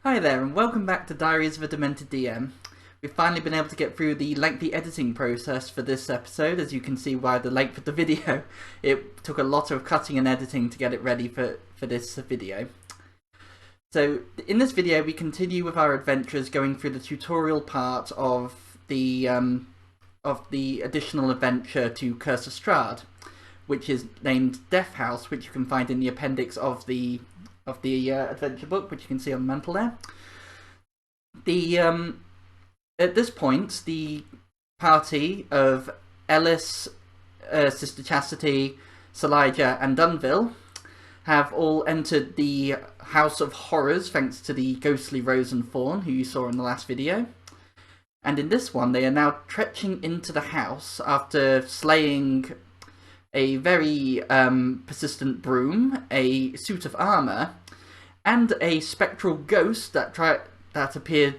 Hi there, and welcome back to Diaries of a Demented DM. We've finally been able to get through the lengthy editing process for this episode, as you can see by the length of the video. It took a lot of cutting and editing to get it ready for this video. So, in this video we continue with our adventures going through the tutorial part of the additional adventure to Curse of Strahd, which is named Death House, which you can find in the appendix of the adventure book, which you can see on the mantle there. At this point, the party of Ellis, Sister Chastity, Silija, and Dunvil have all entered the House of Horrors, thanks to the ghostly Rose and Fawn, who you saw in the last video. And in this one, they are now trekking into the house after slaying a very persistent broom, a suit of armour, and a spectral ghost that appeared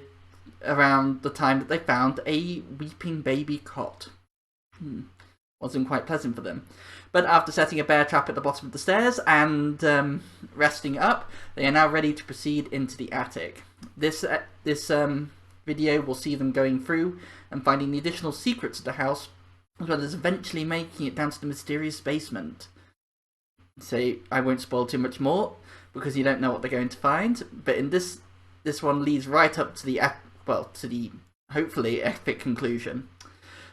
around the time that they found a weeping baby cot. Wasn't quite pleasant for them. But after setting a bear trap at the bottom of the stairs and resting up, they are now ready to proceed into the attic. This video will see them going through and finding the additional secrets of the house, as well as eventually making it down to the mysterious basement. So I won't spoil too much more, because you don't know what they're going to find, but in this one leads right up to the hopefully epic conclusion.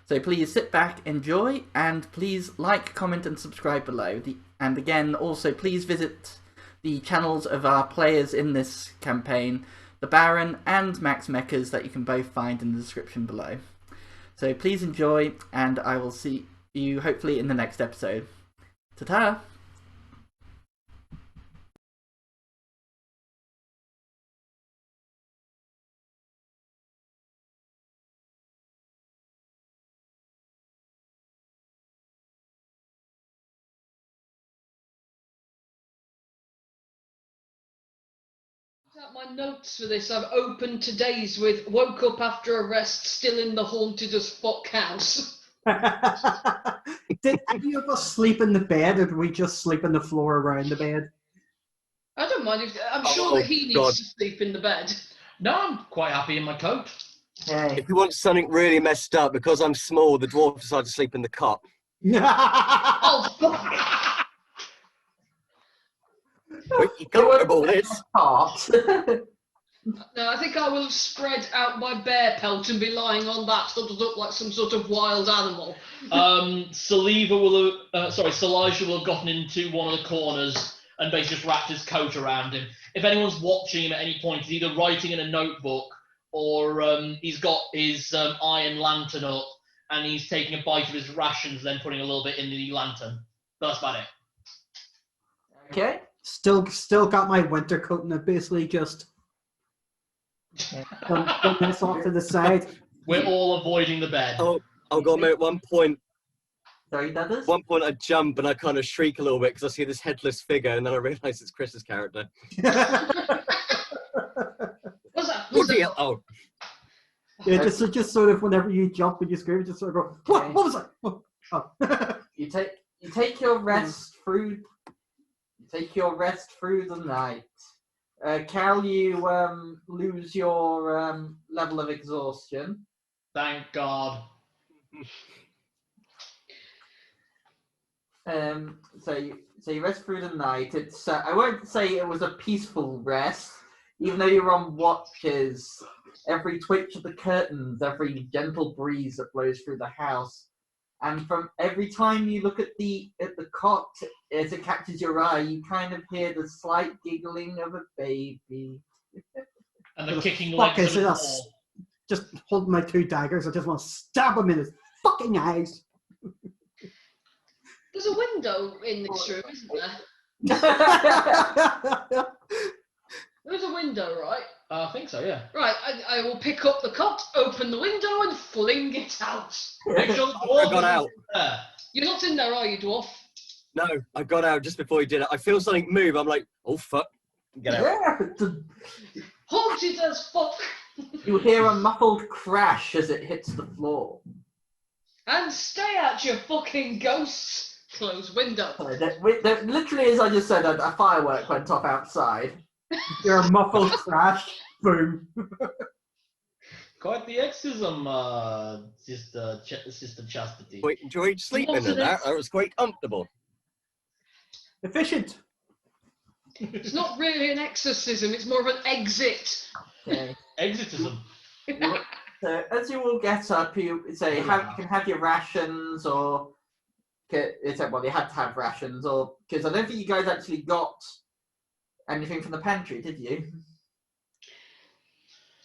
So please sit back, enjoy, and please like, comment, and subscribe below. And again, also please visit the channels of our players in this campaign, the Baron and Max Mechas, that you can both find in the description below. So please enjoy, and I will see you hopefully in the next episode. Ta-ta! At my notes for this, I've opened today's with woke up after a rest, still in the haunted as fuck house. Did any of us sleep in the bed, or did we just sleep on the floor around the bed? I don't mind. I'm sure that he needs to sleep in the bed. No, I'm quite happy in my coat. Hey. If you want something really messed up, because I'm small, the dwarf decided to sleep in the cot. Oh, fuck. Pretty comfortable, this. No, I think I will spread out my bear pelt and be lying on that, sort of look like some sort of wild animal. Silija will have gotten into one of the corners and basically just wrapped his coat around him. If anyone's watching him at any point, he's either writing in a notebook or he's got his iron lantern up and he's taking a bite of his rations and then putting a little bit in the lantern. That's about it. Okay. Still got my winter coat, and I basically just done this off to the side. We're all avoiding the bed. Oh god, at one point I jump and I kind of shriek a little bit because I see this headless figure, and then I realise it's Chris's character. What's that? Oh. Yeah, just sort of whenever you jump and you scream, just sort of go, what was that? Oh. You take your rest through. Take your rest through the night. Cal, you lose your level of exhaustion. Thank God. So you rest through the night. It's I won't say it was a peaceful rest, even though you're on watches. Every twitch of the curtains, every gentle breeze that blows through the house, and from every time you look at the cot as it catches your eye, you kind of hear the slight giggling of a baby. And the kicking Fuck legs is of it? the wall. Just holding my two daggers. I just want to stab him in his fucking eyes. There's a window in this room, isn't there? There's a window, right? I think so, yeah. Right, I will pick up the cot, open the window, and fling it out. Make sure the I dwarf got is out. there. You're not in there, are you, dwarf? No, I got out just before he did it. I feel something move. I'm like, oh fuck. Get out. Yeah, Haunted as fuck. you hear a muffled crash as it hits the floor. And stay out, you fucking ghosts. Close window. Sorry, literally, as I just said, a firework went off outside. Your muffled crash. Boom. Quite the exorcism, Sister Chastity. Quite enjoyed sleeping in that. That was quite comfortable. Efficient. It's not really an exorcism, it's more of an exit. Okay. Exitism. So as you all get up, you say you can have your rations, or it's well, you had to have rations, or because I don't think you guys actually got anything from the pantry, did you?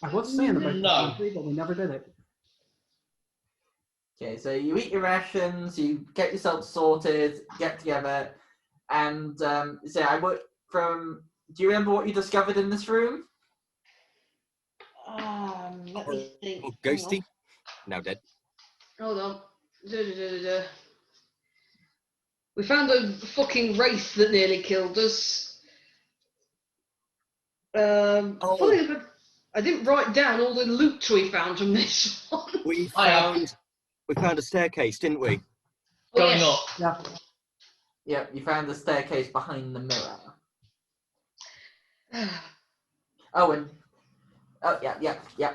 I was saying about the No. pantry, but we never did it. Okay, so you eat your rations, you get yourself sorted, get together, and say I work from. Do you remember what you discovered in this room? Let me think. Oh, ghosty. Now dead. Hold on. We found a fucking wraith that nearly killed us. Funny enough, I didn't write down all the loot we found from this one. We found a staircase, didn't we? Going up. Yeah. Yep, you found the staircase behind the mirror. Oh, and yeah.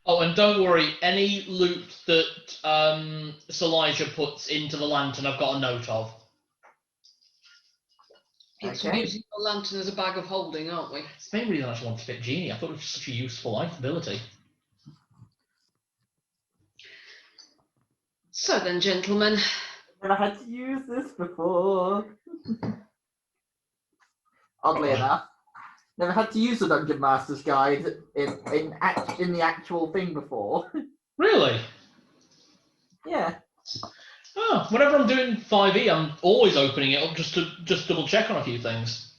Oh, and don't worry, any loot that Silija puts into the lantern, I've got a note of. It's Okay. using the lantern as a bag of holding, aren't we? It's the main reason I just wanted to fit Genie. I thought it was such a useful ability. So then, gentlemen. Never had to use this before. Oddly enough, never had to use the Dungeon Master's Guide in the actual thing before. Really? Yeah. Oh, whenever I'm doing 5e, I'm always opening it up just to double check on a few things.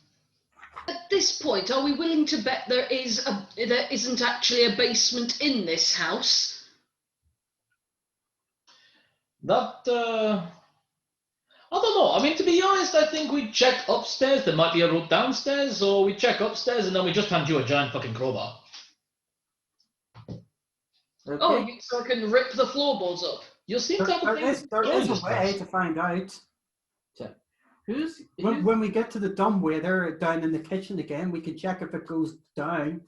At this point, are we willing to bet there isn't actually a basement in this house? That, I don't know. I mean, to be honest, I think we check upstairs. There might be a route downstairs, or we check upstairs and then we just hand you a giant fucking crowbar. Okay. Oh, so I can rip the floorboards up. You seem to have a thing. There is a way to find out. So, who's When we get to the dumbwaiter down in the kitchen again, we can check if it goes down.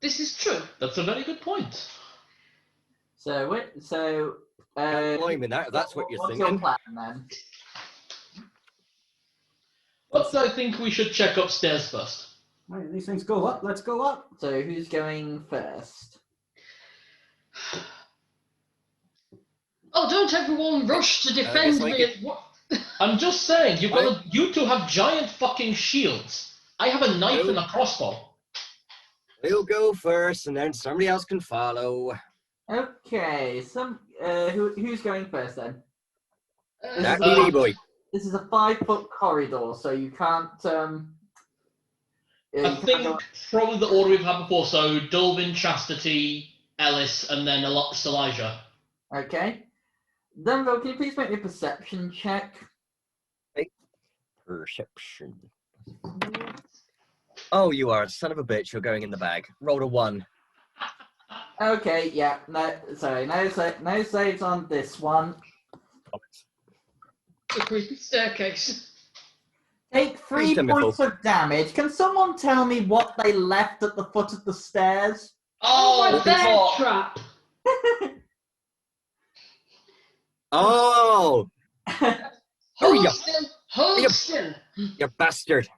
This is true. That's a very good point. Climbing out, that's what you're what's thinking. your plan then? But I think we should check upstairs first. Right, these things go up. Let's go up. So who's going first? Oh, don't everyone rush to defend me. I'm just saying, you two have giant fucking shields. I have a knife and a crossbow. We'll go first, and then somebody else can follow. Okay, who's going first then? That me, boy. This is a 5-foot corridor, so you can't. I think probably the order we've had before. So Dunvil, Chastity, Ellis, and then Silija. Okay. Dunvil, can you please make me a perception check? Perception. Oh, you are a son of a bitch. You're going in the bag. Roll a 1. Okay, yeah. No saves on this one. The creepy staircase. Take 3 points of damage. Can someone tell me what they left at the foot of the stairs? Oh, my bear fuck. trap. Oh! Hold ya. still. Hold Yep. still. You bastard.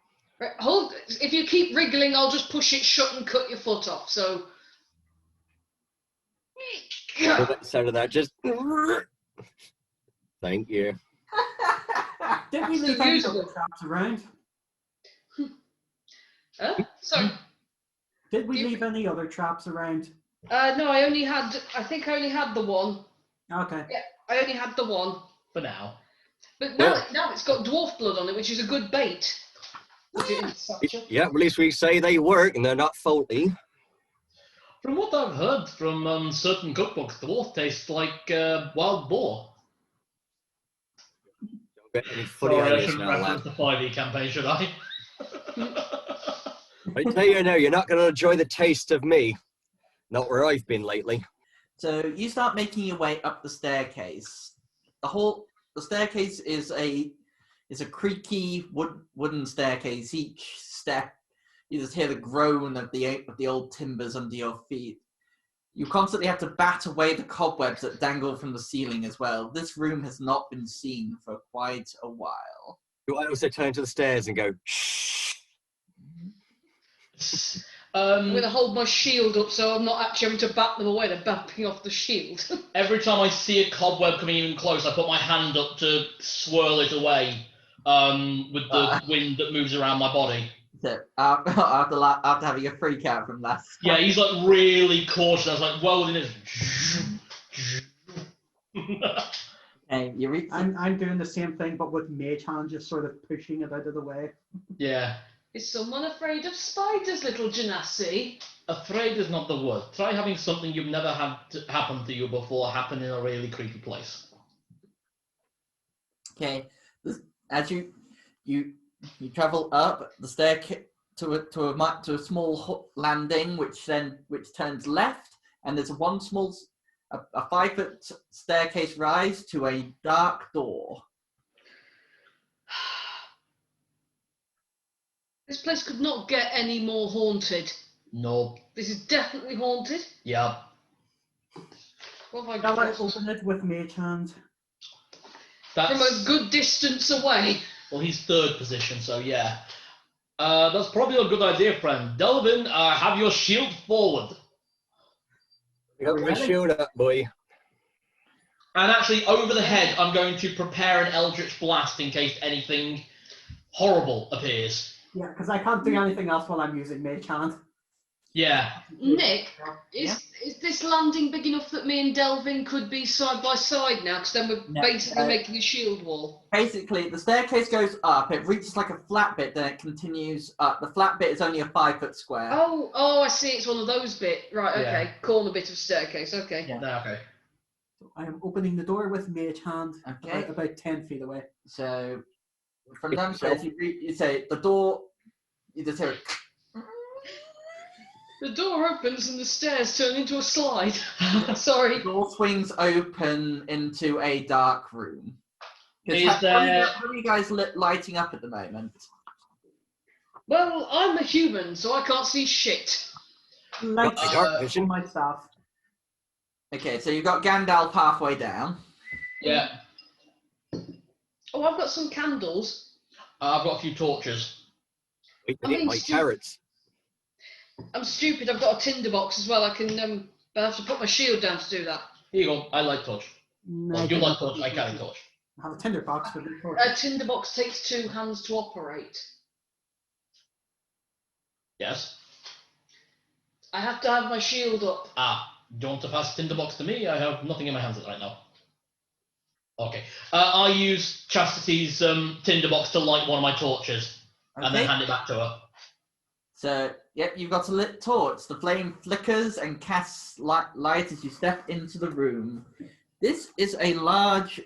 Right, hold. If you keep wriggling, I'll just push it shut and cut your foot off. So. Sound of that, just... Thank you. Did we So leave any usable. other traps around? Sorry. Did we leave any other traps around? No, I think I only had the one. Okay. Yeah, I only had the one. For now. But now it's got dwarf blood on it, which is a good bait. Yeah, at least we say they work and they're not faulty. From what I've heard from certain cookbooks, dwarf tastes like wild boar. Don't get any funny Sorry, I ideas shouldn't now, reference lad. the 5e campaign, should I? I tell you now, you're not going to enjoy the taste of me. Not where I've been lately. So you start making your way up the staircase. The staircase is a creaky wooden staircase. Each step You just hear the groan of the old timbers under your feet. You constantly have to bat away the cobwebs that dangle from the ceiling as well. This room has not been seen for quite a while. Do I also turn to the stairs and go, shh? I'm going to hold my shield up so I'm not actually having to bat them away. They're bapping off the shield. Every time I see a cobweb coming even close, I put my hand up to swirl it away with the wind that moves around my body. So after having a freak out from last Yeah, time. he's like really cautious. I was like, well within his. Okay, you reach. I'm doing the same thing, but with Mage Hand just sort of pushing it out of the way. Yeah. Is someone afraid of spiders, little Genasi? Afraid is not the word. Try having something you've never had happen to you before happen in a really creepy place. Okay, as you travel up the staircase to a small landing, which turns left, and there's a 5-foot staircase rise to a dark door. This place could not get any more haunted. No. This is definitely haunted. Yeah. What have I Shall I got? open it with Mage Hand? From a good distance away. Well, he's third position, so yeah. That's probably a good idea, friend. Delvin, have your shield forward. I got my shield up, boy. And actually, over the head, I'm going to prepare an Eldritch Blast in case anything horrible appears. Yeah, because I can't do anything else while I'm using Mage Hand. Yeah. Nick, is this landing big enough that me and Delvin could be side by side now? Because then we're No, basically making a shield wall. Basically, the staircase goes up. It reaches like a flat bit, then it continues up. The flat bit is only a 5-foot square. Oh, I see. It's one of those bit. Right, okay. Yeah. Corner bit of staircase. Okay. Yeah. No, okay. So I am opening the door with Mage Hand, Okay. about 10 feet away. So from downstairs, you say the door. You just hear it. The door opens and the stairs turn into a slide. Sorry. The door swings open into a dark room. Is there- How are you guys lighting up at the moment? Well, I'm a human, so I can't see shit. Lights dark vision. my staff. Okay, so you've got Gandalf halfway down. Yeah. Oh, I've got some candles. I've got a few torches. Wait, I mean, my carrots. I'm stupid. I've got a tinderbox as well. I can, but I have to put my shield down to do that. Here you go. I like torch. Well, you like torch. I carry torch. I have a tinderbox for the torch. A tinderbox takes 2 hands to operate. Yes. I have to have my shield up. Don't want to pass tinderbox to me. I have nothing in my hands right now. Okay. I use Chastity's tinderbox to light one of my torches and then hand it back to her. So, yep, you've got a lit torch. The flame flickers and casts light as you step into the room. This is a large,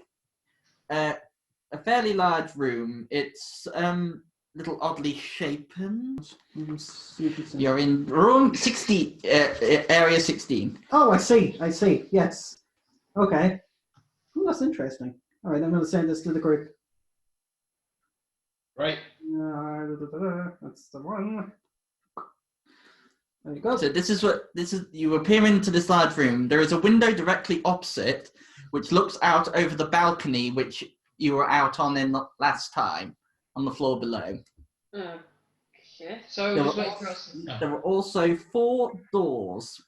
a fairly large room. It's little oddly shapen. You're in room 60, area 16. Oh, I see. Yes. Okay. Oh, that's interesting. All right, I'm going to send this to the group. Right. That's the one. There you go. So this is you appear into this large room. There is a window directly opposite, which looks out over the balcony which you were out on in the last time, on the floor below. Okay. So There just were, wait for us. there were also 4 doors.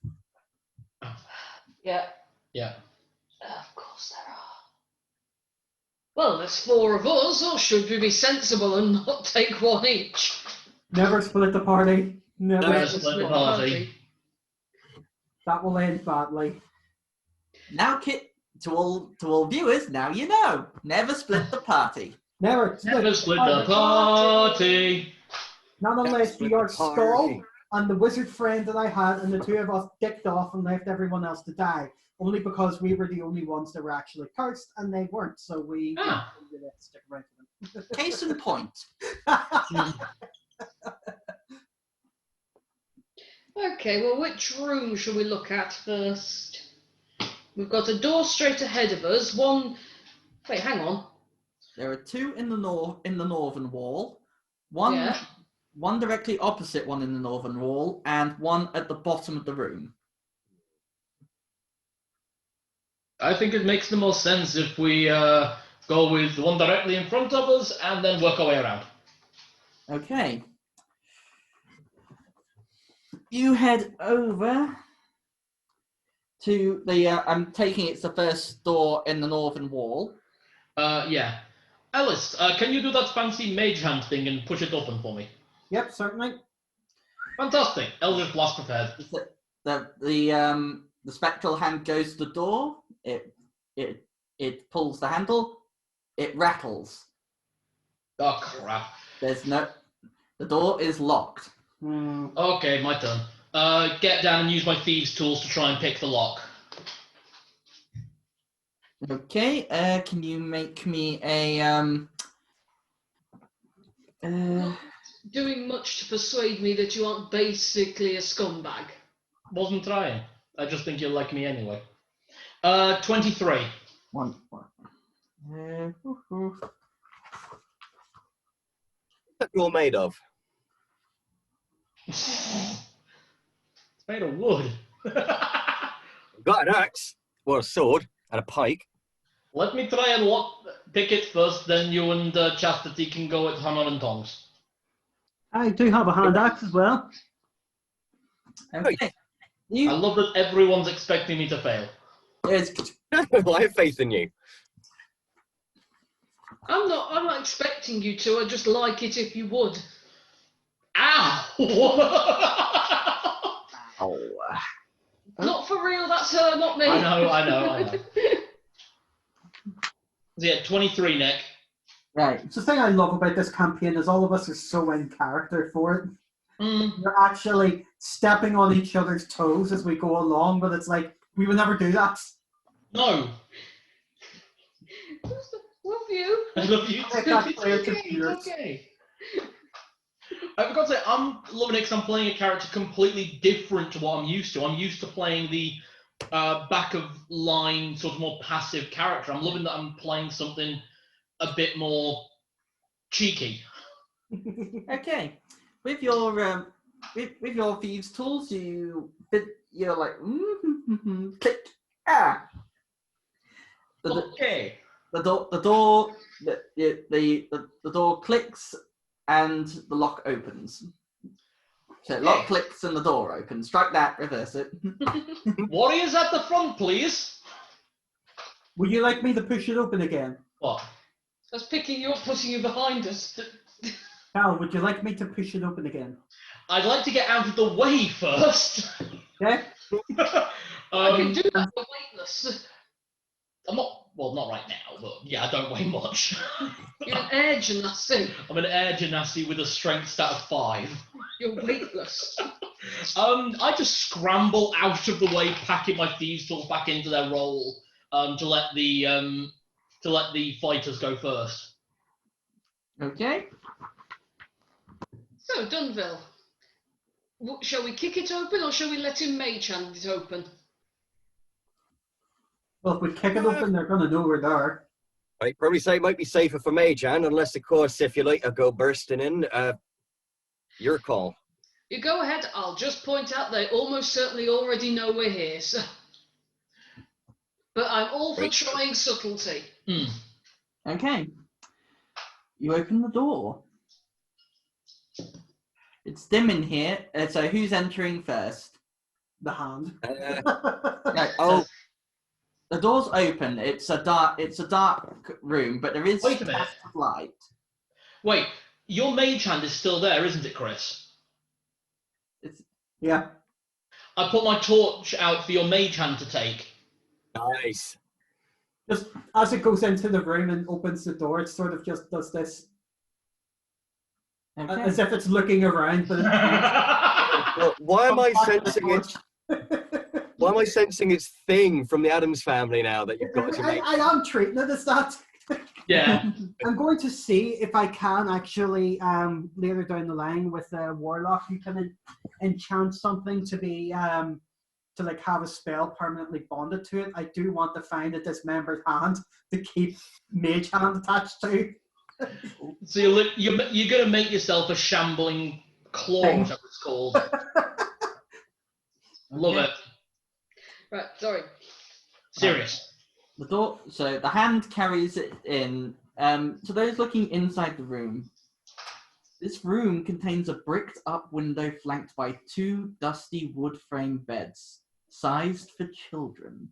Yeah. Yeah. Of course there are. Well, there's 4 of us, or should we be sensible and not take 1 each? Never split the party. Never. Never split the party. That will end badly. Now, Kit, to all viewers, now you know. Never split the party. Never Never split the party. Not unless Split you are the Skull party. and the wizard friend that I had, and the 2 of us dicked off and left everyone else to die. Only because we were the only ones that were actually cursed, and they weren't. So we didn't stick around for them. Case in point. Okay, well, which room should we look at first? We've got a door straight ahead of us. One. Wait, hang on. There are 2 in the northern wall. One one directly opposite one in the northern wall, and one at the bottom of the room. I think it makes the most sense if we go with the one directly in front of us and then work our way around. Okay. You head over to the, I'm taking it's the first door in the northern wall. Yeah. Ellis, can you do that fancy mage hand thing and push it open for me? Yep, certainly. Fantastic. Eldritch Blast prepared. The spectral hand goes to the door. It pulls the handle. It rattles. Oh, crap. The door is locked. Okay, my turn. Get down and use my thieves' tools to try and pick the lock. Okay, can you make me a Not doing much to persuade me that you aren't basically a scumbag. Wasn't trying. I just think you'll like me anyway. 23. one. What you're made of? It's made of wood. Got an axe, or a sword, and a pike. Let me try and pick it first, then you and Chastity can go with hammer and tongs. I do have a hand axe as well. Okay. I love that everyone's expecting me to fail. I have faith in you. I'm not expecting you to. I'd just like it if you would. Ow! Oh. Not for real, that's her, not me. I know. So yeah, 23, Nick. Right. It's the thing I love about this campaign is all of us are so in character for it. We're actually stepping on each other's toes as we go along, but it's like, we would never do that. No. Love you. I love you Okay, too. that's It's clear okay, to it's viewers. okay. I forgot to say, I'm loving it because I'm playing a character completely different to what I'm used to. I'm used to playing the back of line, sort of more passive character. I'm loving that I'm playing something a bit more cheeky. Okay. With your with your thieves' tools, you're like click. Okay. The door clicks and the lock opens. So lock clicks and the door opens. Strike that, reverse it. Warriors at the front, please. Would you like me to push it open again? What? I was picking you up, putting you behind us. Cal, would you like me to push it open again? I'd like to get out of the way first. Okay. I can do that, but weightless. I'm not, well, not right now, but yeah, I don't weigh much. You're an air gymnast. I'm an air genasi with a strength stat of 5. You're weightless. I just scramble out of the way, packing my thieves' tools back into their role to let the fighters go first. Okay. So, Dunville, shall we kick it open or shall we let him mage hand it open? Well, if we kick it open, they're going to know we're there. I'd probably say it might be safer for Mage Hand, unless, of course, if you like to go bursting in, your call. You go ahead, I'll just point out they almost certainly already know we're here, so. But I'm all for trying subtlety. Okay. You open the door. It's dim in here, so who's entering first? The hand. Right, so the door's open. It's a dark room, but there is Wait a minute. cast of light. Wait, your mage hand is still there, isn't it, Chris? Yeah. I put my torch out for your mage hand to take. Nice. Just as it goes into the room and opens the door, it sort of just does this. Okay. As if it's looking around, but it's Well, why am I sensing it? Why am I sensing its thing from the Addams Family now that you've got to make? I am treating it as that. Yeah. I'm going to see if I can actually later down the line with a warlock you can enchant something to be to like have a spell permanently bonded to it. I do want to find a dismembered hand to keep mage hand attached to. So you're going to make yourself a shambling claw, whatever it's called. Love it. Right, sorry. Serious. The door. So the hand carries it in. To those looking inside the room, this room contains a bricked-up window flanked by 2 dusty wood-frame beds, sized for children.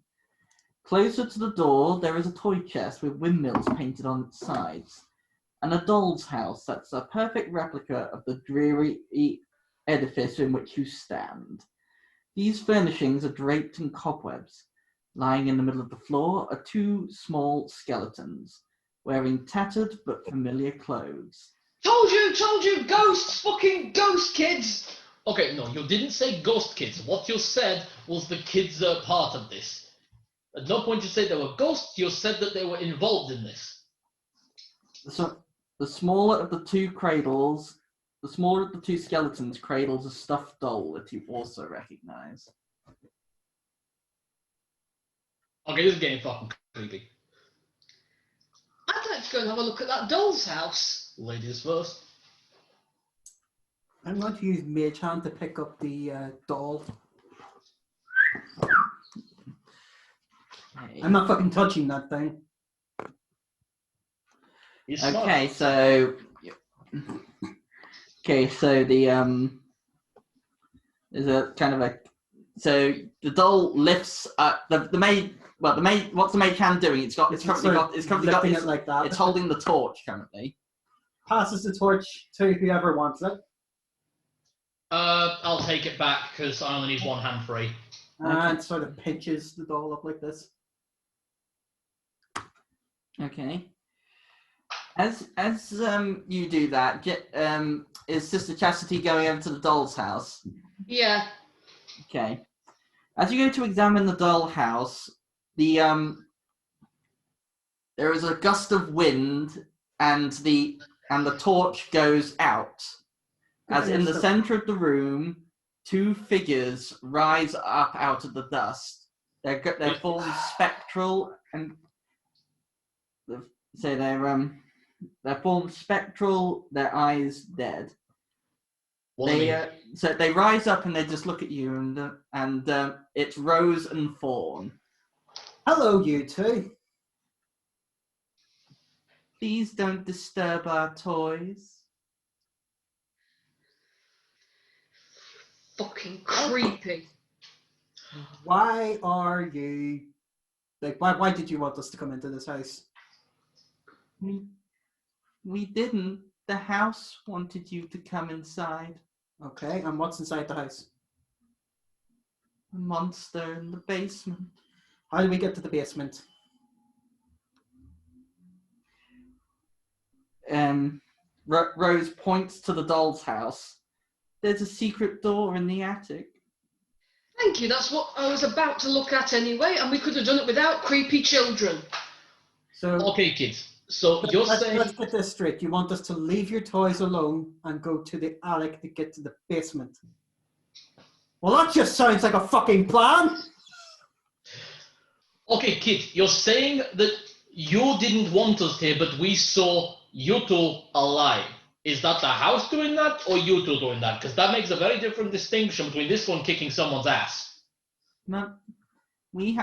Closer to the door, there is a toy chest with windmills painted on its sides, and a doll's house that's a perfect replica of the dreary edifice in which you stand. These furnishings are draped in cobwebs. Lying in the middle of the floor are 2 small skeletons, wearing tattered but familiar clothes. Told you, ghosts, fucking ghost kids! Okay, no, you didn't say ghost kids. What you said was the kids are part of this. At no point you said they were ghosts, you said that they were involved in this. So, the smaller of the 2 cradles, the smaller of the 2 skeletons cradles a stuffed doll that you also recognize. Okay, this is getting fucking creepy. I'd like to go and have a look at that doll's house. Ladies first. I'm going to use Mage Hand to pick up the doll. Okay. I'm not fucking touching that thing. Okay, so the there's a kind of a so the doll lifts the maid. Well, the maid. What's the mage hand doing? It's currently got it like that. It's holding the torch currently. Passes the torch to whoever wants it. I'll take it back because I only need 1 hand free. And sort of pinches the doll up like this. Okay. As you do that, is Sister Chastity going over to the doll's house? Yeah. Okay. As you go to examine the doll house, there is a gust of wind, and the torch goes out. As in the center of the room, 2 figures rise up out of the dust. They're formed spectral and so they're formed spectral. Their eyes dead. So they rise up and they just look at you, and it's Rose and Fawn. Hello, you 2. Please don't disturb our toys. Fucking creepy. Why are you... Like, why did you want us to come into this house? We didn't. The house wanted you to come inside. Okay, and what's inside the house? A monster in the basement. How do we get to the basement? Rose points to the doll's house. There's a secret door in the attic. Thank you, that's what I was about to look at anyway, and we could have done it without creepy children. So, okay, kids. So you're saying... Let's get this straight. You want us to leave your toys alone and go to the attic to get to the basement? Well, that just sounds like a fucking plan! Okay, kid, you're saying that you didn't want us here, but we saw you 2 alive. Is that the house doing that, or you 2 doing that? Because that makes a very different distinction between this one kicking someone's ass. No, we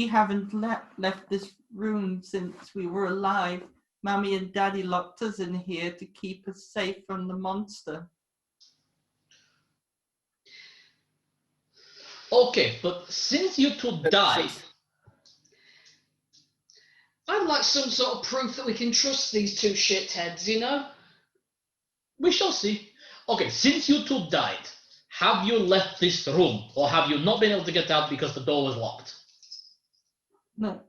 haven't left this room since we were alive. Mummy and Daddy locked us in here to keep us safe from the monster. Okay, but since you 2 died... I'd like some sort of proof that we can trust these 2 shitheads, you know? We shall see. Okay, since you 2 died, have you left this room, or have you not been able to get out because the door was locked? No.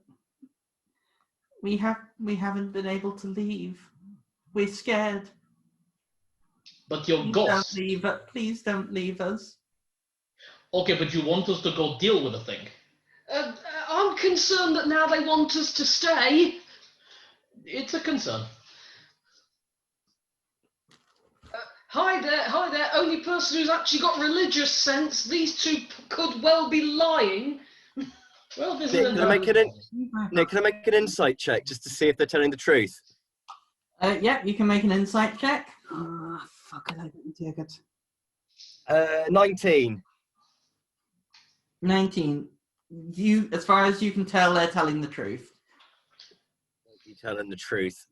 We haven't been able to leave. We're scared. But your ghost... Please don't leave us. Okay, but you want us to go deal with the thing? I'm concerned that now they want us to stay. It's a concern. Hi there, only person who's actually got religious sense. These 2 could well be lying. Well, this Nick, can I make an insight check just to see if they're telling the truth? Yeah, you can make an insight check. Ah, fuck it, I didn't take it. 19. 19. You, as far as you can tell, they're telling the truth. You telling the truth.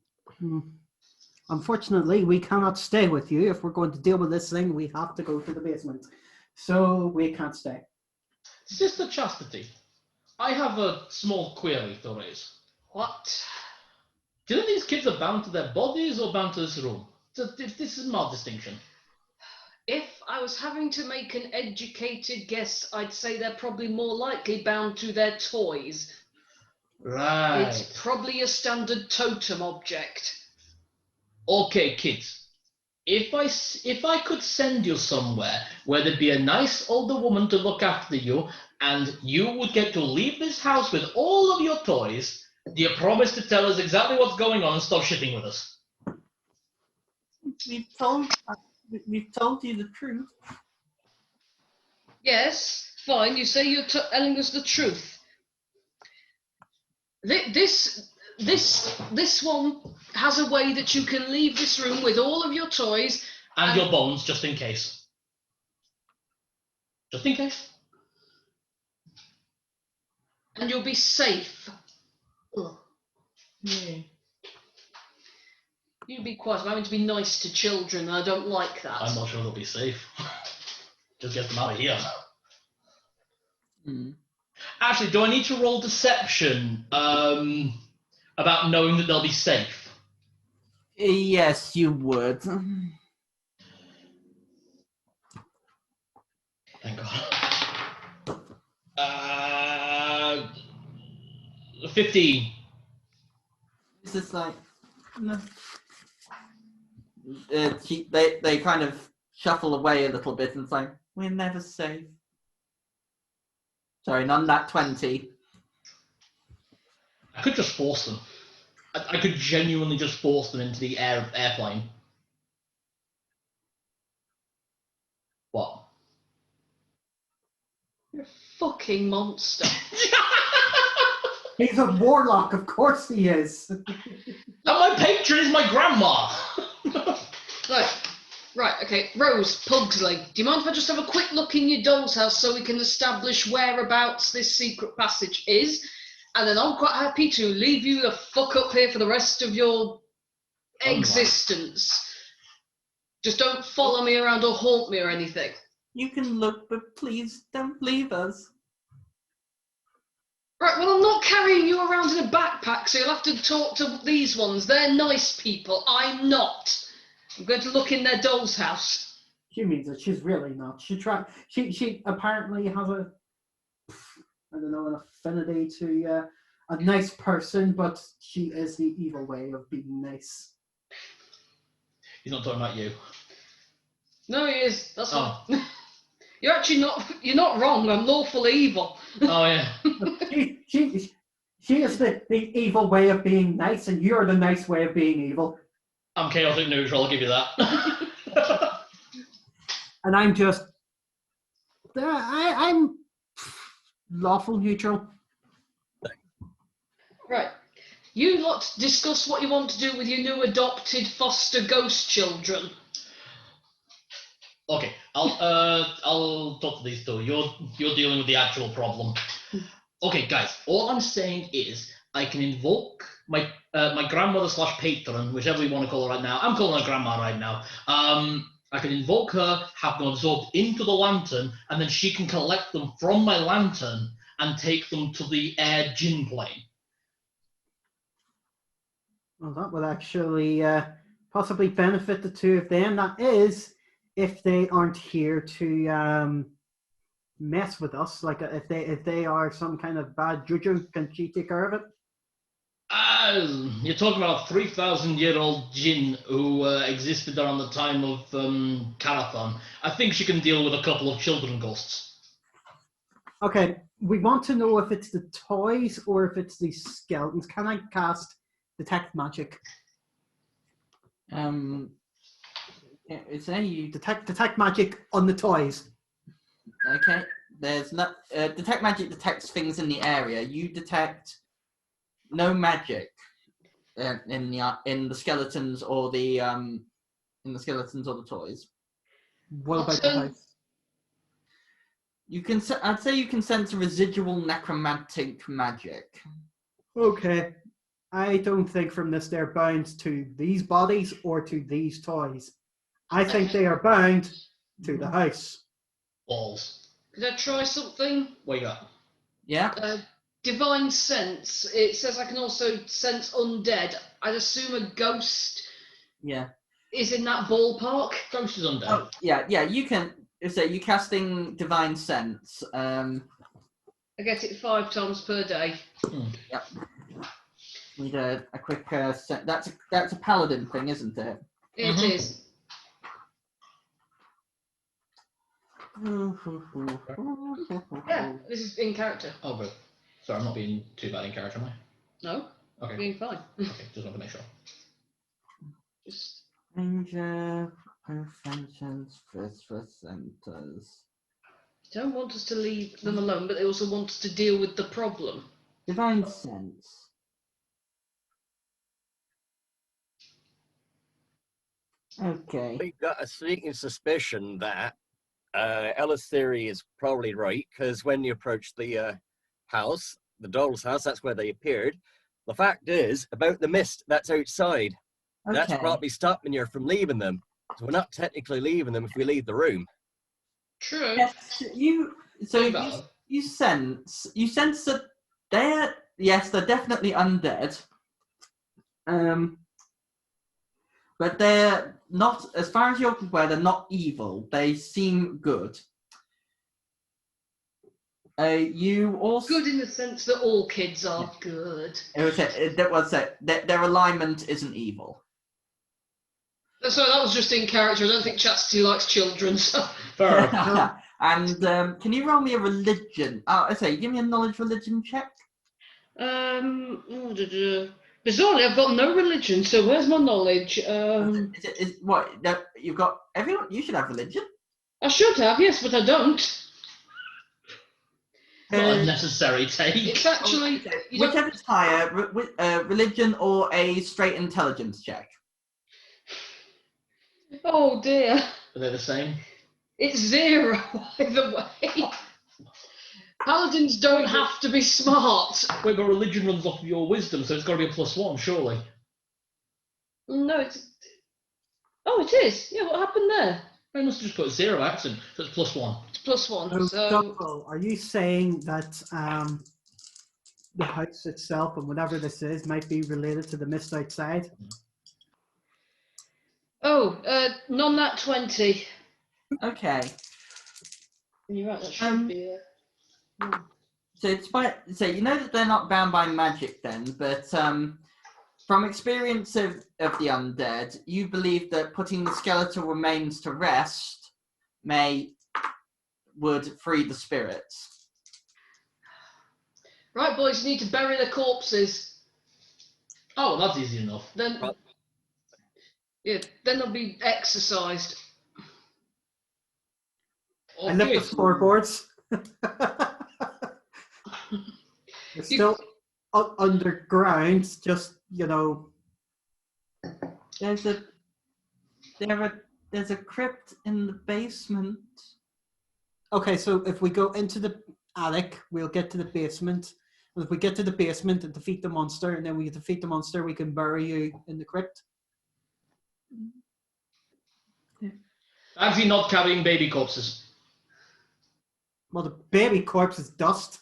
Unfortunately, we cannot stay with you. If we're going to deal with this thing, we have to go to the basement. So we can't stay. Sister Chastity, I have a small query to raise. What? Do you think these kids are bound to their bodies or bound to this room? This is my distinction. If I was having to make an educated guess, I'd say they're probably more likely bound to their toys. Right. It's probably a standard totem object. Okay, kids. If I could send you somewhere where there'd be a nice older woman to look after you, and you would get to leave this house with all of your toys, do you promise to tell us exactly what's going on and stop shitting with us? We've told you the truth. Yes, fine. You say you're telling us the truth. This one has a way that you can leave this room with all of your toys And your bones, just in case. Just in case. and you'll be safe. Ugh. Yeah. You be quiet. I'm having to be nice to children, and I don't like that. I'm not sure they'll be safe. Just get them out of here. Actually, do I need to roll deception about knowing that they'll be safe? Yes, you would. Thank God. 15. It's just like, no. They kind of shuffle away a little bit and it's like, we're never safe. Sorry, none that 20. I could just force them. I could genuinely just force them into the airplane. What? You're a fucking monster. He's a warlock, of course he is. And my patron is my grandma! Right, okay. Rose, Pugsley, do you mind if I just have a quick look in your doll's house so we can establish whereabouts this secret passage is? And then I'm quite happy to leave you the fuck up here for the rest of your existence. Just don't follow me around or haunt me or anything. You can look, but please don't leave us. Right, well, I'm not carrying you around in a backpack, so you'll have to talk to these ones. They're nice people. I'm not. I'm going to look in their doll's house. She means it. She's really not. She apparently has a, I don't know, an affinity to a nice person, but she is the evil way of being nice. He's not talking about you. No, he is. That's fine. You're actually not. You're not wrong. I'm lawfully evil. Oh yeah. She is the evil way of being nice, and you're the nice way of being evil. I'm chaotic neutral. I'll give you that. And I'm just, I'm lawful neutral. Right. You lot discuss what you want to do with your new adopted foster ghost children. Okay, I'll talk to these two. You're dealing with the actual problem. Okay, guys. All I'm saying is I can invoke my my grandmother / patron, whichever you want to call her right now. I'm calling her grandma right now. I can invoke her, have them absorbed into the lantern, and then she can collect them from my lantern and take them to the air djinn plane. Well, that would actually possibly benefit the two of them. That is, if they aren't here to mess with us. Like if they are some kind of bad juju, can she take care of it? You're talking about a 3,000-year-old djinn who existed around the time of Carathon. I think she can deal with a couple of children ghosts. Okay, we want to know if it's the toys or if it's the skeletons. Can I cast Detect Magic? Is there you Detect Magic on the toys. Okay, there's not Detect Magic detects things in the area. You detect no magic. in the skeletons or the toys. What about the house? You can. I'd say you can sense residual necromantic magic. Okay. I don't think from this they're bound to these bodies or to these toys. I think they are bound to the house. Balls. Could I try something? What you got? Yeah. Divine sense. It says I can also sense undead. I'd assume a ghost Yeah. is in that ballpark. Ghost is undead. Oh, yeah. You can. So you're casting divine sense. I get it 5 times per day. Yep. Need a quick. That's a paladin thing, isn't it? It is. Yeah, this is in character. Oh, good. Sorry, I'm not being too bad in character, am I? No, Okay. being fine. Okay, just want to make sure. Just Ranger, preventions, first centers. don't want us to leave them alone, but they also want us to deal with the problem. Divine sense. Okay. We've got a sneaking suspicion that Ellis' theory is probably right, because when you approach the house, the doll's house, that's where they appeared. The fact is, about the mist that's outside, that's probably stopping you from leaving them. So we're not technically leaving them if we leave the room. True. Yes, you sense that they're definitely undead. But they're not, as far as you're aware, they're not evil. They seem good. You also Good in the sense that all kids are good. Their alignment isn't evil. Sorry, that was just in character. I don't think Chastity likes children. So. Fair enough. And can you roll me a religion? Give me a knowledge religion check. Bizarrely, I've got no religion, so where's my knowledge? You've got everyone? You should have religion. I should have, yes, but I don't. Not a necessary take. It's actually whichever's higher, religion or a straight intelligence check. Oh dear. Are they the same? It's 0 either way. Paladins don't have to be smart. Wait, but religion runs off of your wisdom, so it's got to be a +1, surely. No, it's. Oh, it is. Yeah, what happened there? I must have just put 0 accent, so it's +1. It's +1. So. Dunvil, are you saying that the house itself and whatever this is might be related to the mist outside? Oh, none that 20. Okay. You're right. That should be. So you know that they're not bound by magic then, but from experience of the undead, you believe that putting the skeletal remains to rest would free the spirits. Right, boys, you need to bury the corpses. Oh, well, that's easy enough. Then they'll be exercised. I lift the floorboards. They're still underground, just, There's a crypt in the basement. Okay, so if we go into the attic, we'll get to the basement. And if we get to the basement and defeat the monster, and then we defeat the monster, we can bury you in the crypt. Actually, not carrying baby corpses. Well, the baby corpse is dust.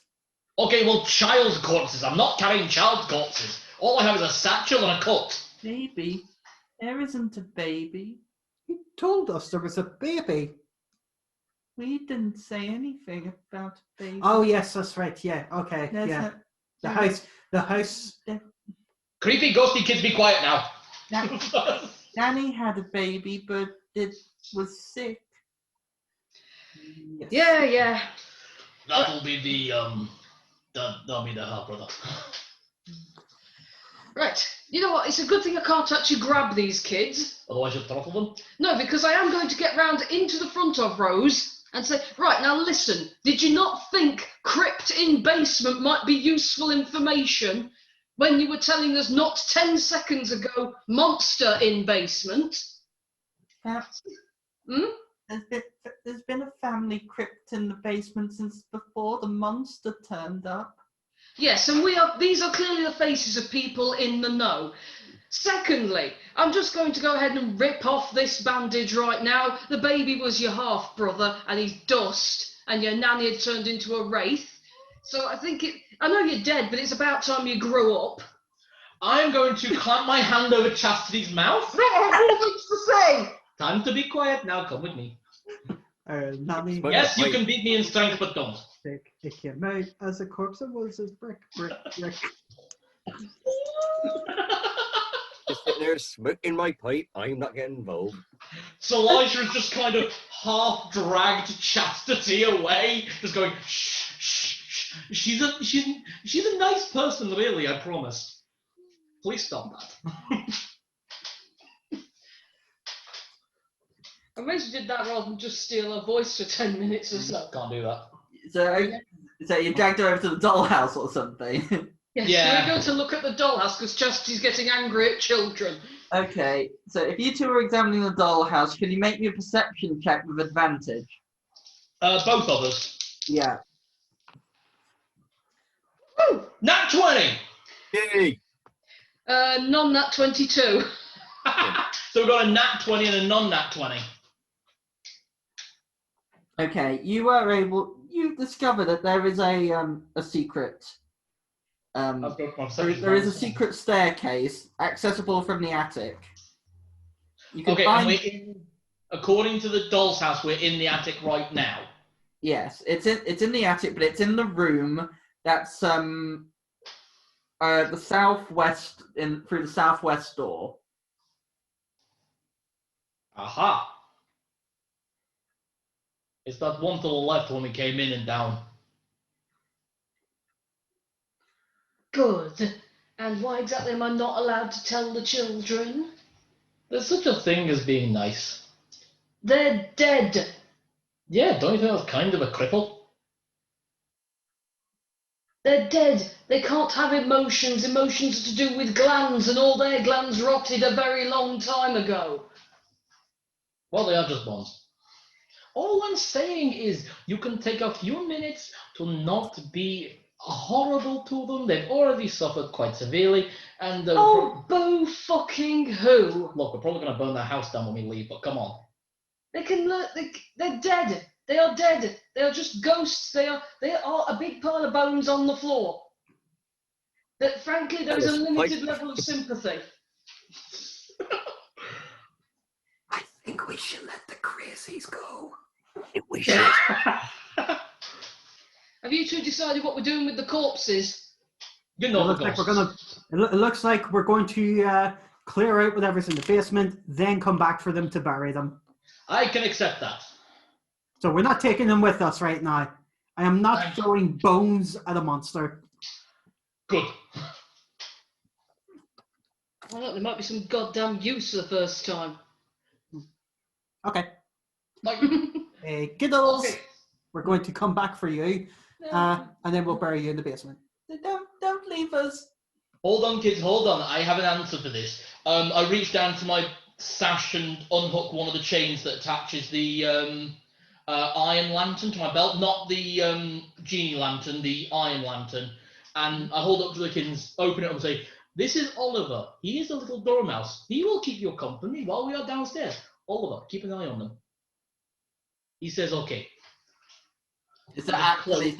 Okay, well, child corpses. I'm not carrying child corpses. All I have is a satchel and a cut. Baby? There isn't a baby. You told us there was a baby. We didn't say anything about a baby. Oh, yes, that's right. Yeah, okay, yeah. The house. Creepy, ghosty kids, be quiet now. Danny had a baby, but it was sick. Yes. Yeah. That'll be that'll be the half brother. Right. You know what? It's a good thing I can't actually grab these kids. Otherwise you'll throttle them. No, because I am going to get round into the front of Rose and say, right, now listen, did you not think crypt in basement might be useful information? when you were telling us not 10 seconds ago, monster in basement. Perhaps Hmm? there's been a family crypt in the basement since before the monster turned up. Yes, and these are clearly the faces of people in the know. Secondly, I'm just going to go ahead and rip off this bandage right now. The baby was your half-brother, and he's dust, and your nanny had turned into a wraith. So I know you're dead, but it's about time you grew up. I'm going to clamp my hand over Chastity's mouth. Things to say! Time to be quiet now. Come with me. Nanny, But- Yes, you can beat me in strength, but don't. it came out as a corpse and was as brick. Just sitting there smoking my pipe. I'm not getting involved. So Elijah's just kind of half dragged Chastity away, just going shh, shh, shh. She's a nice person, really. I promise. Please stop that. I wish you did that rather than just steal her voice for 10 minutes or so. Can't do that. So you dragged her over to the dollhouse or something? Yes, Yeah. we're going to look at the dollhouse because Chastity's getting angry at children. Okay, so if you two are examining the dollhouse, can you make me a perception check with advantage? Both of us. Yeah. Woo! Nat 20! Yay! Non-nat 22. So we've got a nat 20 and a non-nat 20. Okay, you discover that there is a secret. I've got my There perception is a bonus. secret staircase accessible from the attic. You can Okay, find. and we're in, according to the doll's house, we're in the attic right now. Yes, it's in the attic, but it's in the room that's the southwest through the southwest door. Aha! It's that one to the left when we came in and down. Good. And why exactly am I not allowed to tell the children? There's such a thing as being nice. They're dead. Yeah, don't you think that's kind of a cripple? They're dead. They can't have emotions. Emotions are to do with glands, and all their glands rotted a very long time ago. Well, they are just bones. All I'm saying is you can take a few minutes to not be horrible to them. They've already suffered quite severely, and Oh, boo fucking who? look, we're probably going to burn their house down when we leave, but come on. They can learn. They're dead. They are dead. They are just ghosts. They are a big pile of bones on the floor. That frankly, there is a limited level of sympathy. I think we should let the crazies go. We should. Have you two decided what we're doing with the corpses? You It know looks the like we're ghosts. gonna. It looks like we're going to clear out whatever's in the basement, then come back for them to bury them. I can accept that. So we're not taking them with us right now. I am not Thanks. throwing bones at a monster. Good. I don't. There might be some goddamn use for the first time. Okay. Like, Giddles, okay. we're going to come back for you, and then we'll bury you in the basement. Don't leave us. Hold on, kids, hold on. I have an answer for this. I reached down to my sash and unhook one of the chains that attaches the iron lantern to my belt, not the genie lantern, the iron lantern. And I hold it up to the kids, open it up and say, "This is Oliver. He is a little dormouse. He will keep you company while we are downstairs. Oliver, keep an eye on them." He says, "Okay." Is there actually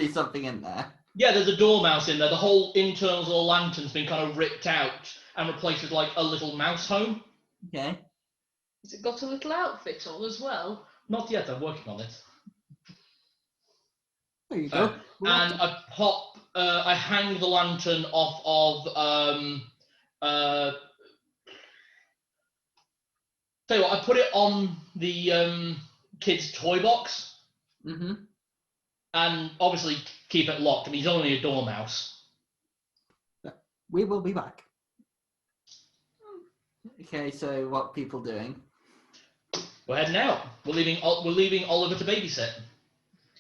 something in there? Yeah, there's a dormouse in there. The whole internals of the lantern's been kind of ripped out and replaced with like a little mouse home. Okay. Has it got a little outfit on as well? Not yet, I'm working on it. There you go. And I hang the lantern off of, tell you what, I put it on the kid's toy box Mm-hmm. and obviously keep it locked. I mean, he's only a dormouse. We will be back. Okay, so what people doing? We're heading out. We're leaving Oliver to babysit.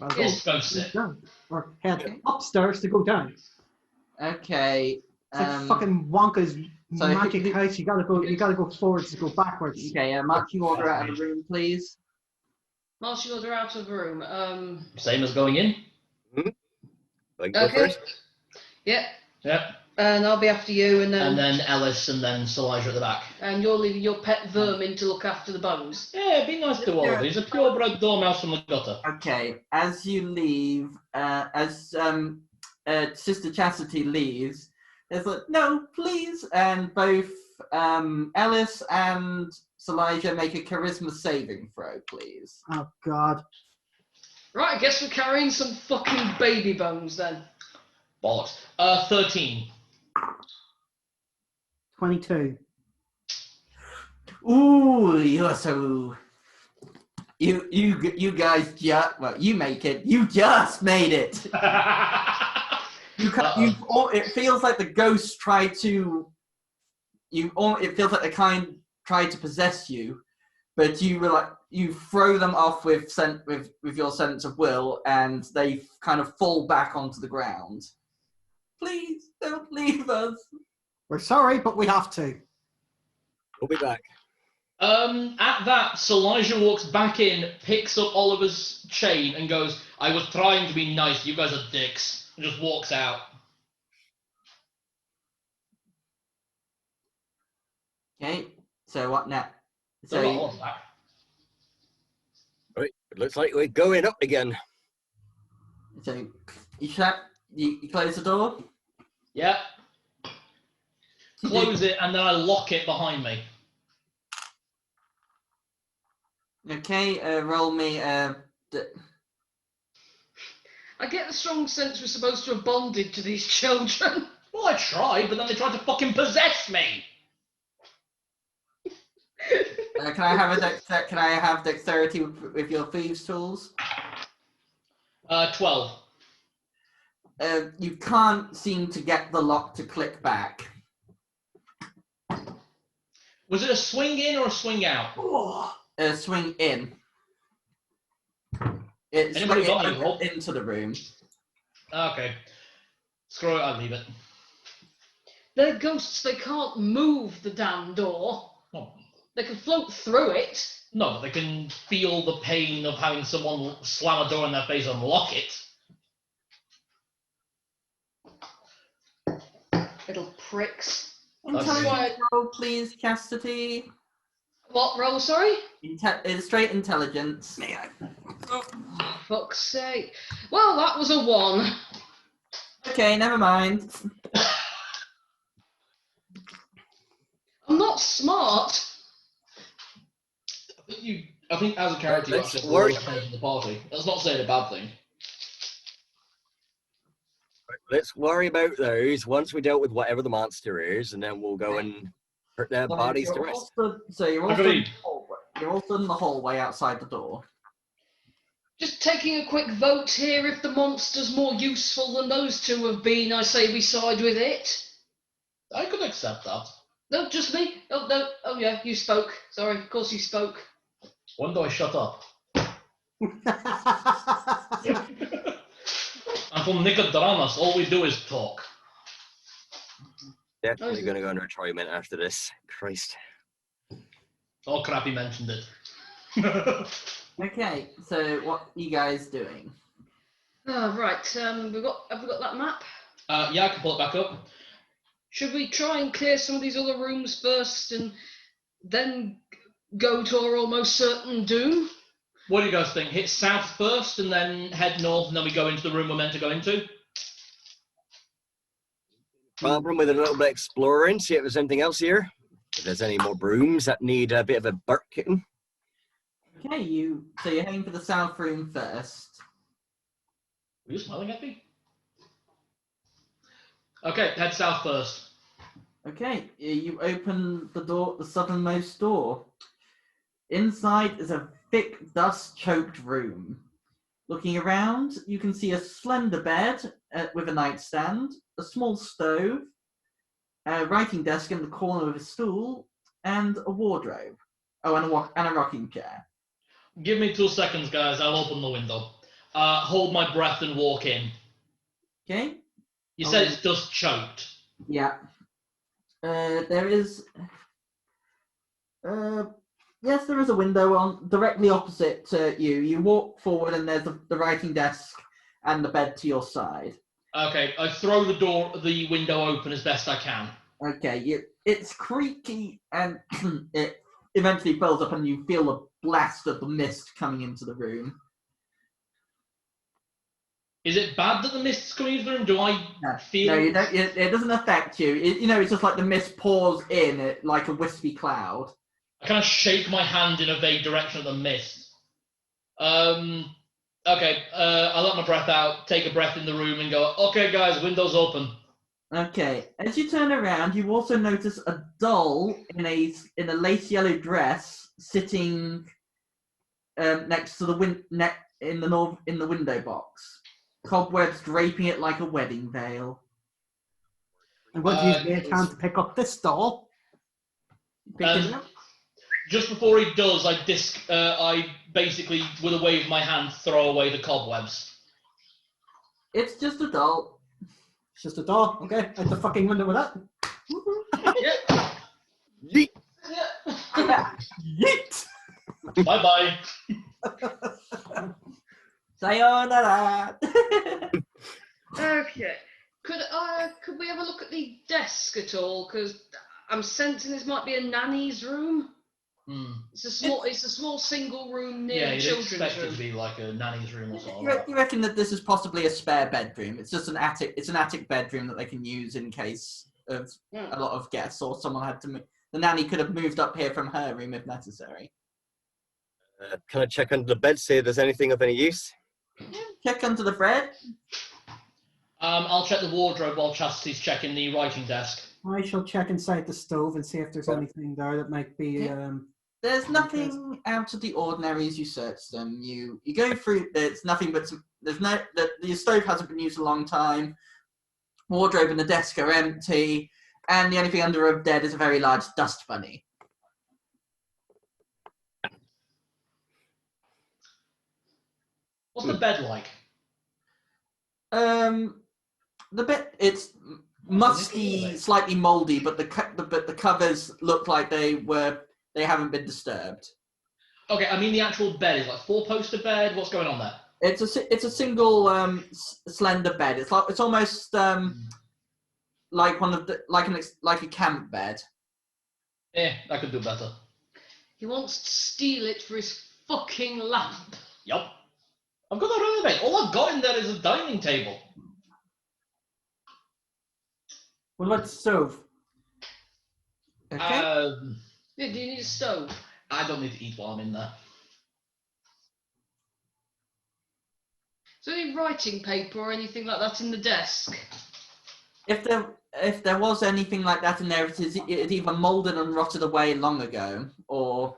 Well, Yes. Ghost sit. down, or head upstairs to go down. Okay. It's like fucking Wonka's so magic who- house. You gotta go forwards to go backwards. Okay, marching order out of the room, please. Martial order out of the room. Same as going in. Like, go Okay. first. Yep. Yep. And I'll be after you, and And then Ellis, and then Silija at the back. and you're leaving your pet vermin to look after the bones. Yeah, it'd be nice to all of these. A purebred dormouse from the gutter. Okay, as you leave, Sister Chastity leaves, there's like, no, please, and both Ellis and Silija make a charisma saving throw, please. Oh God. Right, I guess we're carrying some fucking baby bones then. Bollocks. 13. 22. Ooh, you're so. You guys just you make it. You just made it. It feels like the ghost tried to. It feels like the kind tried to possess you, but you were like you throw them off with your sense of will, and they kind of fall back onto the ground. Please don't leave us. We're sorry, but we have to. We'll be back. At that, Silija walks back in, picks up Oliver's chain, and goes, "I was trying to be nice. You guys are dicks." And just walks out. Okay, so what now? So So what's that? Right, it looks like we're going up again. you close the door. Yep. Close it, and then I lock it behind me. Okay, roll me. I get the strong sense we're supposed to have bonded to these children. Well, I tried, but then they tried to fucking possess me. Can I have dexterity with your thieves' tools? 12. You can't seem to get the lock to click back. Was it a swing in or a swing out? Swing in. It's Anybody got any rope? into the room. Okay. Screw it, I'll leave it. They're ghosts, they can't move the damn door. Oh. They can float through it. No, but they can feel the pain of having someone slam a door in their face and lock it. Little pricks. Intelligence roll, please, Chastity. What roll, sorry? Straight intelligence. Oh, fuck's sake. Well, that was a 1. Okay, never mind. I'm not smart. I think as a character, you Let's actually work. have to the party. That's not saying a bad thing. Let's worry about those once we dealt with whatever the monster is, and then we'll go and hurt their bodies to rest. You're also Agreed. you're also in the hallway outside the door. Just taking a quick vote here. If the monster's more useful than those two have been, I say we side with it. I could accept that. No, just me. Oh, no. Oh, yeah, you spoke. Sorry, of course you spoke. When do I shut up? I'm from Nicodramas. All we do is talk. Definitely going to go under a torment after this. Christ. Oh crap, he mentioned it. Okay, so what are you guys doing? Oh, right. Have we got that map? Yeah, I can pull it back up. Should we try and clear some of these other rooms first and then go to our almost certain doom? What do you guys think? Hit south first and then head north and then we go into the room we're meant to go into? Problem with a little bit of exploring, see if there's anything else here. If there's any more brooms that need a bit of a bark kicking. Okay, so you're heading for the south room first. Are you smiling at me? Okay, head south first. Okay, you open the door, the southernmost door. Inside is a thick, dust-choked room. Looking around, you can see a slender bed with a nightstand, a small stove, a writing desk in the corner with a stool, and a wardrobe. Oh, and a rocking chair. Give me 2 seconds, guys. I'll open the window. Hold my breath and walk in. Okay, You said it's dust choked. Yeah. There is. Yes, there is a window on directly opposite you. You walk forward, and there's the writing desk and the bed to your side. Okay, I throw the window open as best I can. Okay, it's creaky, and it eventually fills up, and you feel a blast of the mist coming into the room. Is it bad that the mist's coming into the room? Do I feel? No, you don't. It doesn't affect you. It's just like the mist pours in like a wispy cloud. I kind of shake my hand in a vague direction at the mist. Okay, I let my breath out, take a breath in the room, and go, okay, guys, window's open. Okay, as you turn around, you also notice a doll in a lace yellow dress sitting next to the in the window box, cobwebs draping it like a wedding veil. I'm going to use Mage Hand to pick up this doll. Pick it up. Just before he does, I basically, with a wave of my hand, throw away the cobwebs. It's just a doll. It's just a doll. Okay, out the fucking window with that. Yeah. Yeet. Yeah. Yeet! Bye-bye. Sayonara. Okay. Could we have a look at the desk at all? Because I'm sensing this might be a nanny's room. It's a small single room near the you'd children's expect room. it to be like a nanny's room or something. You reckon that this is possibly a spare bedroom? It's just an attic. It's an attic bedroom that they can use in case of a lot of guests, or someone had to move. The nanny could have moved up here from her room if necessary. Can I check under the bed, see if there's anything of any use? Check under the bed. I'll check the wardrobe while Chastity's checking the writing desk. I shall check inside the stove and see if there's anything there that might be. There's nothing out of the ordinary as you search them. You go through. There's nothing but the stove hasn't been used a long time. Wardrobe and the desk are empty, and the only thing under a bed is a very large dust bunny. What's the bed like? The bed it's musty, slightly mouldy, but the covers look like they haven't been disturbed. Okay, I mean the actual bed is like 4-poster bed. What's going on there? It's a single slender bed. It's almost like one of the like a camp bed. I could do better. He wants to steal it for his fucking lamp. Yup. I've got that other bed. All I've got in there is a dining table. What about the stove? Okay. Yeah, do you need a stove? I don't need to eat while I'm in there. Is there any writing paper or anything like that in the desk? If there was anything like that in there, it's either moulded and rotted away long ago, or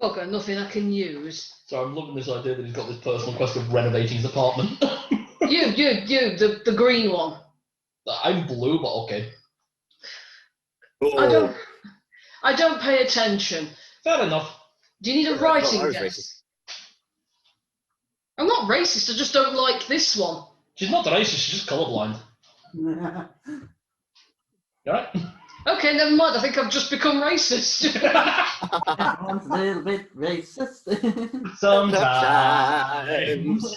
Okay, nothing I can use. So I'm loving this idea that he's got this personal quest of renovating his apartment. You, the green one. I'm blue, but okay. Oh, I don't pay attention. Fair enough. Do you need a I thought writing I was desk? racist. I'm not racist, I just don't like this one. She's not racist, she's just colourblind. You alright? Okay, never mind, I think I've just become racist. one's a little bit racist. Sometimes.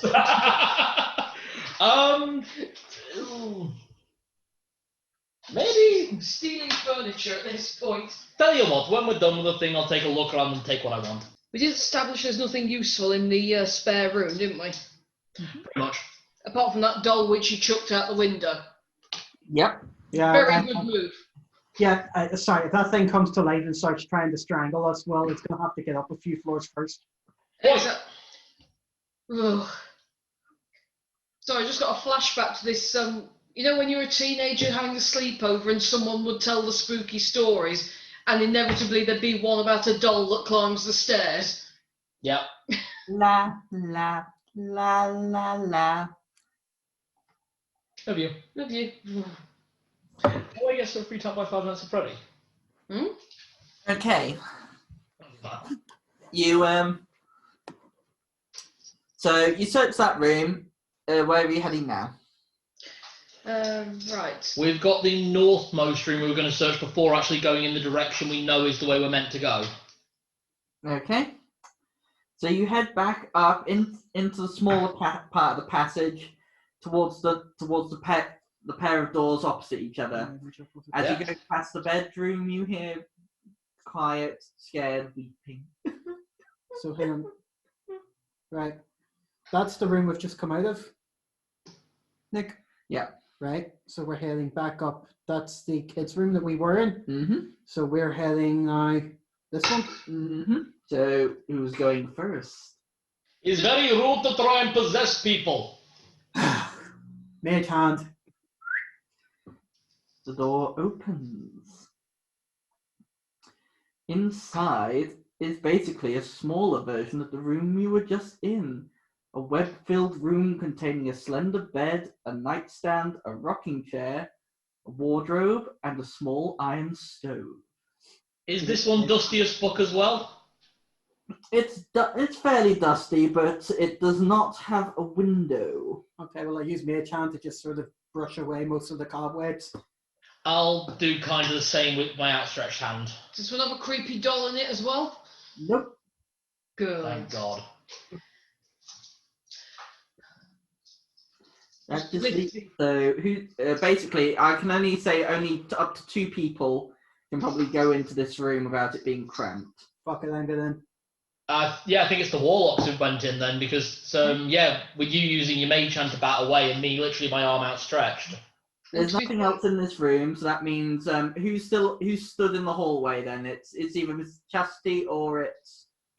Maybe. Stealing furniture at this point. Tell you what, when we're done with the thing, I'll take a look around and take what I want. We did establish there's nothing useful in the spare room, didn't we? Pretty much. Apart from that doll which you chucked out the window. Yep. Yeah. Very good move. Yeah. Sorry, if that thing comes to life and starts trying to strangle us, well, it's going to have to get up a few floors first. Ugh. Sorry, I just got a flashback to this. You know, when you were a teenager having a sleepover and someone would tell the spooky stories, and inevitably there'd be one about a doll that climbs the stairs. Yep. La la la la la. Love you. Love you. Oh, I guess so free time by 5 Nights at Freddy. Okay. You so you search that room. where are we heading now? Right. We've got the northmost room we were going to search before actually going in the direction we know is the way we're meant to go. Okay. So you head back up into the smaller part of the passage towards the pair of doors opposite each other. As you go past the bedroom, you hear quiet, scared weeping. So hang on. Right. That's the room we've just come out of. Nick? Yeah. Right. So we're heading back up. That's the kids' room that we were in. Mm-hmm. So we're heading now this one. Mm-hmm. So who's going first? It's very rude to try and possess people. Mage hand. The door opens. Inside is basically a smaller version of the room you were just in. A web-filled room containing a slender bed, a nightstand, a rocking chair, a wardrobe, and a small iron stove. Is this one dusty as fuck as well? It's fairly dusty, but it does not have a window. Okay, well I use Mage hand to just sort of brush away most of the cobwebs. I'll do kind of the same with my outstretched hand. Does this one have a creepy doll in it as well? Nope. Good. Thank God. That's just so who basically I can only say up to 2 people can probably go into this room without it being cramped. Fuck it, I'm good Yeah, I think it's the warlocks who went in then because with you using your mage hand to bat away and me literally my arm outstretched. There's nothing else in this room, so that means who's stood in the hallway then? It's either Miss Chastity or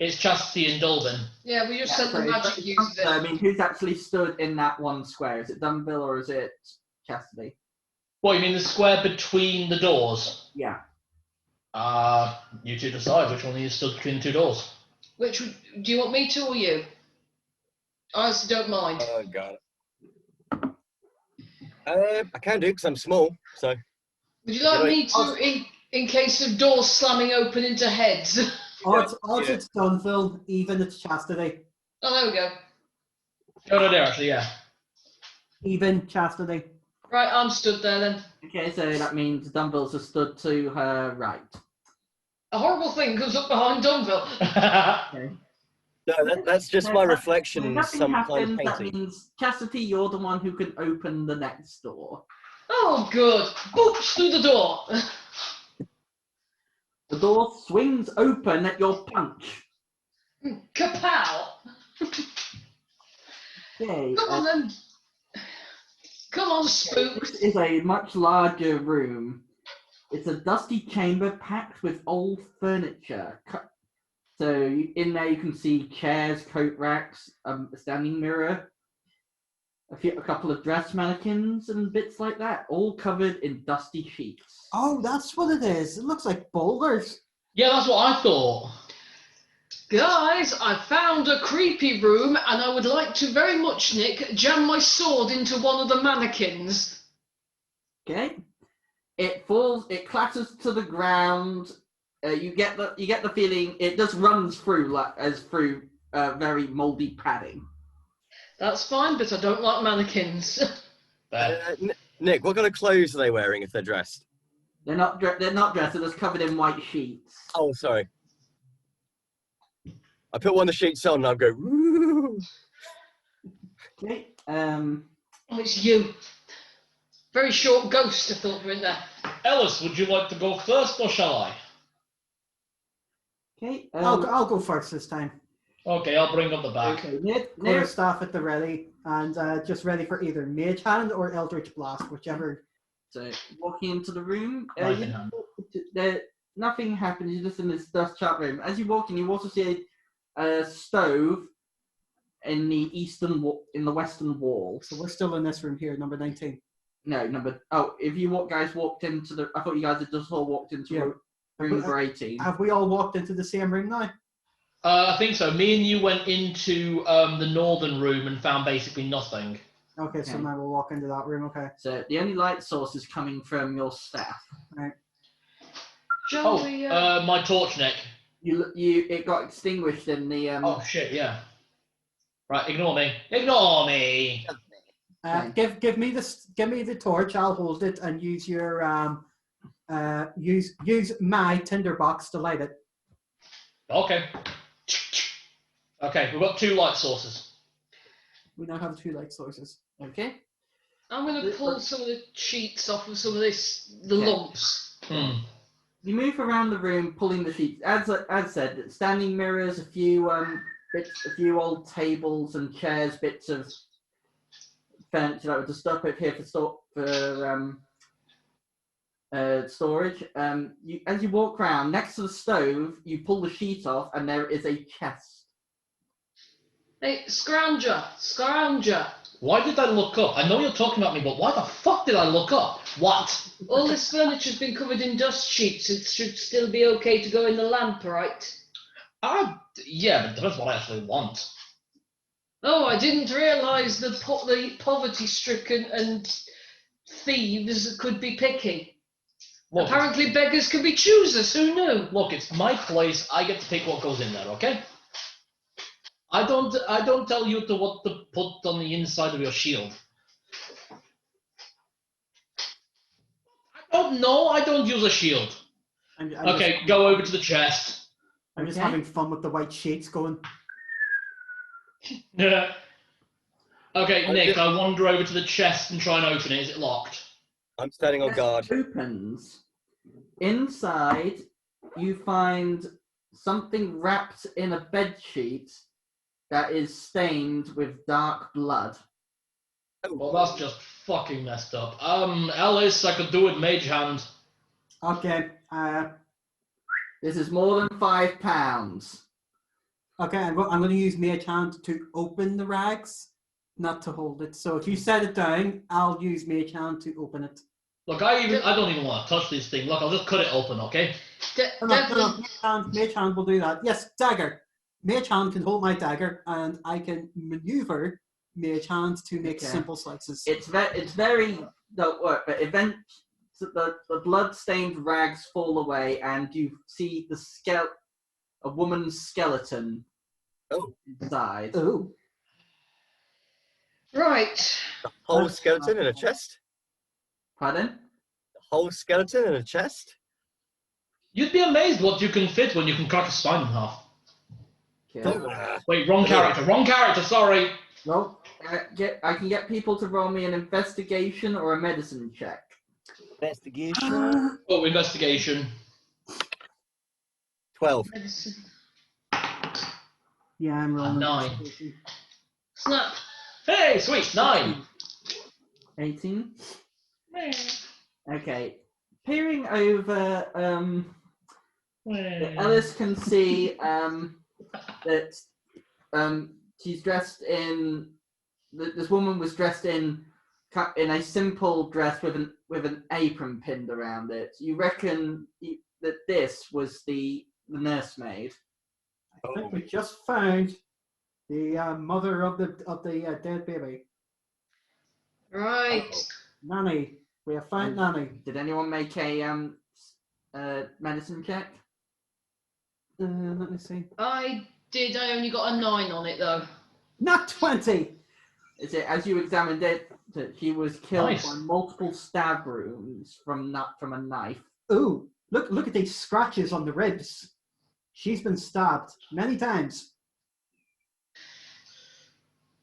It's Chastity and Dulvin. Yeah, we just sent the magic users in. I mean, who's actually stood in that one square? Is it Dunvil or is it Chastity? What, you mean the square between the doors? Yeah. You two decide which one of you stood between the 2 doors. Which do you want me to or you? I honestly don't mind. Oh, God. I can do because I'm small, so. Would you like me to, in case of doors slamming open into heads? Odds it's Dunville, even it's Chastity. Oh, there we go. No, there actually, yeah. Even Chastity. Right, I'm stood there then. Okay, so that means Dunville's has stood to her right. A horrible thing comes up behind Dunville. Okay. No, that's just my reflection in Nothing some kind happens, of that painting. means Chastity, you're the one who can open the next door. Oh, good. Boops through the door. The door swings open at your punch. Kapow. Okay. Come on then. Come on, spooks. This is a much larger room. It's a dusty chamber packed with old furniture. So in there you can see chairs, coat racks, a standing mirror, a couple of dress mannequins and bits like that, all covered in dusty sheets. Oh, that's what it is. It looks like boulders. Yeah, that's what I thought. Guys, I found a creepy room and I would like to very much, Nick, jam my sword into one of the mannequins. Okay. It falls. It clatters to the ground. You get the feeling it just runs through through very mouldy padding. That's fine, but I don't like mannequins. Nick, what kind of clothes are they wearing if they're dressed? They're not dressed. They're just covered in white sheets. Oh, sorry. I put one of the sheets on and I'll go, woo! Okay. Oh, it's you. Very short ghost, I thought, were in there. Ellis, would you like to go first or shall I? Okay. I'll go first this time. Okay, I'll bring up the back. Okay. Clear staff at the ready, and just ready for either Mage Hand or Eldritch Blast, whichever. So walking into the room, Knife in hand. nothing happens. You're just in this dust chat room. As you walk in, you also see a stove in the western wall. So we're still in this room here, number 19. No, if you guys walked into I thought you guys had just all walked into room number 18. Have we all walked into the same room now? I think so. Me and you went into the northern room and found basically nothing. Okay, so now we'll walk into that room, okay. So the only light source is coming from your staff. Right. My torch, Nick. It got extinguished in the Oh shit, yeah. Right, ignore me. Ignore me. Give me the torch. I'll hold it and use your use my tinderbox to light it. Okay. Okay, we've got 2 light sources. We now have 2 light sources. Okay. I'm going to pull some of the sheets off of some of the Okay. lumps. You move around the room, pulling the sheets. As said, standing mirrors, a few old tables and chairs, bits of furniture that were just stuck over here for storage. As you walk around, next to the stove, you pull the sheet off, and there is a chest. Hey, Scrounger! Why did I look up? I know you're talking about me, but why the fuck did I look up? What? All this furniture's been covered in dust sheets. It should still be okay to go in the lamp, right? Yeah, but that's what I actually want. Oh, I didn't realise the poverty-stricken and thieves could be picky. Look, Apparently beggars can be choosers, who knew? Look, it's my place. I get to pick what goes in there, okay? I don't tell you what to put on the inside of your shield. I don't know. I don't use a shield. Okay, go over to the chest. I'm just having fun with the white sheets going. Yeah. Okay, Nick, I wander over to the chest and try and open it. Is it locked? I'm standing on guard. Opens. Inside, you find something wrapped in a bedsheet that is stained with dark blood. Well, that's just fucking messed up. Ellis, I could do with mage hand. Okay. This is more than £5. Okay, I'm going to use Mage Hand to open the rags, not to hold it. So if you set it down, I'll use Mage Hand to open it. Look, I don't even want to touch this thing. Look, I'll just cut it open, okay? No, Mage Hand will do that. Yes, dagger. Mage Hand can hold my dagger, and I can maneuver Mage Hand to make simple slices. It's very don't work, but eventually the blood-stained rags fall away, and you see a woman's skeleton inside. Oh. Right. The whole skeleton in a chest? Pardon? The whole skeleton in a chest? You'd be amazed what you can fit when you can crack a spine in half. Okay. Wait, wrong character, sorry. Well, I can get people to roll me an investigation or a medicine check. Investigation. Oh, investigation. 12. Yeah, I'm rolling. 9. Snap. Hey, sweet, 9. 18. Okay. Peering over, Ellis can see that she's dressed in. This woman was dressed in a simple dress with an apron pinned around it. You reckon that this was the nursemaid? I think we just found the mother of the dead baby. Right. Nanny. We have found Nanny. Did anyone make a medicine check? Let me see. I did. I only got a 9 on it, though. Not 20! Is it, as you examined it, that she was killed Nice. by multiple stab wounds from a knife? Ooh, look at these scratches on the ribs. She's been stabbed many times.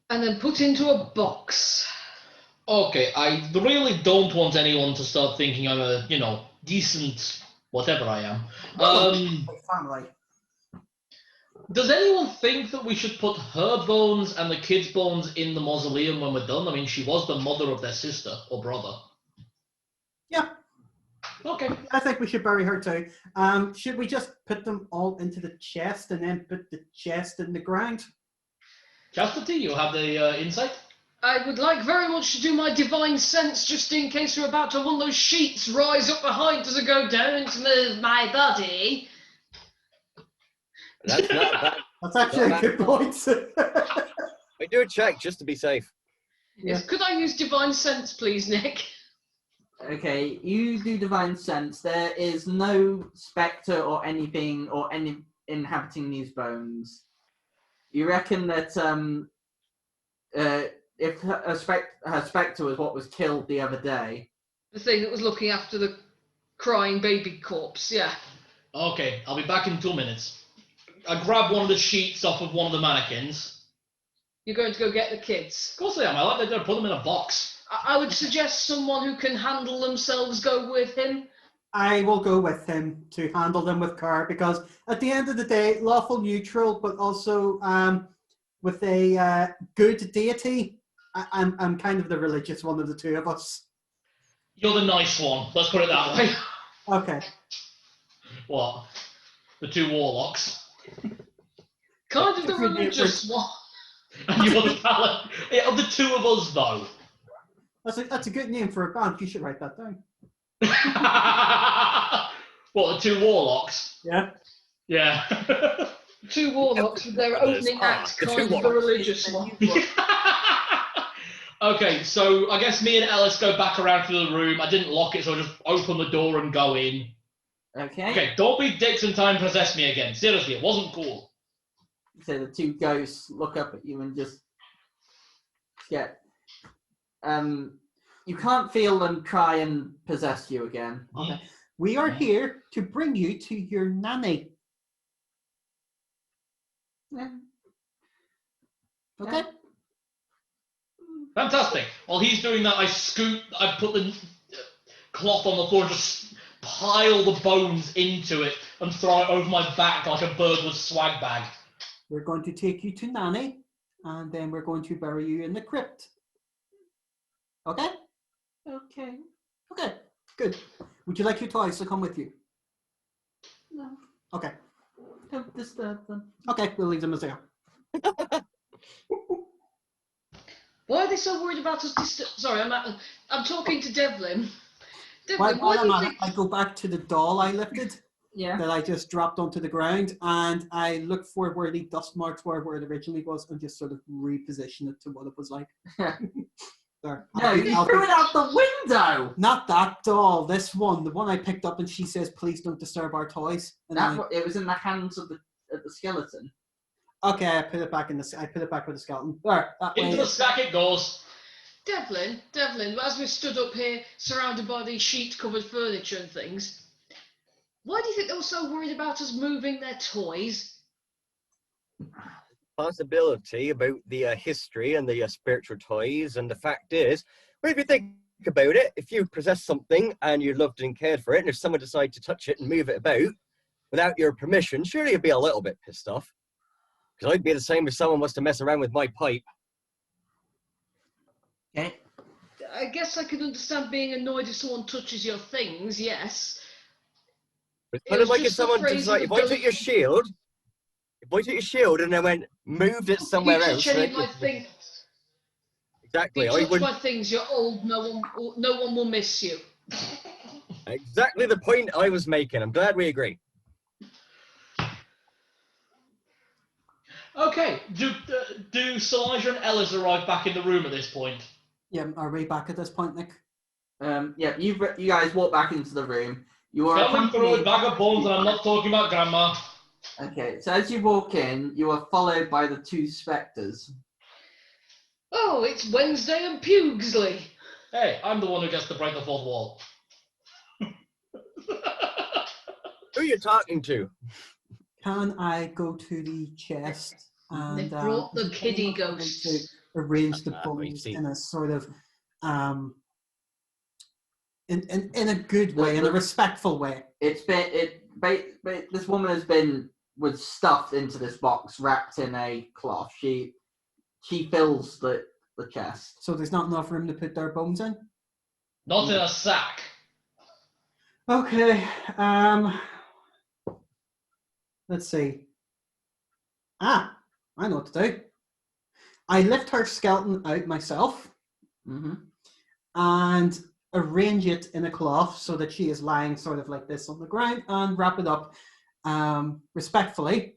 And then put into a box. Okay, I really don't want anyone to start thinking I'm a, decent whatever I am. Family. Does anyone think that we should put her bones and the kids' bones in the mausoleum when we're done? I mean, she was the mother of their sister or brother. Yeah. Okay. I think we should bury her too. Should we just put them all into the chest and then put the chest in the ground? Chastity, you have the insight? I would like very much to do my divine sense just in case we're about to have one of those sheets rise up behind us and go down into my body. That's not bad. That's actually a good point. We do a check just to be safe. Yes, could I use divine sense, please, Nick? Okay, you do divine sense. There is no spectre or anything or any inhabiting these bones. You reckon that if her spectre was what was killed the other day. The thing that was looking after the crying baby corpse, yeah. Okay, I'll be back in 2 minutes. I grab one of the sheets off of one of the mannequins. You're going to go get the kids. Of course I am. I like to put them in a box. I would suggest someone who can handle themselves go with him. I will go with him to handle them with care because at the end of the day, lawful neutral, but also with a good deity. I'm kind of the religious one of the two of us. You're the nice one. Let's put it that way. Okay. What? The two warlocks. Kind of the religious one. And you're the paladin. Yeah, of the two of us, though. That's a good name for a band. You should write that down. What, the two warlocks? Yeah. Yeah. Two warlocks with their opening act, the kind two of the warlocks. religious one. Okay, so I guess me and Ellis go back around to the room. I didn't lock it, so I just open the door and go in. Okay. Okay, don't be dicks and try and possess me again. Seriously, it wasn't cool. So the two ghosts look up at you and just get. You can't feel them try and possess you again. Okay. We are here to bring you to your nanny. Yeah. Okay. Fantastic. While he's doing that, I put the cloth on the floor and just pile the bones into it and throw it over my back like a bird with swag bag. We're going to take you to nanny, and then we're going to bury you in the crypt. Okay? Okay. Okay. Good. Would you like your toys to come with you? No. Okay. Don't disturb them. Okay, we'll leave them as they are. Why are they so worried about us? Sorry, I'm talking to Devlin. While Devlin, why do I'm you at it, think? I go back to the doll I lifted Yeah. that I just dropped onto the ground, and I look for where the dust marks were, where it originally was, and just sort of reposition it to what it was like. There. No, you threw it out the window. Not that doll. This one, the one I picked up, and she says, "Please don't disturb our toys." And It was in the hands of the skeleton. okay, I put it back with the skeleton. There. That way. Into the sack it goes. Devlin, as we stood up here, surrounded by these sheet-covered furniture and things, why do you think they were so worried about us moving their toys? Possibility about the history and the spiritual toys, and the fact is, well, if you think about it, if you possess something and you loved and cared for it, and if someone decided to touch it and move it about without your permission, surely you'd be a little bit pissed off. Because I'd be the same if someone was to mess around with my pipe. Okay. I guess I can understand being annoyed if someone touches your things, yes. But it's It kind was of like if just the someone phrase decided, of if I took your shield, and then moved it somewhere you else. touch any of right? my things. Exactly. You I touch would. my things, you're old, no one will miss you. Exactly the point I was making. I'm glad we agree. Okay, do Silija and Ellis arrive back in the room at this point? Yeah, are we back at this point, Nick? Yeah, you guys walk back into the room. You are Coming through a accompanied. bag of bones, and I'm not talking about Grandma. Okay, so as you walk in, you are followed by the two spectres. Oh, it's Wednesday and Pugsley. Hey, I'm the one who gets to break the fourth wall. Who are you talking to? Can I go to the chest and They brought the kiddie ghosts. to arrange the I bones see. in a sort of in a good way, in a respectful way. This woman was stuffed into this box, wrapped in a cloth. She fills the chest. So there's not enough room to put their bones in. Not in a sack. Okay. Let's see. I know what to do. I lift her skeleton out myself and arrange it in a cloth so that she is lying sort of like this on the ground, and wrap it up respectfully.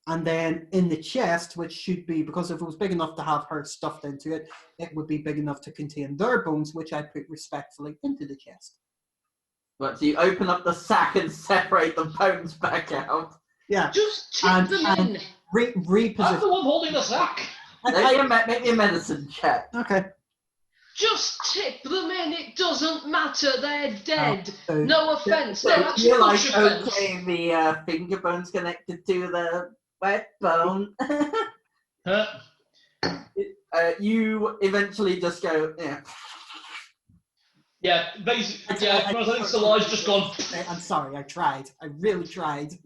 And then in the chest, which should be, because if it was big enough to have her stuffed into it, it would be big enough to contain their bones, which I put respectfully into the chest. But so you open up the sack and separate the bones back out. Yeah. Just tip them in. I'm the Reposition. one holding the sack. Make me a medicine check. Okay. Just tip them in. It doesn't matter. They're dead. So- No offence. So No, actually, you're like, much offence. okay, the finger bone's connected to the wet bone. Huh? You eventually just go, yeah. Yeah, basically, yeah, I think Salai's just gone. I'm sorry, I tried. I really tried.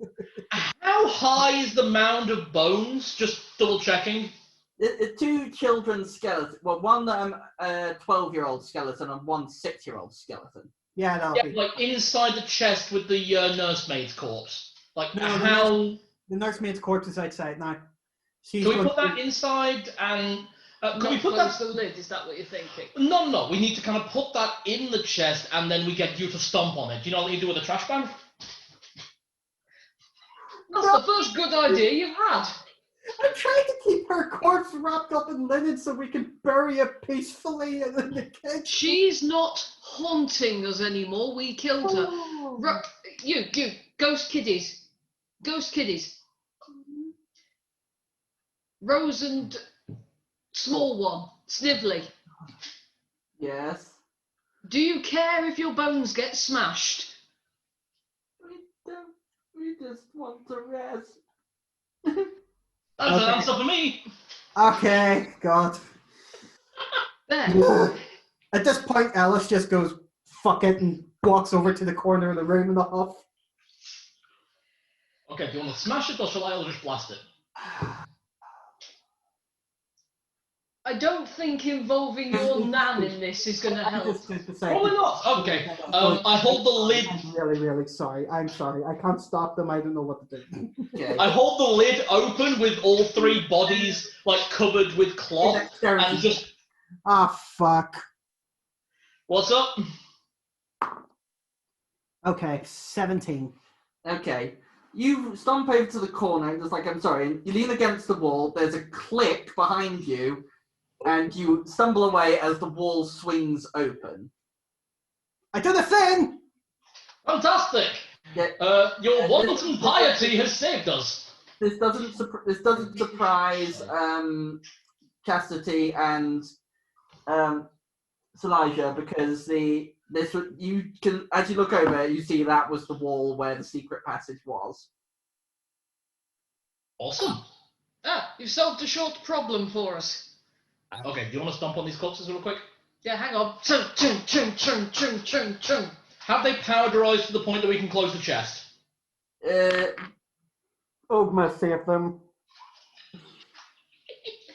How high is the mound of bones? Just double checking. Two children's skeletons. Well, one 12-year-old skeleton and one 6-year-old skeleton. Yeah, that'll Yeah, be. like inside the chest with the nursemaid's corpse. Like No, how? The nursemaid's corpse is outside now. She's Can we going put that inside and can Not we put close that? the lid. Is that what you're thinking? No. We need to kind of put that in the chest and then we get you to stomp on it. Do you know what you do with a trash bag? That's the first good idea you've had. I'm trying to keep her corpse wrapped up in linen so we can bury it peacefully in the kitchen. She's not haunting us anymore. We killed her. You, ghost kiddies. Rose and small one, Snively. Yes. Do you care if your bones get smashed? We just want to rest. That's an answer for me. Okay, God. There. At this point, Ellis just goes, fuck it, and walks over to the corner of the room in the huff. Okay, do you want to smash it or shall I just blast it? I don't think involving your nan in this is going to help. Probably not. Okay. I hold the lid. I'm really, really sorry. I'm sorry. I can't stop them. I don't know what to do. Okay. I hold the lid open with all three bodies like covered with cloth and just. Ah, fuck. What's up? Okay, 17. Okay. You stomp over to the corner, and just like, I'm sorry, and you lean against the wall, there's a click behind you, and you stumble away as the wall swings open. I do the thing! Fantastic! Yeah, Your wanton piety has saved us. this doesn't surprise Chastity and Silija, because you can, as you look over, you see that was the wall where the secret passage was. Awesome. You've solved a short problem for us. Okay, do you want to stomp on these corpses real quick? Yeah, hang on. Chung. Have they powderized to the point that we can close the chest? Ogma saved them.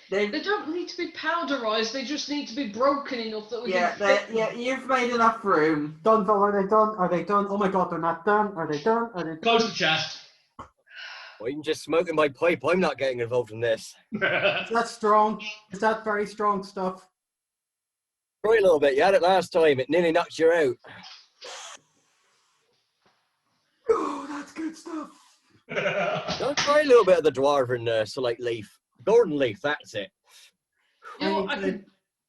They don't need to be powderized, they just need to be broken enough that we can fit them. Yeah, you've made enough room. Dunville, are they done? Are they done? Oh my god, they're not done. Are they done? Are they done? Close the chest. Well, I'm just smoking my pipe. I'm not getting involved in this. Is that strong? Is that very strong stuff? Try a little bit. You had it last time. It nearly knocked you out. Oh, that's good stuff. Don't try a little bit of the dwarven select leaf. Golden leaf, that's it. You know, I could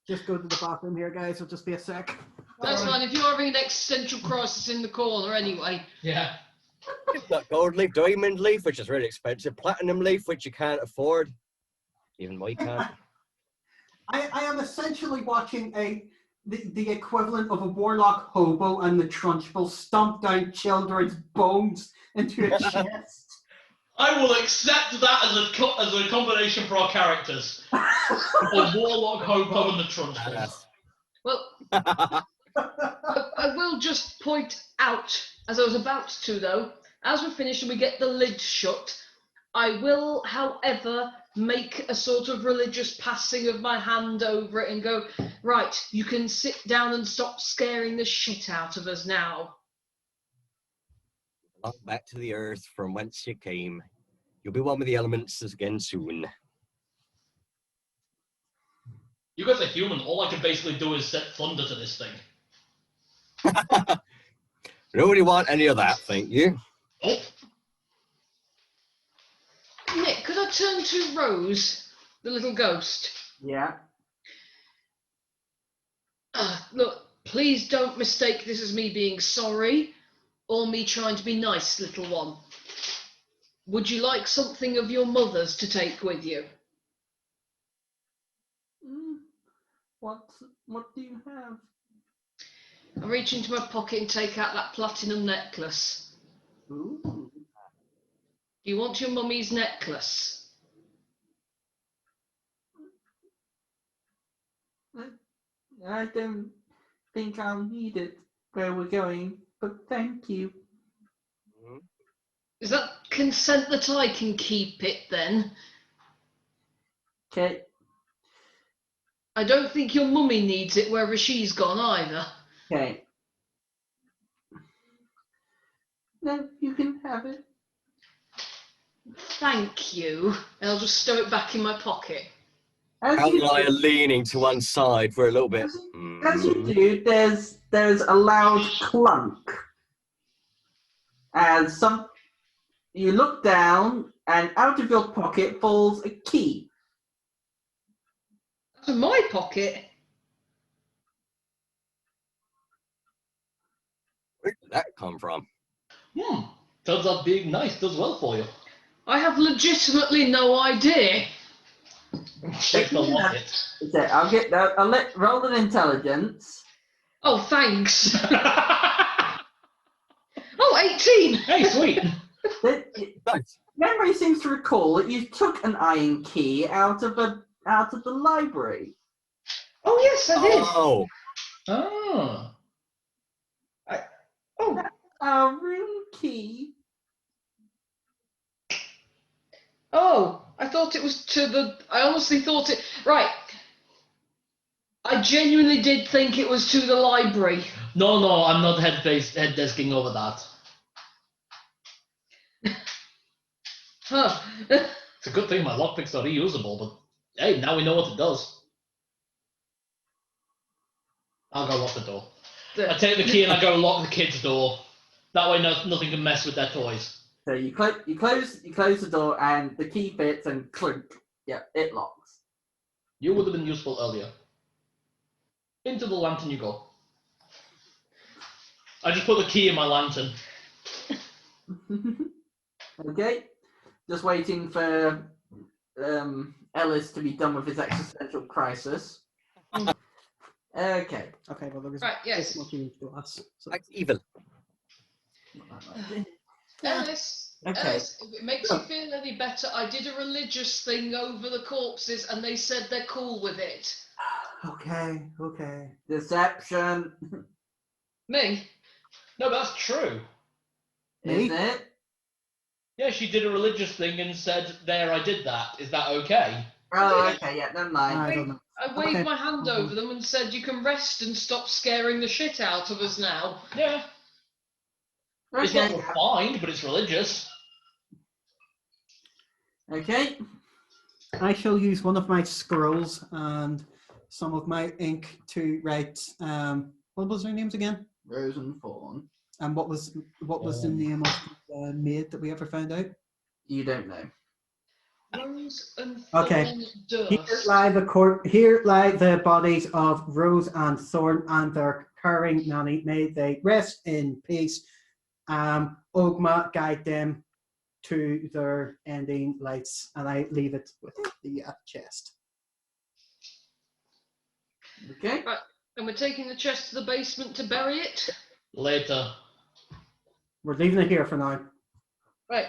just go to the bathroom here, guys. It'll just be a sec. That's fine, if you're having an existential crisis in the corner anyway. Yeah. It's not gold leaf, diamond leaf, which is really expensive. Platinum leaf, which you can't afford. Even I can't. I am essentially watching the equivalent of a warlock hobo and the Trunchbull stomp down children's bones into a chest. I will accept that as a combination for our characters. The Warlock, Hobo, and the Trunchbull. Well, I will just point out, as I was about to though, as we finish and we get the lid shut, I will, however, make a sort of religious passing of my hand over it and go, right, you can sit down and stop scaring the shit out of us now. Back to the earth from whence you came. You'll be one with the elements again soon. You guys are human. All I can basically do is set thunder to this thing. Nobody want any of that, thank you. Oh. Nick, could I turn to Rose, the little ghost? Yeah. Look, please don't mistake this as me being sorry or me trying to be nice, little one. Would you like something of your mother's to take with you? What do you have? I reach into my pocket and take out that platinum necklace. Ooh. Do you want your mummy's necklace? I don't think I'll need it where we're going, but thank you. Is that consent that I can keep it then? Okay. I don't think your mummy needs it wherever she's gone either. Okay. No, you can have it. Thank you. And I'll just stow it back in my pocket. As Out you, lie leaning to one side for a little bit. as you do, there's a loud clunk. As you look down, and out of your pocket falls a key. That's in my pocket. Where did that come from? Turns out being nice does well for you. I have legitimately no idea. Shake the locket. So I'll let roll an intelligence. Oh, thanks. Oh, 18! Hey, sweet. Nice. Memory seems to recall that you took an iron key out of the library. Oh, yes, I did. Oh, Oh. A room key. Oh, I thought it was to the... I honestly thought it... Right. I genuinely did think it was to the library. No, I'm not head desking over that. Huh. It's a good thing my lockpicks are reusable, but hey, now we know what it does. I'll go lock the door. I take the key and I go lock the kid's door. That way nothing can mess with their toys. So you close the door and the key fits and clunk. Yeah, it locks. You would have been useful earlier. Into the lantern you go. I just put the key in my lantern. Okay, just waiting for Ellis to be done with his existential crisis. Okay. Okay, well, there's Right, yes. this much you need to us. So. like evil. Ellis, Okay. Ellis, if it makes you feel any better, I did a religious thing over the corpses and they said they're cool with it. Okay. Deception. Me? No, but that's true. Is it? Yeah, she did a religious thing and said, there, I did that. Is that okay? Oh, okay, yeah, never mind. I don't know. I waved Okay. my hand over them and said, you can rest and stop scaring the shit out of us now. Yeah. It's Okay. not refined, but it's religious. Okay. I shall use one of my scrolls and some of my ink to write. What was their names again? Rose and Fawn. And what was the name of the maid that we ever found out? You don't know. Rose and Okay. Thorn Here Dust. lie the bodies of Rose and Thorn and their caring nanny. May they rest in peace. Ogma guide them to their ending lights, and I leave it with the chest. Okay. Right, and we're taking the chest to the basement to bury it? Later. We're leaving it here for now. Right.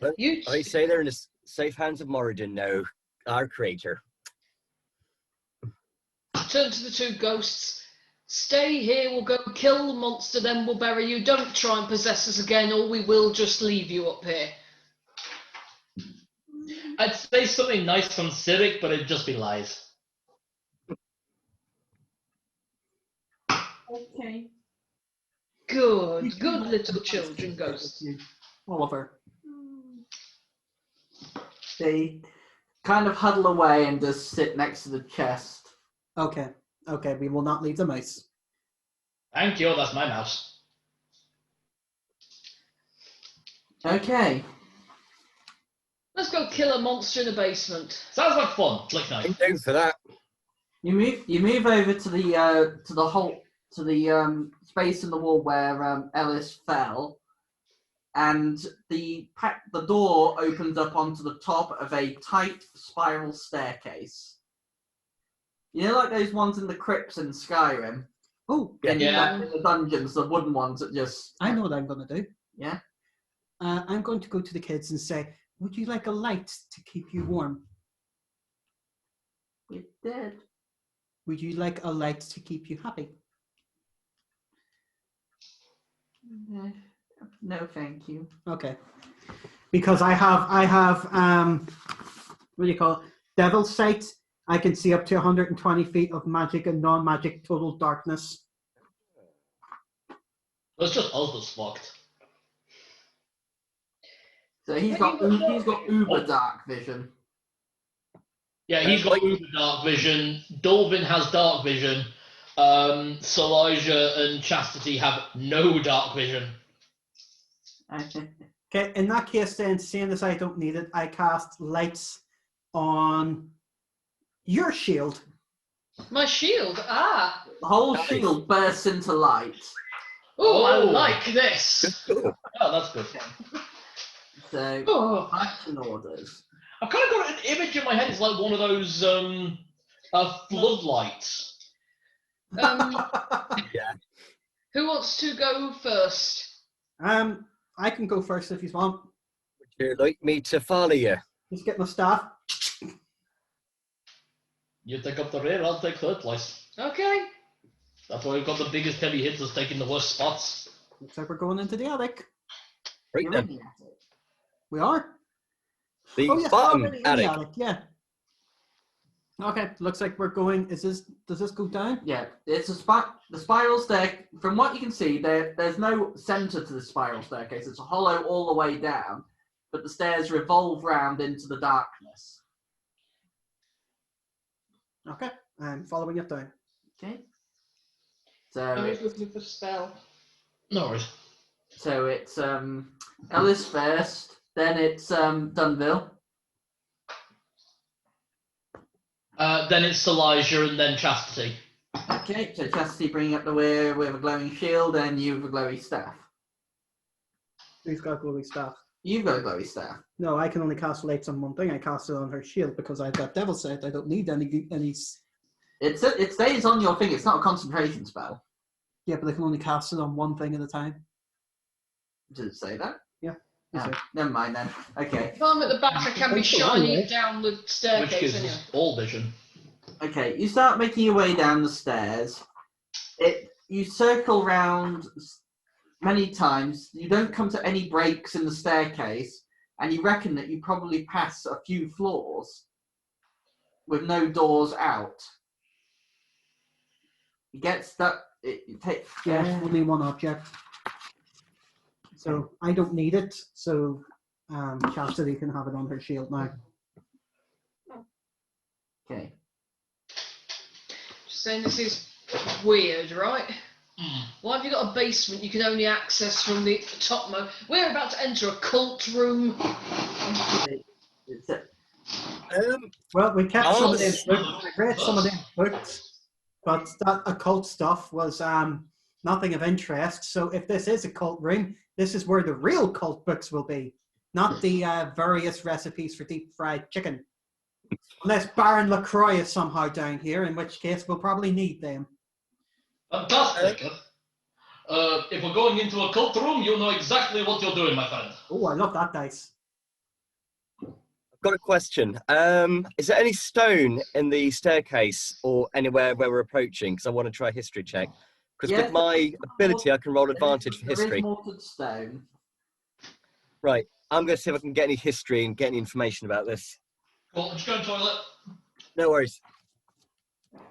Well, You I say they're in the safe hands of Moradin now, our creator. turn to the two ghosts. Stay here, we'll go kill the monster, then we'll bury you. Don't try and possess us again, or we will just leave you up here. I'd say something nice from Civic, but it'd just be lies. Okay. Good little children ghosts. Oliver. They kind of huddle away and just sit next to the chest. Okay, we will not leave the mouse. Thank you, that's my mouse. Okay. Let's go kill a monster in the basement. Sounds like fun. Flick knife. I'm down for that. You move over to the space in the wall where Ellis fell, and the door opens up onto the top of a tight spiral staircase. You know, like those ones in the crypts in Skyrim? Oh, In, Yeah. in the dungeons, the wooden ones that just... I know what I'm going to do. Yeah? I'm going to go to the kids and say, would you like a light to keep you warm? It did. Would you like a light to keep you happy? No, thank you. Okay. Because I have what do you call it? Devil's Sight. I can see up to 120 feet of magic and non-magic total darkness. It's just us that's fucked. So he's got uber dark vision. Yeah, he's got uber dark vision. Dolvin has dark vision. Silija and Chastity have no dark vision. Okay, in that case then, seeing as I don't need it, I cast lights on your shield. My shield. Ah. The whole shield bursts into light. Oh, I Oh. like this. Cool. Oh, that's good. So, Oh. action orders. I've kind of got an image in my head. It's like one of those floodlights. Yeah. Who wants to go first? I can go first if you want. Would you like me to follow you? Just get my staff. You take up the rear, I'll take third place. Okay. That's why we've got the biggest heavy hitters taking the worst spots. Looks like we're going into the attic. Right You're then. in the attic. We are? The Oh, yes, bottom already in the attic. attic, yeah. Okay, looks like we're going. Does this go down? Yeah, it's the spiral stair. From what you can see, there's no center to the spiral staircase. It's a hollow all the way down, but the stairs revolve round into the darkness. Okay, I'm following it down. Okay. Let me So look at the spell. No worries. it's Ellis first, then it's Dunville. Then it's Silija and then Chastity. Okay, so Chastity bringing up the rear with a glowing shield, and you with a glowy staff. Who's got glowy staff? You've got a glowy staff. No, I can only cast lights on one thing. I cast it on her shield because I've got Devil's Sight. I don't need any. It stays on your thing. It's not a concentration spell. Yeah, but I can only cast it on one thing at a time. Does it say that? Yeah. Oh, never mind then. Okay. If I'm at the back, I can be shining down the Which staircase gives anyway. us all vision. Okay, you start making your way down the stairs. You circle round many times. You don't come to any breaks in the staircase, and you reckon that you probably pass a few floors with no doors out. You get stuck. It takes. Yeah, only one object. So I don't need it. So Chastity can have it on her shield now. Okay. Just saying this is weird, right? Mm. Why have you got a basement you can only access from the topmost? We're about to enter a cult room. It's a, Well, we kept some of them Yes. books. We read some of them books, but that occult stuff was nothing of interest. So if this is a cult room, this is where the real cult books will be, not the various recipes for deep fried chicken. Unless Baron LaCroix is somehow down here, in which case we'll probably need them. Fantastic. If we're going into a cult room, you'll know exactly what you're doing, my friend. Oh, I love that dice. I've got a question. Is there any stone in the staircase or anywhere where we're approaching? Because I want to try a history check. Because Yeah, with my ability, I can roll advantage for there is history. mortared stone. Right. I'm going to see if I can get any history and get any information about this. Cool, just go to the toilet. No worries.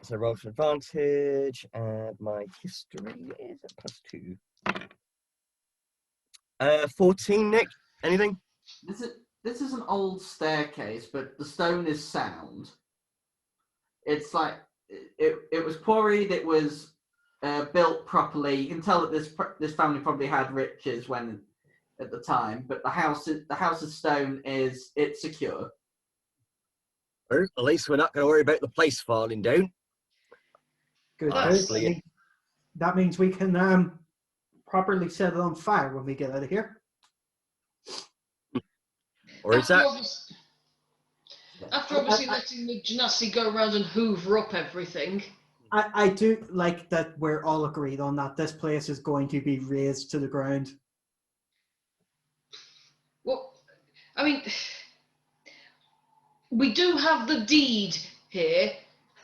So roll for advantage, and my history is a +2. 14, Nick? Anything? This is an old staircase, but the stone is sound. It's like it was quarried. It was built properly. You can tell that this family probably had riches when at the time, but the house of stone it's secure. Well, at least we're not going to worry about the place falling down. Good. Honestly, Good. That means we can properly set it on fire when we get out of here. Or is that? After obviously letting the Genasi go around and hoover up everything. I do like that we're all agreed on that this place is going to be razed to the ground. Well, I mean, we do have the deed here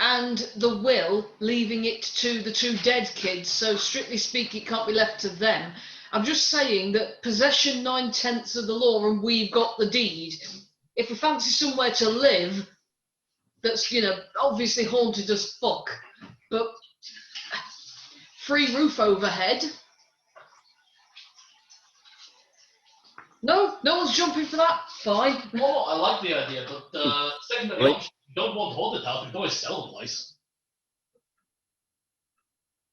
and the will leaving it to the two dead kids, so strictly speaking, it can't be left to them. I'm just saying that possession 9/10 of the law and we've got the deed. If we fancy somewhere to live that's, obviously haunted as fuck, but free roof overhead. No one's jumping for that. Fine. Well, I like the idea, but secondary Right. option, you don't want haunted house, you can always sell the place.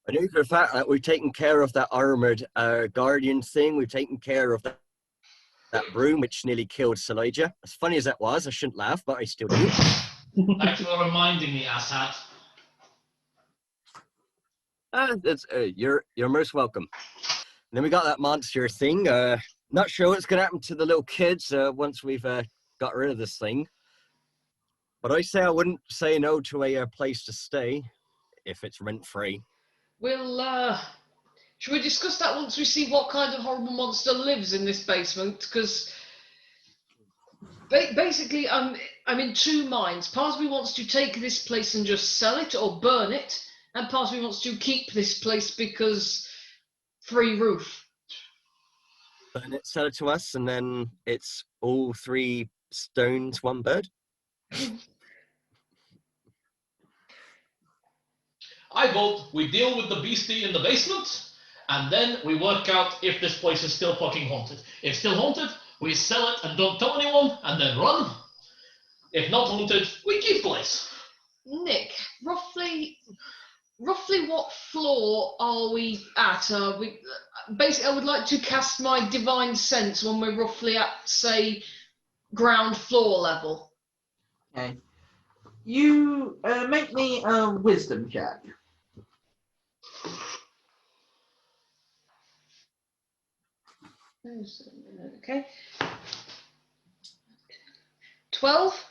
I know for a fact that we've taken care of that armored guardian thing. We've taken care of that broom, which nearly killed Silija. As funny as that was, I shouldn't laugh, but I still do. Thanks for reminding me, asshat. You're most welcome. And then we got that monster thing. Not sure what's going to happen to the little kids once we've got rid of this thing. But I say I wouldn't say no to a place to stay if it's rent-free. We'll, should we discuss that once we see what kind of horrible monster lives in this basement? Because basically, I'm in two minds. Part of me wants to take this place and just sell it or burn it, and part of me wants to keep this place because free roof. Burn it, sell it to us, and then it's all 3 stones, 1 bird. I vote we deal with the beastie in the basement, and then we work out if this place is still fucking haunted. If still haunted, we sell it and don't tell anyone, and then run. If not haunted, we keep the place. Nick, roughly what floor are we at? Basically, I would like to cast my divine sense when we're roughly at, say, ground floor level. Okay. You make me a wisdom check. Okay. 12?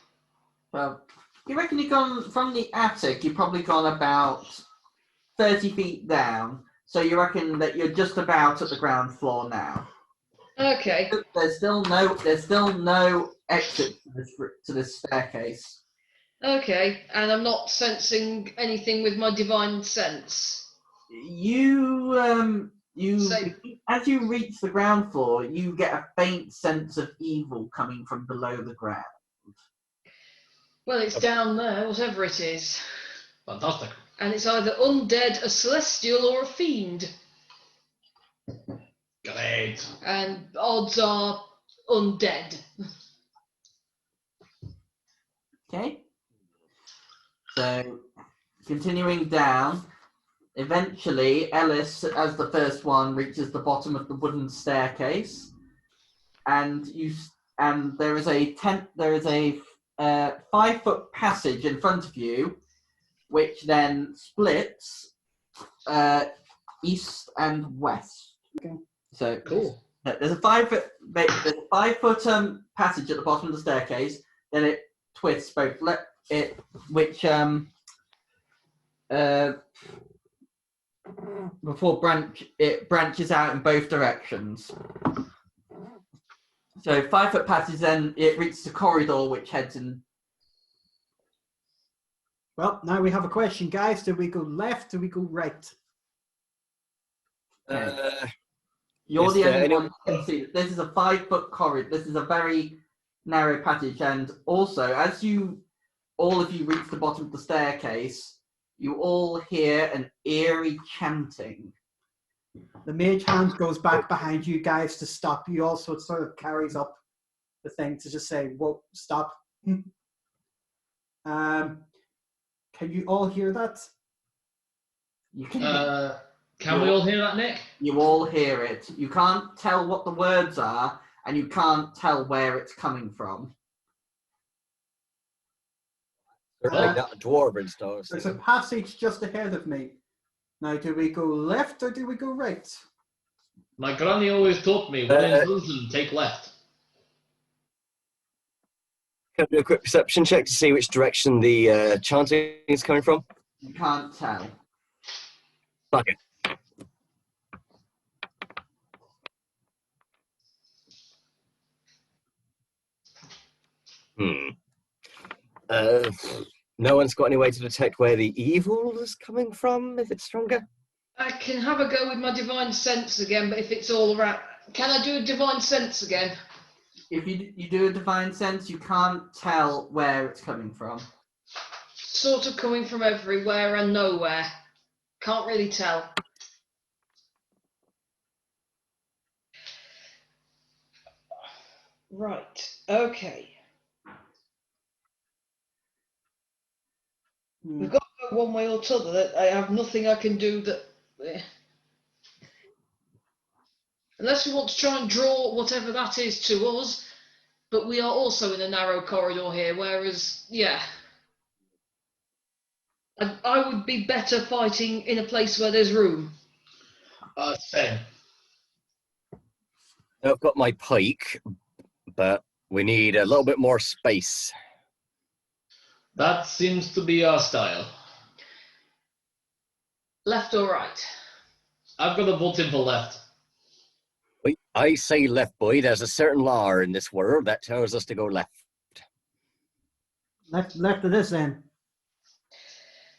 Well, you reckon you've gone from the attic, you've probably gone about 30 feet down, so you reckon that you're just about at the ground floor now. Okay. There's still no exit to this staircase. Okay, and I'm not sensing anything with my divine sense. So, as you reach the ground floor, you get a faint sense of evil coming from below the ground. Well, it's down there, whatever it is. Fantastic. And it's either undead, a celestial, or a fiend. Great. And odds are undead. Okay. So, continuing down, eventually Ellis, as the first one, reaches the bottom of the wooden staircase, and there is a 5-foot passage in front of you, which then splits east and west. Okay. So Cool. there's a 5-foot passage at the bottom of the staircase. Then it twists both before it branches out in both directions. So 5-foot passage, then it reaches a corridor which heads in. Well, now we have a question, guys. Do we go left? Do we go right? You're the only any- one who can see that this is a 5-foot corridor. This is a very narrow passage, and also as all of you reach the bottom of the staircase, you all hear an eerie chanting. The mage hand goes back behind you guys to stop you. Also, it sort of carries up the thing to just say, "Whoa, stop." Can you all hear that? You can. Can we all hear that, Nick? You all hear it. You can't tell what the words are, and you can't tell where it's coming from. Certainly not a dwarven style. There's a passage just ahead of me. Now, do we go left or do we go right? My granny always taught me, when in London, take left. Can I do a quick perception check to see which direction the chanting is coming from? You can't tell. Fuck it. No one's got any way to detect where the evil is coming from, if it's stronger? I can have a go with my divine sense again, but if it's all around, can I do a divine sense again? If you do a divine sense, you can't tell where it's coming from. Sort of coming from everywhere and nowhere. Can't really tell. Right. Okay. We've got to go one way or t'other. I have nothing I can do that. Unless we want to try and draw whatever that is to us, but we are also in a narrow corridor here, whereas, yeah. I would be better fighting in a place where there's room. Same. I've got my pike, but we need a little bit more space. That seems to be our style. Left or right? I've got a button for left. I say left, boy. There's a certain law in this world that tells us to go left. Left of this then.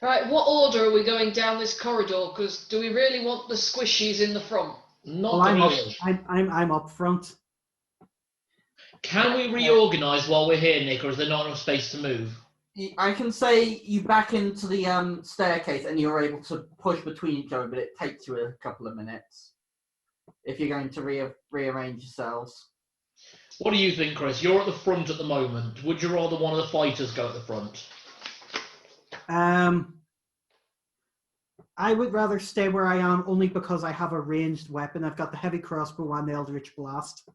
Right, what order are we going down this corridor? Because do we really want the squishies in the front? Not Well, I'm up, really. I'm up front. Can we reorganise while we're here, Nick, or is there not enough space to move? I can say you back into the staircase and you're able to push between each other, but it takes you a couple of minutes if you're going to rearrange yourselves. What do you think, Chris? You're at the front at the moment. Would you rather one of the fighters go at the front? I would rather stay where I am only because I have a ranged weapon. I've got the heavy crossbow and the Eldritch Blast.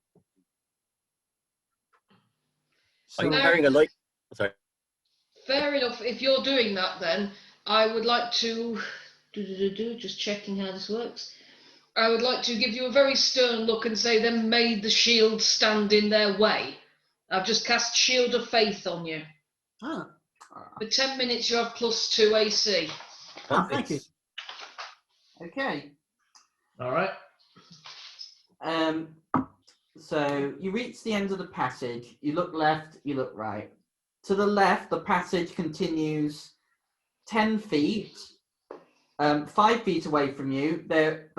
I'm So, carrying a light. Sorry. Fair enough. If you're doing that, then I would like to just checking how this works. I would like to give you a very stern look and say, then may the shield stand in their way. I've just cast Shield of Faith on you. ah, For 10 minutes, you have +2 AC. thank you. Okay. All right. So you reach the end of the passage. You look left. You look right. To the left, the passage continues 10 feet. 5 feet away from you, there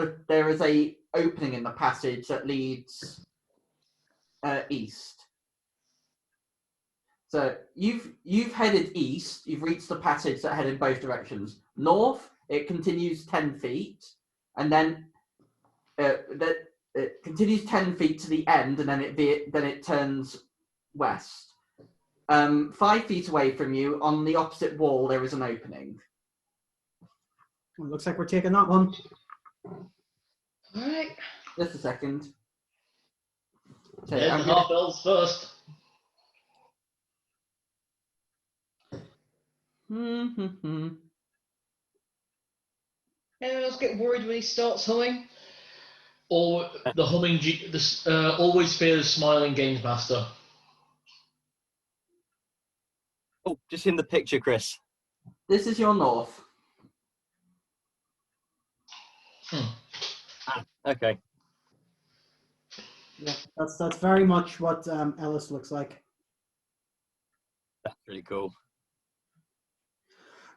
is a opening in the passage that leads east. So you've headed east. You've reached the passage that head in both directions. North, it continues 10 feet, and then it continues 10 feet to the end, and then it turns west. 5 feet away from you, on the opposite wall, there is an opening. Well, looks like we're taking that one. All right. Just a second. Okay, There's I'm the gonna- half elves first. Anyone else get worried when he starts humming? Or the humming, always fear the smiling games master. Oh, just in the picture, Chris. This is your north. Okay. Yeah, that's very much what Ellis looks like. That's really cool.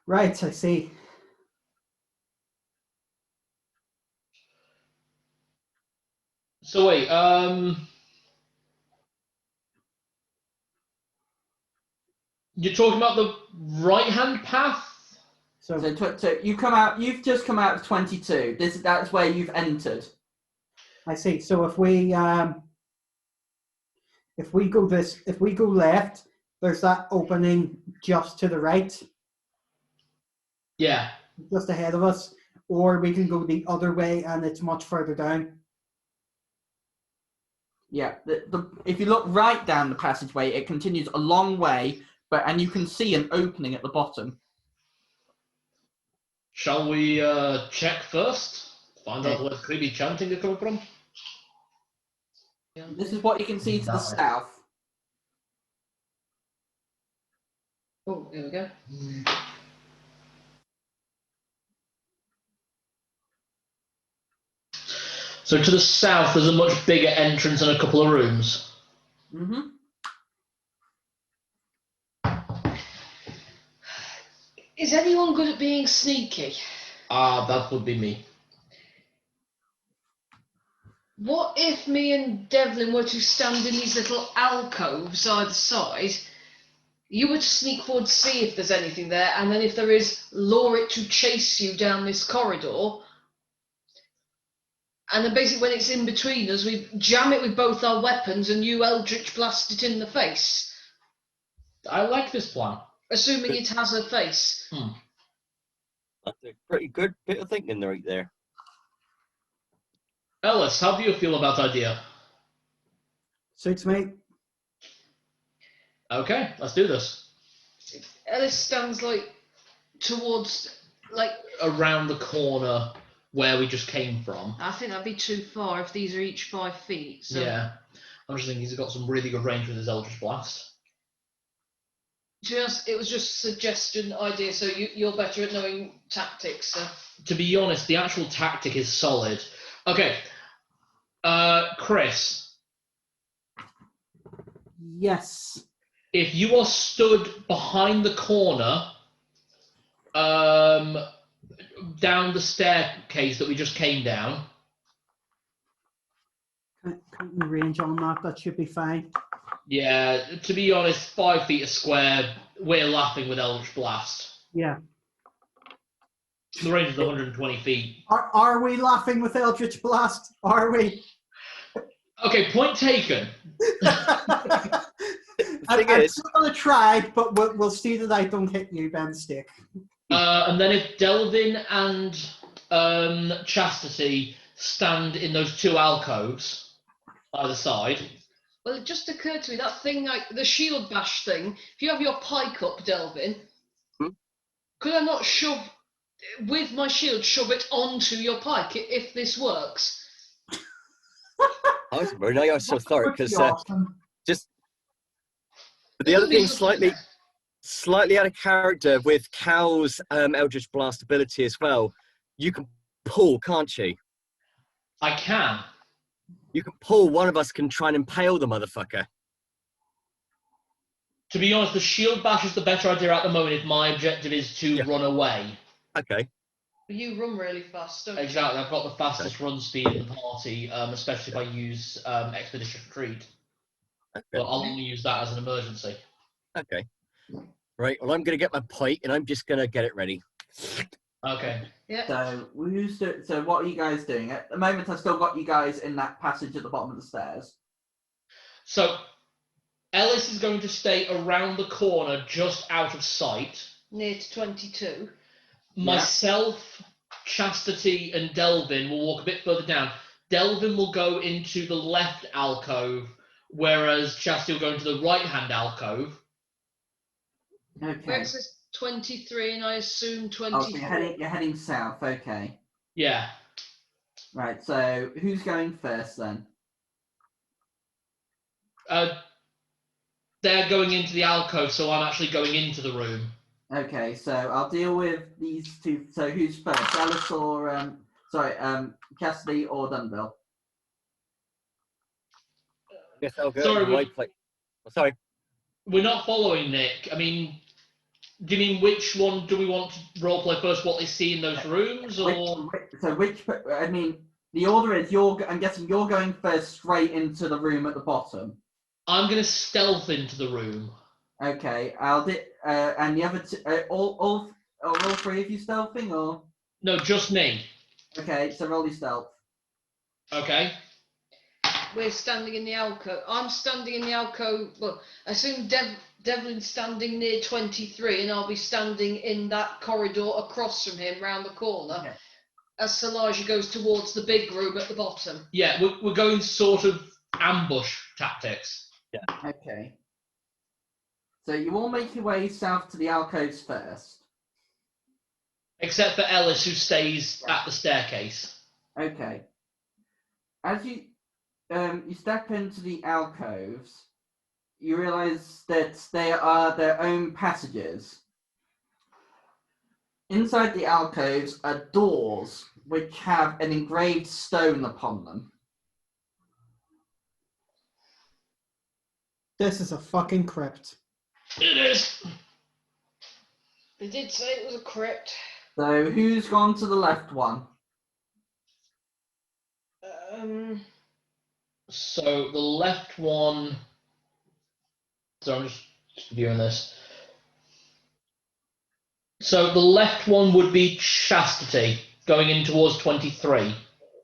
Right, I see. So wait, you're talking about the right-hand path? So So you come out. You've just come out of 22. That's where you've entered. I see. So if we go left, there's that opening just to the right, Yeah. just ahead of us, or we can go the other way and it's much further down. Yeah. If you look right down the passageway, it continues a long way, and you can see an opening at the bottom. Shall we check first? Find out where the creepy chanting is coming from? This is what you can see to the south. Oh, here we go. So to the south, there's a much bigger entrance and a couple of rooms. Mm-hmm. Is anyone good at being sneaky? That would be me. What if me and Devlin were to stand in these little alcoves either side? You were to sneak forward to see if there's anything there, and then if there is, lure it to chase you down this corridor. And then basically when it's in between us, we jam it with both our weapons and you Eldritch blast it in the face. I like this plan. Assuming it has a face. That's a pretty good bit of thinking right there. Ellis, how do you feel about the idea? Suits me. Okay, let's do this. Ellis stands like towards like Around the corner where we just came from. I think that'd be too far if these are each 5 feet. So Yeah. I'm just thinking he's got some really good range with his Eldritch Blast. to be honest, it was just a suggestion idea, so you're better at knowing tactics, so To be honest, the actual tactic is solid. Okay. Chris, Yes. if you are stood behind the corner, down the staircase that we just came down. Counting range on that, that should be fine. Yeah, to be honest, 5 feet a square, we're laughing with Eldritch Blast. Yeah. The range is 120 feet. Are we laughing with Eldritch Blast? Are we? Okay, point taken. I'm is- still going to try, but we'll see that I don't hit you, Ben Stick. And then if Delvin and Chastity stand in those 2 alcoves, either side. well, it just occurred to me that thing, like the shield bash thing. If you have your pike up, Delvin, could I not shove with my shield? Shove it onto your pike if this works. I was very nice. I was so sorry because Awesome. just. But the other thing, slightly out of character with Cal's Eldritch Blast ability as well. You can pull, can't you? I can. You can pull. One of us can try and impale the motherfucker. To be honest, the shield bash is the better idea at the moment if my objective is to run away. Okay. You run really fast, don't you? Exactly, I've got the fastest run speed in the party, especially if I use Expedition Retreat. Okay. But I'll only use that as an emergency. Okay. Right. Well, I'm going to get my pike and I'm just going to get it ready. Okay. Yeah. So what are you guys doing? At the moment, I've still got you guys in that passage at the bottom of the stairs. So, Ellis is going to stay around the corner, just out of sight. Near to 22. Myself, Chastity, and Delvin will walk a bit further down. Delvin will go into the left alcove, whereas Chastity will go into the right-hand alcove. Okay. Rex is 23, and I assume Oh, 24. so you're heading south. Okay. Yeah. Right. So who's going first then? They're going into the alcove, so I'm actually going into the room. Okay. So I'll deal with these 2. So who's first? Ellis or Chastity or Dunville? Yes, I'll go. Sorry, Right place. Sorry. We're not following Nick. I mean, do you mean which one do we want to roleplay first? What they see in those rooms, or I mean, the order is I'm guessing you're going first straight into the room at the bottom. I'm going to stealth into the room. Okay. I'll do. And the other all 3 of you stealthing or? No, just me. Okay. So roll your stealth. Okay. We're standing in the alcove. I'm standing in the alcove. Well, I assume Devlin's standing near 23, and I'll be standing in that corridor across from him, round the corner, Okay. as Silija goes towards the big room at the bottom. Yeah, we're going sort of ambush tactics. Okay. So you all make your way south to the alcoves first. Except for Ellis, who stays at the staircase. Okay. As you step into the alcoves, you realise that they are their own passages. Inside the alcoves are doors which have an engraved stone upon them. This is a fucking crypt. It is. They did say it was a crypt. So who's gone to the left one? So the left one. So I'm just viewing this. So the left one would be Chastity, going in towards 23.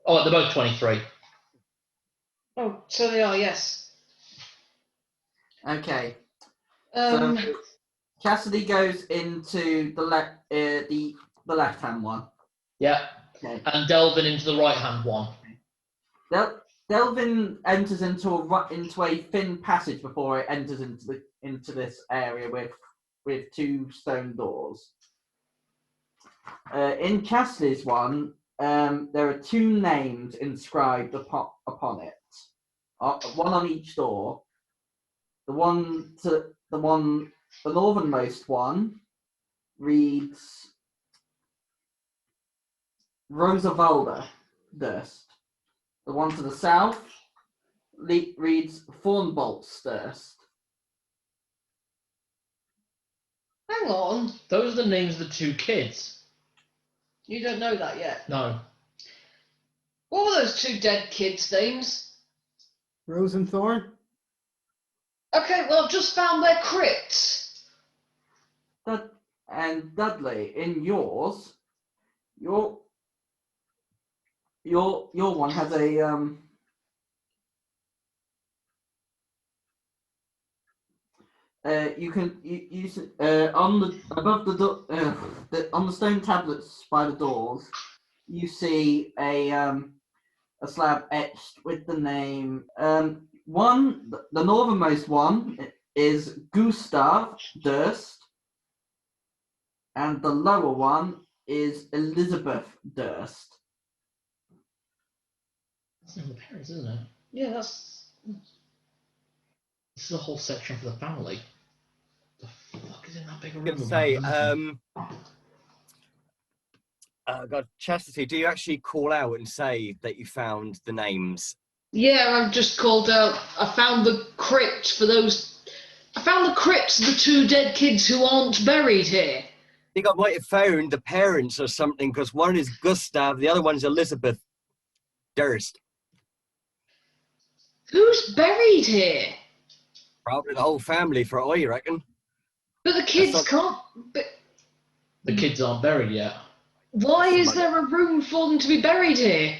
Oh, they're both 23. Oh, so they are, yes. Okay. Um, So Chastity goes into the left-hand one. Yeah. Okay. And Delvin into the right-hand one. Delvin enters into a thin passage before it enters into this area with two stone doors. In Chastity's one, there are two names inscribed upon it, one on each door. The northernmost one reads Rosavalda Durst. The one to the south reads Thornbolt's Durst. hang on. Those are the names of the two kids. You don't know that yet. No. What were those two dead kids' names? Rose and Thorn? Okay, well, I've just found their crypts. And Dudley, in yours, your one has a you can use on the above the door on the stone tablets by the doors. You see a slab etched with the name. The northernmost one is Gustav Durst, and the lower one is Elizabeth Durst. That's not the parents, isn't it? Yeah, that's... This is a whole section for the family. The fuck is in that big I room? was going to say, God, Chastity, do you actually call out and say that you found the names? Yeah, I've just called out. I found the crypt for those... I found the crypts of the two dead kids who aren't buried here. I think I might have found the parents or something, because one is Gustav, the other one's Elizabeth Durst. Who's buried here? Probably the whole family, for all you reckon. But the kids not- can't... But The kids aren't buried yet. why is there a room for them to be buried here?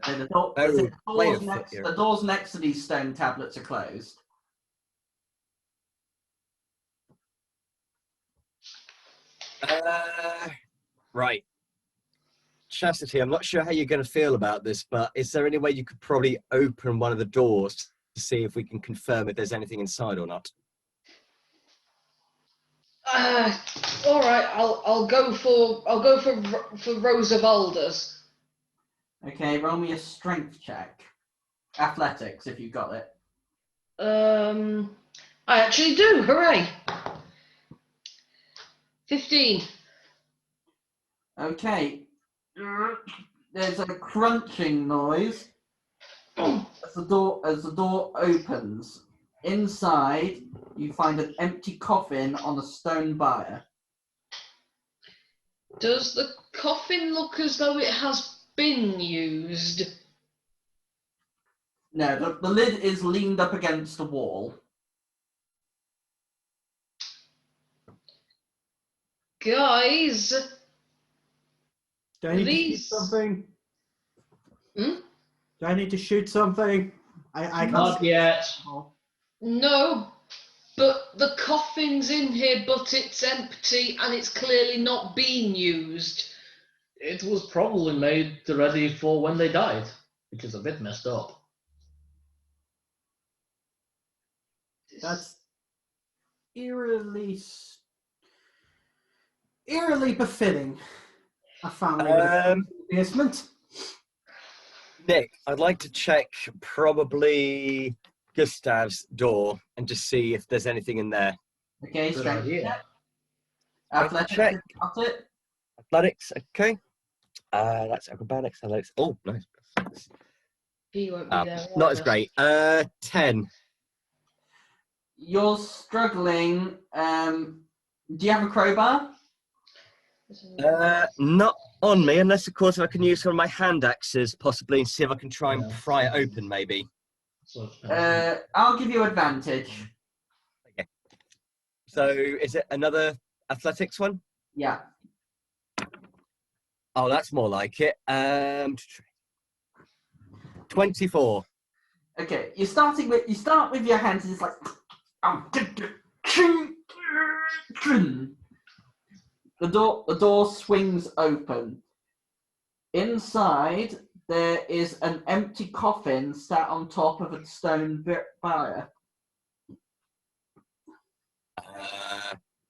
The doors next to these stone tablets are closed. Right. Chastity, I'm not sure how you're going to feel about this, but is there any way you could probably open one of the doors to see if we can confirm if there's anything inside or not? All right, I'll go for Rosavalda's. Okay, roll me a strength check. Athletics, if you got it. I actually do. Hooray! 15. Okay. There's a crunching noise as the door opens. Inside, you find an empty coffin on a stone bier. Does the coffin look as though it has been used? No, the lid is leaned up against the wall. Guys, Do I need to shoot These- something? Hmm? Do I need to shoot something? I can't Not see. yet. no, but the coffin's in here, but it's empty and it's clearly not being used. It was probably made ready for when they died, which is a bit messed up. That's eerily befitting a family with a basement. Nick, I'd like to check probably Gustav's door and just see if there's anything in there. Okay, Good strength idea. check. Athletics, check. got it. Athletics, okay. That's acrobatics. Athletics. Oh, nice. He won't be there. Not as either. great. 10. You're struggling. Do you have a crowbar? Not on me, unless of course if I can use one of my hand axes possibly and see if I can try and Yeah. pry it open maybe. So it's I'll give you advantage. So is it another athletics one? Yeah. Oh, that's more like it. 24. Okay, you start with your hands and it's like the door swings open. Inside there is an empty coffin sat on top of a stone bier.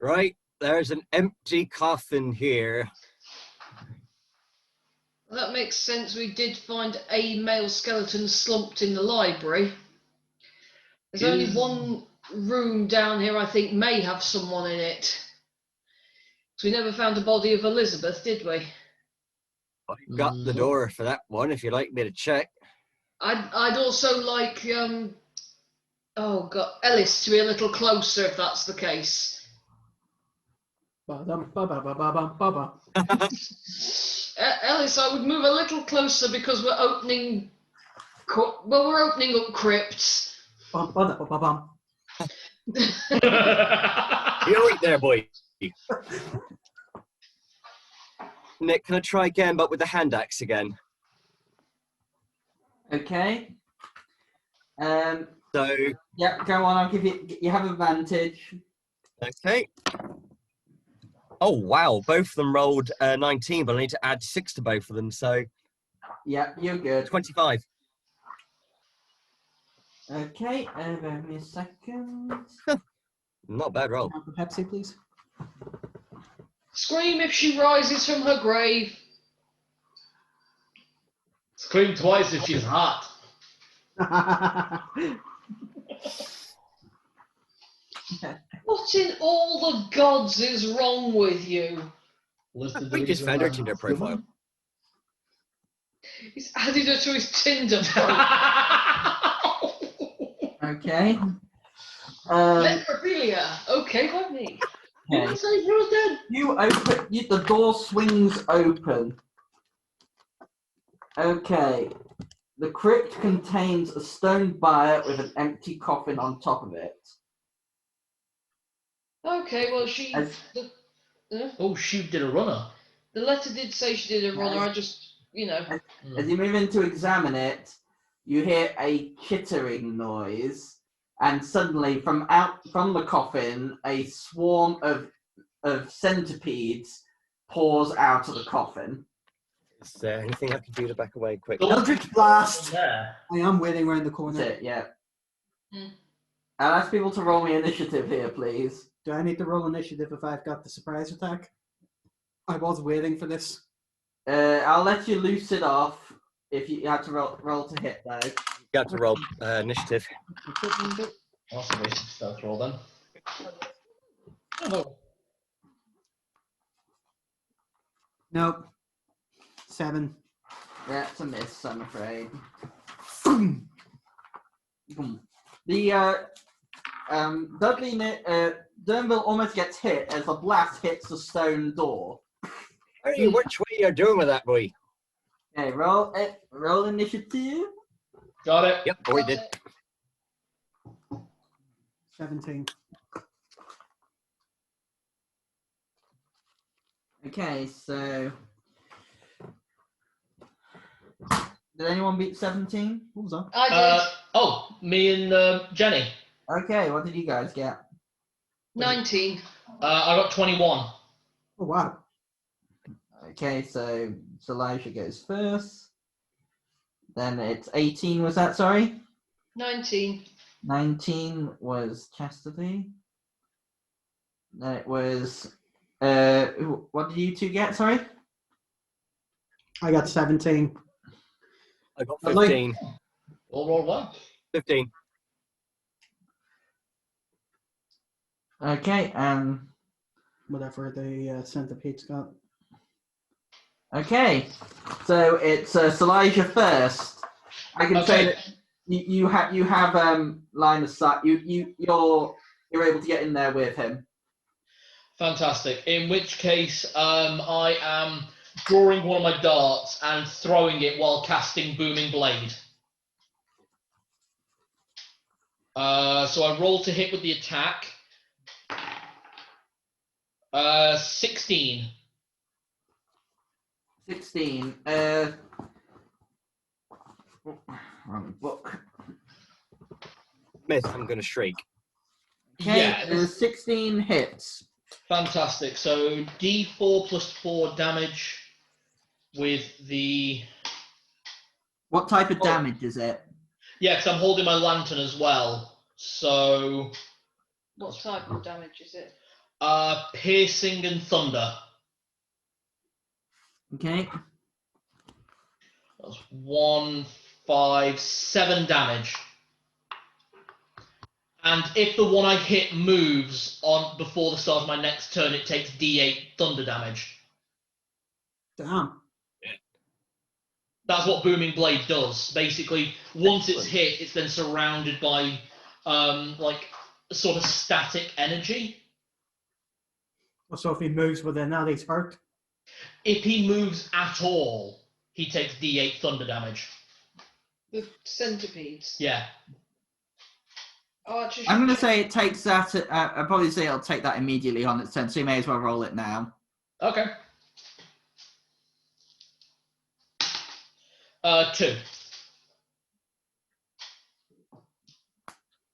Right, there's an empty coffin here. That makes sense. We did find a male skeleton slumped in the library. There's only one room down here I think may have someone in it. So we never found the body of Elizabeth, did we? I've got the door for that one if you'd like me to check. I'd also like oh god, Ellis to be a little closer if that's the case. Ba-dum-ba-ba-ba-ba-ba-ba. Ellis, I would move a little closer because we're opening we're opening up crypts. Bum-ba-da-ba-ba-bum. You're right there, boy. Nick, can I try again, but with the hand axe again? Okay. So, Yeah, go on. I'll give you have advantage. okay. Oh, wow. Both of them rolled 19, but I need to add 6 to both of them, so Yeah, you're good. 25. Okay, bear with me a second. Not a bad roll. Have a Pepsi, please. Scream if she rises from her grave. Scream twice if she's hot. What in all the gods is wrong with you? Listed We just found her Tinder profile. He's added her to his Tinder. Okay. Necrophilia. Okay, by me. You Okay. can say she was dead. The door swings open. Okay. The crypt contains a stone bier with an empty coffin on top of it. Okay, well she. As- Oh, she did a runner. The letter did say she did a runner. I just, As you move in to examine it, you hear a chittering noise, and suddenly from the coffin, a swarm of centipedes pours out of the coffin. Is there anything I can do to back away quick? Eldritch Blast! There. I am waiting around the That's corner. it, yeah. Hmm. I'll ask people to roll me initiative here, please. Do I need to roll initiative if I've got the surprise attack? I was waiting for this. I'll let you loose it off if you have to roll to hit, though. You got to roll initiative. Awesome, we should stealth roll then. Oh, Nope. 7. That's a miss, I'm afraid. Boom. Boom. The Dunvil almost gets hit as the blast hits the stone door. Hey, which way you're doing with that, boy? Okay, roll initiative. got it. Yep, boy did. 17. Okay, so did anyone beat 17? What was that? I Me and Jenny. Okay, what did you guys get? did. 19. I got 21. Oh, wow. Okay, so Elijah goes first. Then it's 18, was that, sorry? 19. 19 was Chastity. Then it was, what did you two get, sorry? I got 17. I got I like- 15. All roll well. 15. Okay, Whatever the centipede's got. okay. So it's Silija first. I can say that you have line of sight. You're able to get in there with him. Fantastic. In which case, I am drawing one of my darts and throwing it while casting Booming Blade. So I roll to hit with the attack. 16. 16. Wrong book. Miss, I'm going to shriek. Okay, Yeah. 16 hits. Fantastic. So D4 plus 4 damage with the... What type of damage is it? Yeah, because I'm holding my lantern as well. So... What type of damage is it? Piercing and thunder. Okay. That's 1, 5, 7 damage. And if the one I hit moves on before the start of my next turn, it takes D8 thunder damage. Damn. That's what Booming Blade does. Basically, once it's hit, it's then surrounded by like a sort of static energy. So if he moves within that, he's hurt. If he moves at all, he takes D8 thunder damage. The centipedes. Yeah. Oh, actually, I'm going to say it takes that. I'll probably say it'll take that immediately on its turn, so you may as well roll it now. Okay. 2.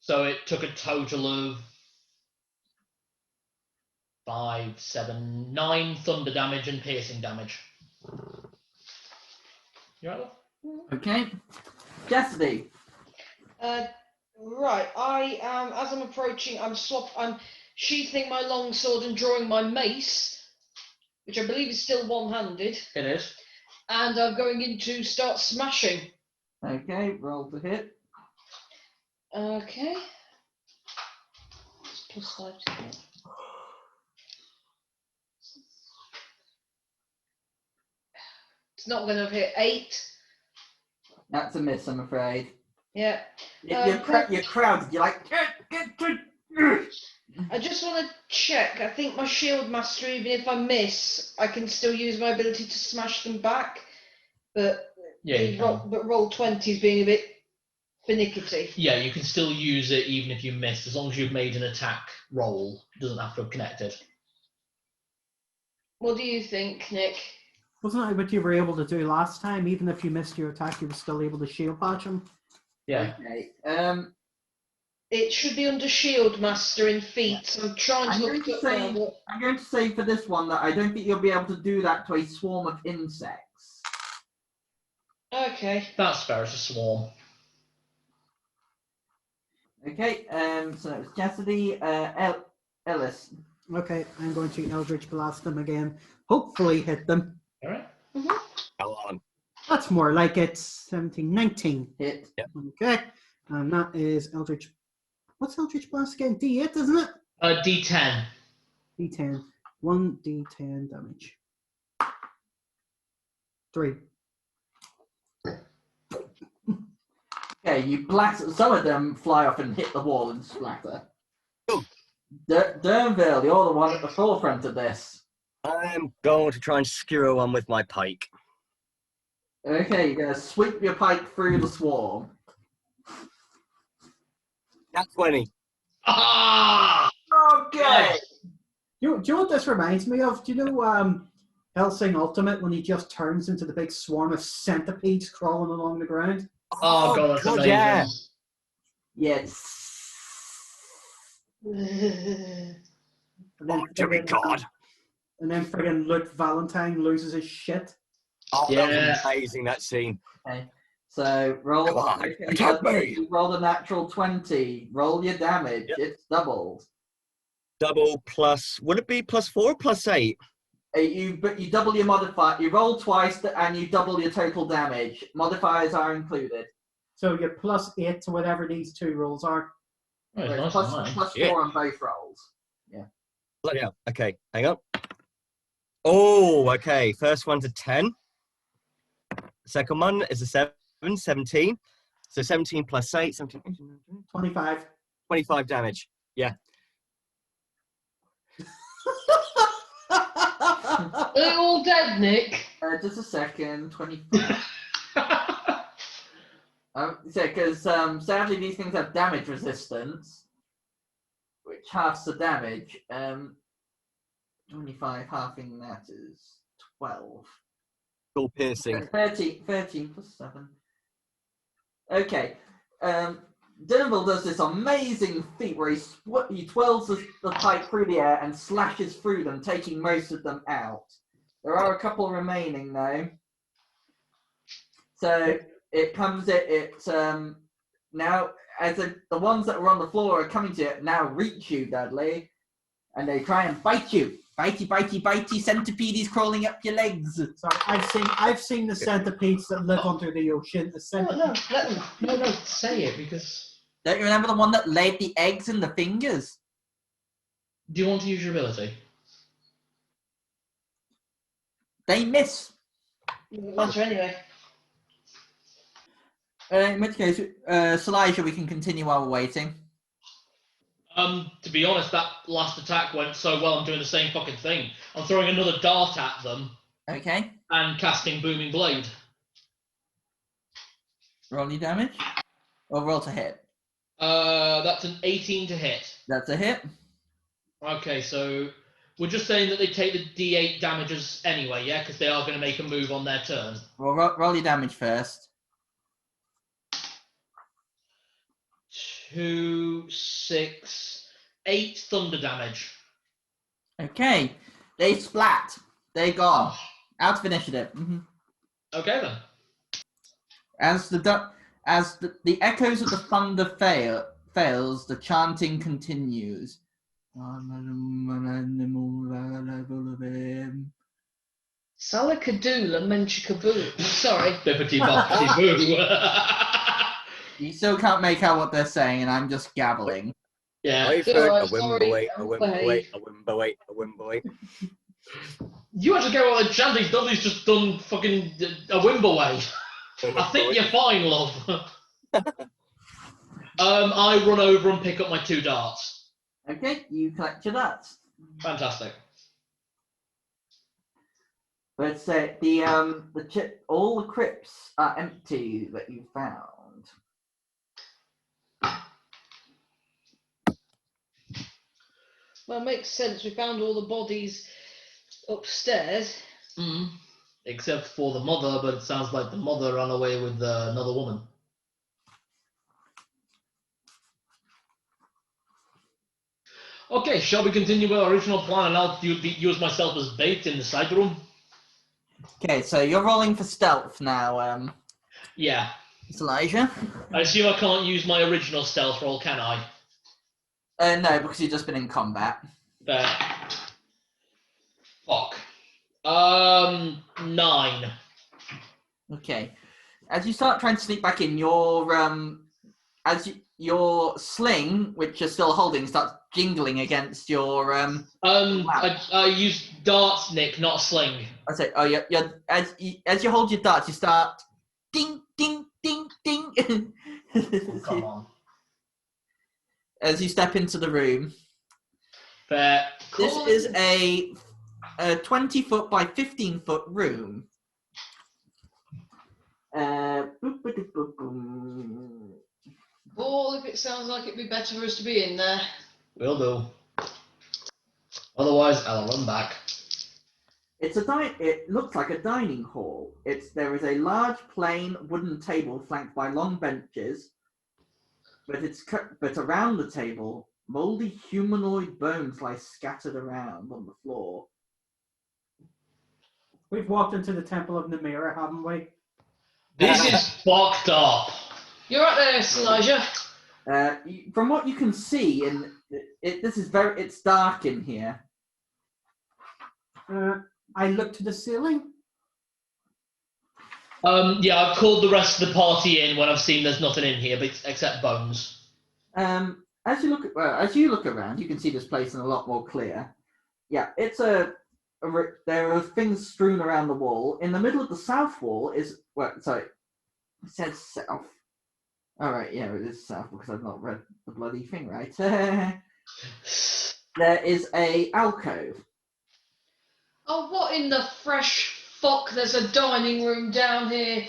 So it took a total of 5, 7, 9 thunder damage and piercing damage. You right, love? Okay. Chastity. Right, I am, as I'm approaching, I'm sheathing my longsword and drawing my mace, which I believe is still one-handed, It is. and I'm going in to start smashing. Okay, roll to hit. Okay. It's +5 to hit. It's not going to hit 8. That's a miss, I'm afraid. Yeah. You're crowded. You're like, get. I just want to check. I think my shield master, even if I miss, I can still use my ability to smash them back. But Yeah, roll 20 is being a bit finicky. yeah, you can still use it even if you miss, as long as you've made an attack roll. It doesn't have to have connected. What do you think, Nick? Wasn't that what you were able to do last time? Even if you missed your attack, you were still able to shield patch him? Yeah. Okay. It should be under shield master in feet. So I'm trying to look it up now. I'm going to say for this one that I don't think you'll be able to do that to a swarm of insects. Okay. That's fair, it's a swarm. Okay, so it was Chastity, Ellis. Okay, I'm going to Eldritch Blast them again. Hopefully hit them. Alright. Come on. That's more like it. 17, 19. Hit. Yep. Okay, and that is Eldritch. What's Eldritch Blast again? D8, isn't it? D10. D10. 1d10 damage. 3. Okay, you blast. Some of them fly off and hit the wall and splatter. Dunvil, you're the one at the forefront of this. I'm going to try and skewer one with my pike. Okay, you're going to sweep your pike through the swarm. That's 20. Ah! Okay! Do you know what this reminds me of? Do you know Hellsing Ultimate when he just turns into the big swarm of centipedes crawling along the ground? Oh, God, that's amazing. yeah. Yes. And then Oh, dear God. And then friggin' Luke Valentine loses his shit. Oh, Yeah. that was amazing, that scene. Okay, so roll. Come on, Okay, attack me. you rolled a natural 20. Roll your damage. Yep. It's doubled. Double plus, would it be +4, +8? But you double your modifier. You roll twice and you double your total damage. Modifiers are included. So you're +8 to whatever these two rolls are. Oh, So it's it's nice and high. plus Yeah. 4 on both rolls. Bloody hell. Okay, hang on. Oh, okay. First one's a 10. Second one is a 7, 17. So 17 plus 8, 17, 25. 25 damage. Yeah. They're all dead, Nick. Just a second. 25. Because sadly these things have damage resistance, which halves the damage. 25 halving that is 12. All piercing. 13 plus 7. Okay. Dunvil does this amazing feat where he twirls the pipe through the air and slashes through them, taking most of them out. There are a couple remaining though. So it comes now as the ones that were on the floor are coming to it now reach you, Dudley, and they try and bite you. Bitey, bitey, bitey, centipedes crawling up your legs. Sorry, I've seen the centipedes that live under the ocean. The centipede. No, say it, because... Don't you remember the one that laid the eggs in the fingers? Do you want to use your ability? They miss. Doesn't matter anyway. In which case, Silija, we can continue while we're waiting. To be honest, that last attack went so well, I'm doing the same fucking thing. I'm throwing another dart at them. Okay. And casting Booming Blade. Roll your damage. Or roll to hit. That's an 18 to hit. That's a hit. Okay, so we're just saying that they take the D8 damages anyway, yeah? Because they are going to make a move on their turn. Well, roll your damage first. 2, 6, 8 thunder damage. Okay. They splat. They're gone. Out of initiative. Mm-hmm. Okay then. As the echoes of the thunder fails, the chanting continues. Salakadoola Menchikaboo. Sorry. Bippity boppity boo. You still can't make out what they're saying, and I'm just gabbling. Yeah. I've heard a wimbleweight, a wimbleweight, a wimbleweight, a wimbleweight. You have to go on the chanting. Dudley's just done fucking a wimbleway. I think you're fine, love. I run over and pick up my 2 darts. Okay, you collect your darts. Fantastic. But all the crypts are empty that you found. Well, it makes sense. We found all the bodies upstairs. Mm. Except for the mother, but it sounds like the mother ran away with another woman. Okay, shall we continue with our original plan and I'll use myself as bait in the side room? Okay, so you're rolling for stealth now, Yeah. Silija. I assume I can't use my original stealth roll, can I? No, because you've just been in combat. Fuck. 9. Okay. As you start trying to sneak back in, your sling, which you're still holding, starts jingling against your I use darts, Nick, not a sling. I say, oh, as you hold your darts, you start ding, ding, ding, ding. Oh, come on. As you step into the room. Fair. This is a 20-foot by 15-foot room. Ball, if it sounds like it'd be better for us to be in there. Will do. Otherwise, I'll run back. It looks like a dining hall. There is a large plain wooden table flanked by long benches, but around the table, moldy humanoid bones lie scattered around on the floor. We've walked into the Temple of Namira, haven't we? This is fucked up. You're right there, Silija. From what you can see, it's dark in here. I look to the ceiling. Yeah, I've called the rest of the party in when I've seen there's nothing in here except bones. As you look around, you can see this place in a lot more clear. Yeah, it's there are things strewn around the wall. In the middle of the south wall is sorry, it says south. All right, yeah, it is south because I've not read the bloody thing right. There is a alcove. Oh, what in the fresh fuck? There's a dining room down here.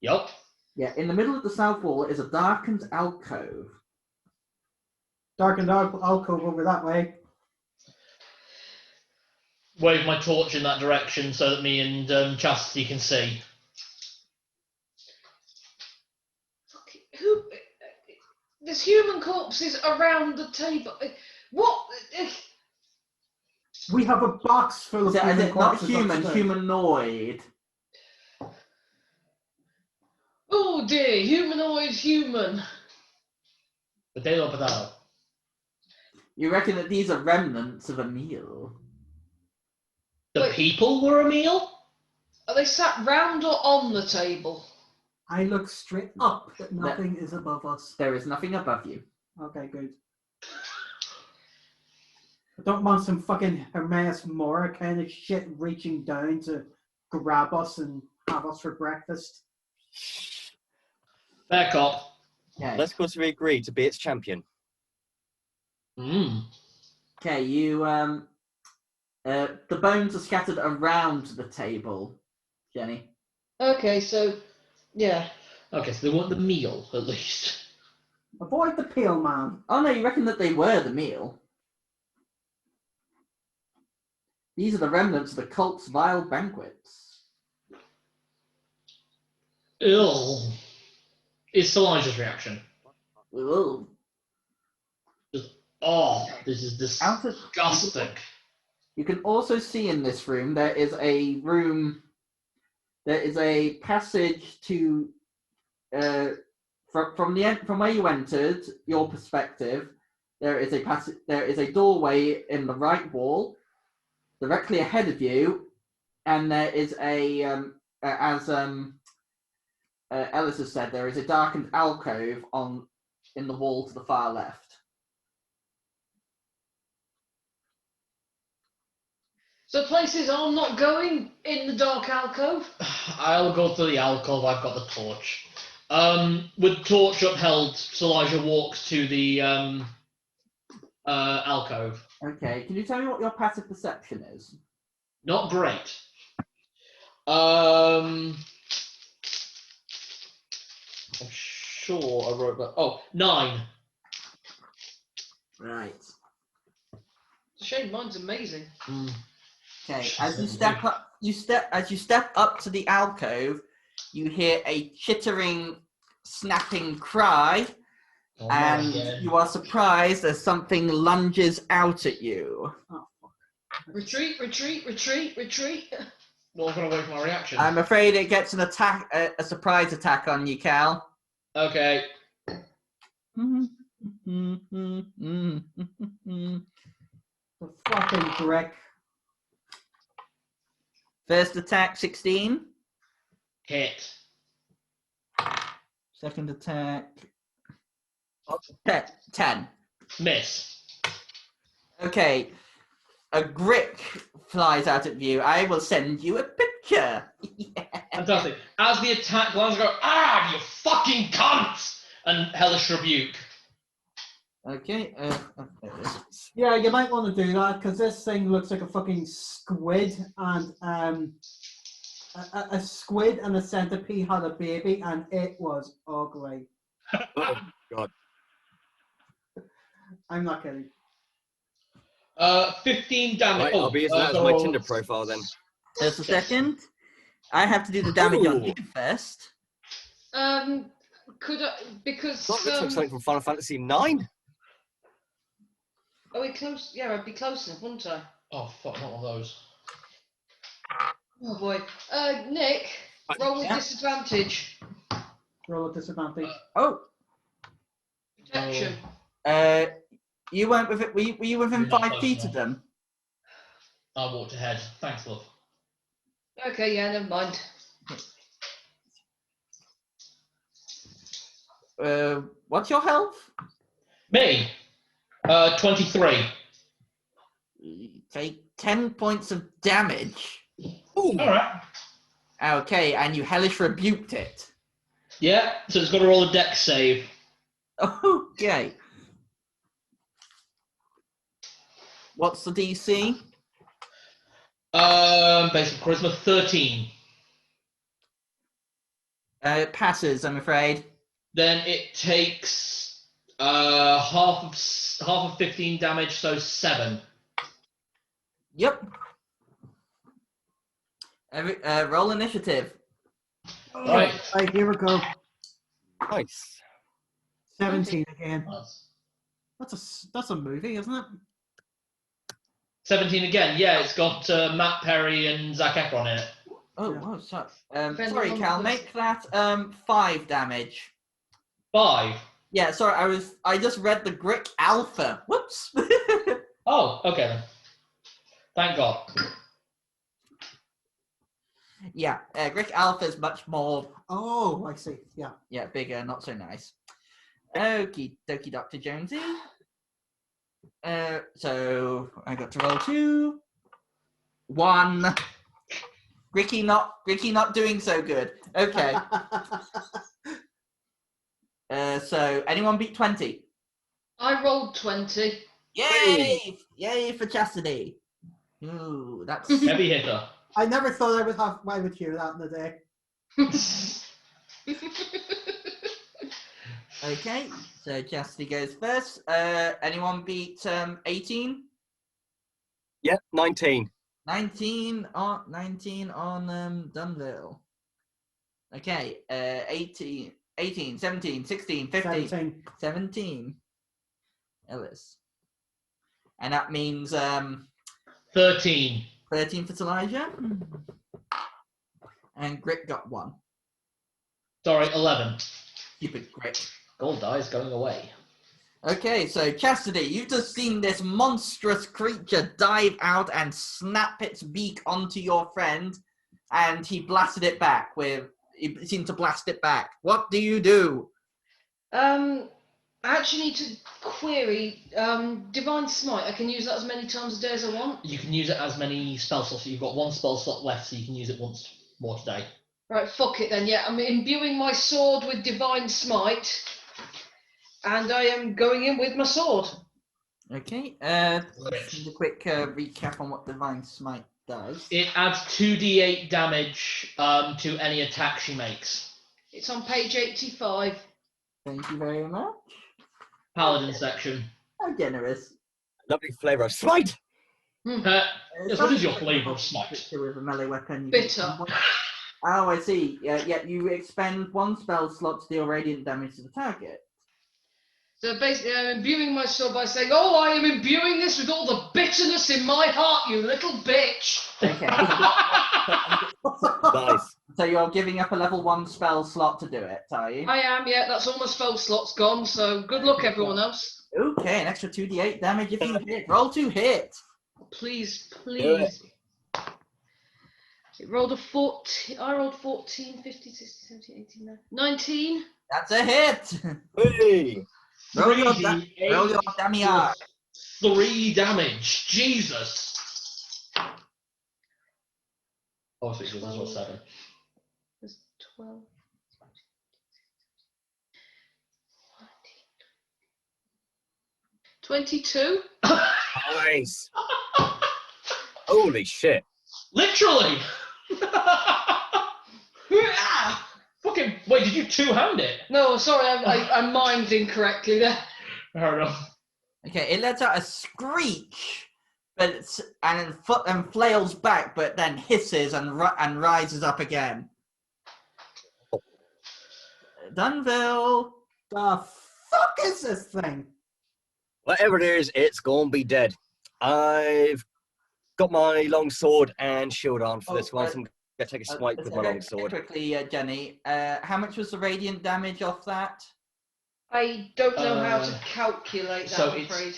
Yup. Yeah, in the middle of the south wall is a darkened alcove. Darkened alcove over that way. Wave my torch in that direction so that me and Chastity can see. Fuck, who? There's human corpses around the table. What? We have a box full of Is human it not corpses human, upstairs. humanoid? Oh dear, humanoid human. Potato. You reckon that these are remnants of a meal? The Wait. people were a meal? Are they sat round or on the table? I look straight up, but nothing is above us. There is nothing above you. Okay, good. I don't want some fucking Hermes Mora kind of shit reaching down to grab us and have us for breakfast. Fair cop. Okay. Let's go to we agree to be its champion. Okay, you the bones are scattered around the table, Jenny. Okay, so yeah. Okay, so they want the meal at least. Avoid the pale man. Oh no, you reckon that they were the meal? These are the remnants of the cult's vile banquets. Ill. It's Elijah's reaction. Ugh. Oh, this is disgusting. You can also see in this room there is a passage to from where you entered, your perspective. There is a doorway in the right wall, directly ahead of you, and there is as Ellis has said, there is a darkened alcove in the wall to the far left. So places I'm not going in the dark alcove? I'll go to the alcove, I've got the torch. With torch upheld, Elijah walks to the alcove. Okay, can you tell me what your passive perception is? Not great. I'm sure I wrote that. Oh, 9. Right. Shame, mine's amazing. Okay, as you step up to the alcove, you hear a chittering, snapping cry, Oh, and yeah. you are surprised as something lunges out at you. Oh, fuck. Retreat, retreat, retreat, retreat. Well, I'm going to wait for my reaction. I'm afraid it gets a surprise attack on you, Cal. Okay. The fucking brick. First attack, 16. Hit. Second attack, 10. Miss. Okay, a grick flies out at you. I will send you a picture. Fantastic. As the attack lands, I go, ah, you fucking cunt! And hellish rebuke. Okay, there it is. Yeah, you might want to do that because this thing looks like a fucking squid, and a squid and a centipede had a baby, and it was ugly. Oh, God. I'm not kidding. 15 damage. Right, I'll be using that as my Tinder profile then. Just a second. I have to do the damage on Ooh. you first. Could I, because That looks like something from Final Fantasy 9. are we close? Yeah, I'd be close enough, wouldn't I? Oh, fuck, not one of those. Oh boy. Nick, roll with Yeah. disadvantage. Roll a disadvantage. Oh, Protection. you weren't with it. Were you within You're not 5 close feet enough. of them? I walked ahead. Thanks, love. Okay, yeah, never mind. What's your health? Me. 23. take 10 points of damage. Ooh. All right. Okay, and you hellish rebuked it. Yeah. So it's got to roll a dex save. Okay. What's the DC? Basic charisma 13. It passes, I'm afraid. Then it takes half of 15 damage, so 7. Yep. Roll initiative. Right. Right, here we go. Nice. 17 again. Nice. That's a movie, isn't it? 17 again. Yeah, it's got Matt Perry and Zac Efron in it. Oh, Yeah. wow, sorry. Depending Sorry, on Cal, the- make that 5 damage. 5. Yeah, sorry, I just read the Grick Alpha. Whoops. Oh, okay then. Thank God. Yeah, Grick Alpha is much more, Oh, I see. Yeah. bigger, not so nice. Okie dokie, Dr. Jonesy. So I got to roll 2. 1. Ricky not doing so good. Okay. So anyone beat 20? I rolled 20. Yay! Yay for Chastity. Ooh, that's Heavy hitter. I never thought I would hear that in the day. okay. So Chastity goes first. Anyone beat 18? Yeah, 19. 19 on Dunville. Okay. 18, 17, 16, 15, 17. 17. Ellis. And that means 13. 13 for Elijah. And Grit got 1. Sorry, 11. Stupid Grit. Gold die is going away. Okay, so Chastity, you've just seen this monstrous creature dive out and snap its beak onto your friend, and he blasted it back he seemed to blast it back. What do you do? I actually need to query Divine Smite. I can use that as many times a day as I want. You can use it as many spell slots. You've got 1 spell slot left, so you can use it once more today. Right, fuck it then. Yeah, I'm imbuing my sword with Divine Smite, and I am going in with my sword. Okay, just need a quick recap on what Divine Smite does. It adds 2d8 damage to any attack she makes. It's on page 85. Thank you very much. Paladin section. How generous. Lovely flavour of smite. Yes, what is your flavour of smite? With a melee weapon. Bitter. Oh, I see. Yeah, you expend 1 spell slot to deal radiant damage to the target. So basically, I'm imbuing my sword by saying, "Oh, I am imbuing this with all the bitterness in my heart, you little bitch." Okay. Nice. So you're giving up a level 1 spell slot to do it, are you? I am, yeah. That's all my spell slots gone. So good luck, everyone else. Okay, an extra 2d8 damage if you hit. Roll to hit. Please, Do it. please. It rolled a 14. I rolled 14, 15, 16, 17, 18, 19. That's a hit. Hey. Roll your 3d8 roll your damage. plus 3 damage. Jesus. Oh, so that's what 7. There's 12. 22. Nice. Holy shit. Literally. Fucking wait! Did you 2-hand it? No, sorry, I mimed incorrectly there. Fair enough. Okay, it lets out a screech, and flails back, but then hisses and rises up again. Dunville. The fuck is this thing? Whatever it is, it's going to be dead. I've got my long sword and shield on for this one, so I'm going to take a swipe with my long sword. Quickly, Jenny, how much was the radiant damage off that? I don't know how to calculate that, So I'm afraid.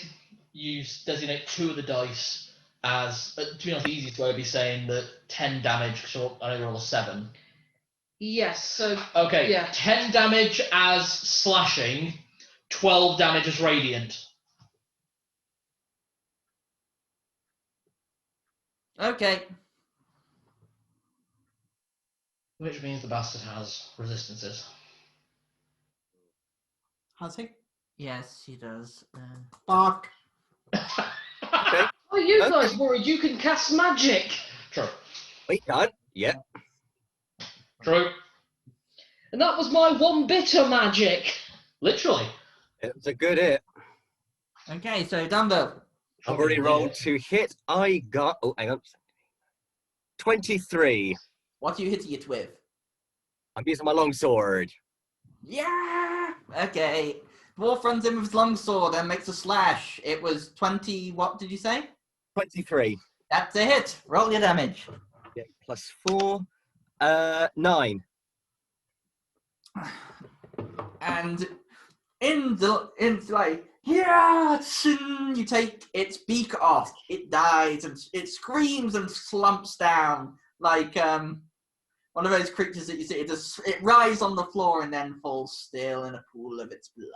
You designate 2 of the dice as, to be honest, the easiest way would be saying that 10 damage, because I roll a 7. Yes, so Okay, yeah. 10 damage as slashing, 12 damage as radiant. Okay. Which means the bastard has resistances. Has he? Yes, he does. Fuck. Okay. Are you Okay. guys worried you can cast magic? True. We can't. Yeah. True. And that was my one bit of magic. Literally. It's a good hit. Okay, so Dunville. I've already rolled to hit. I got. Oh, hang on. 23. What are you hitting it with? I'm using my longsword. Yeah! Okay. Dwarf runs in with his longsword and makes a slash. It was 20. What did you say? 23. That's a hit. Roll your damage. Yeah, plus 4. 9. And in like, yeah, you take its beak off. It dies and it screams and slumps down like one of those creatures that you see. It rises on the floor and then falls still in a pool of its blood.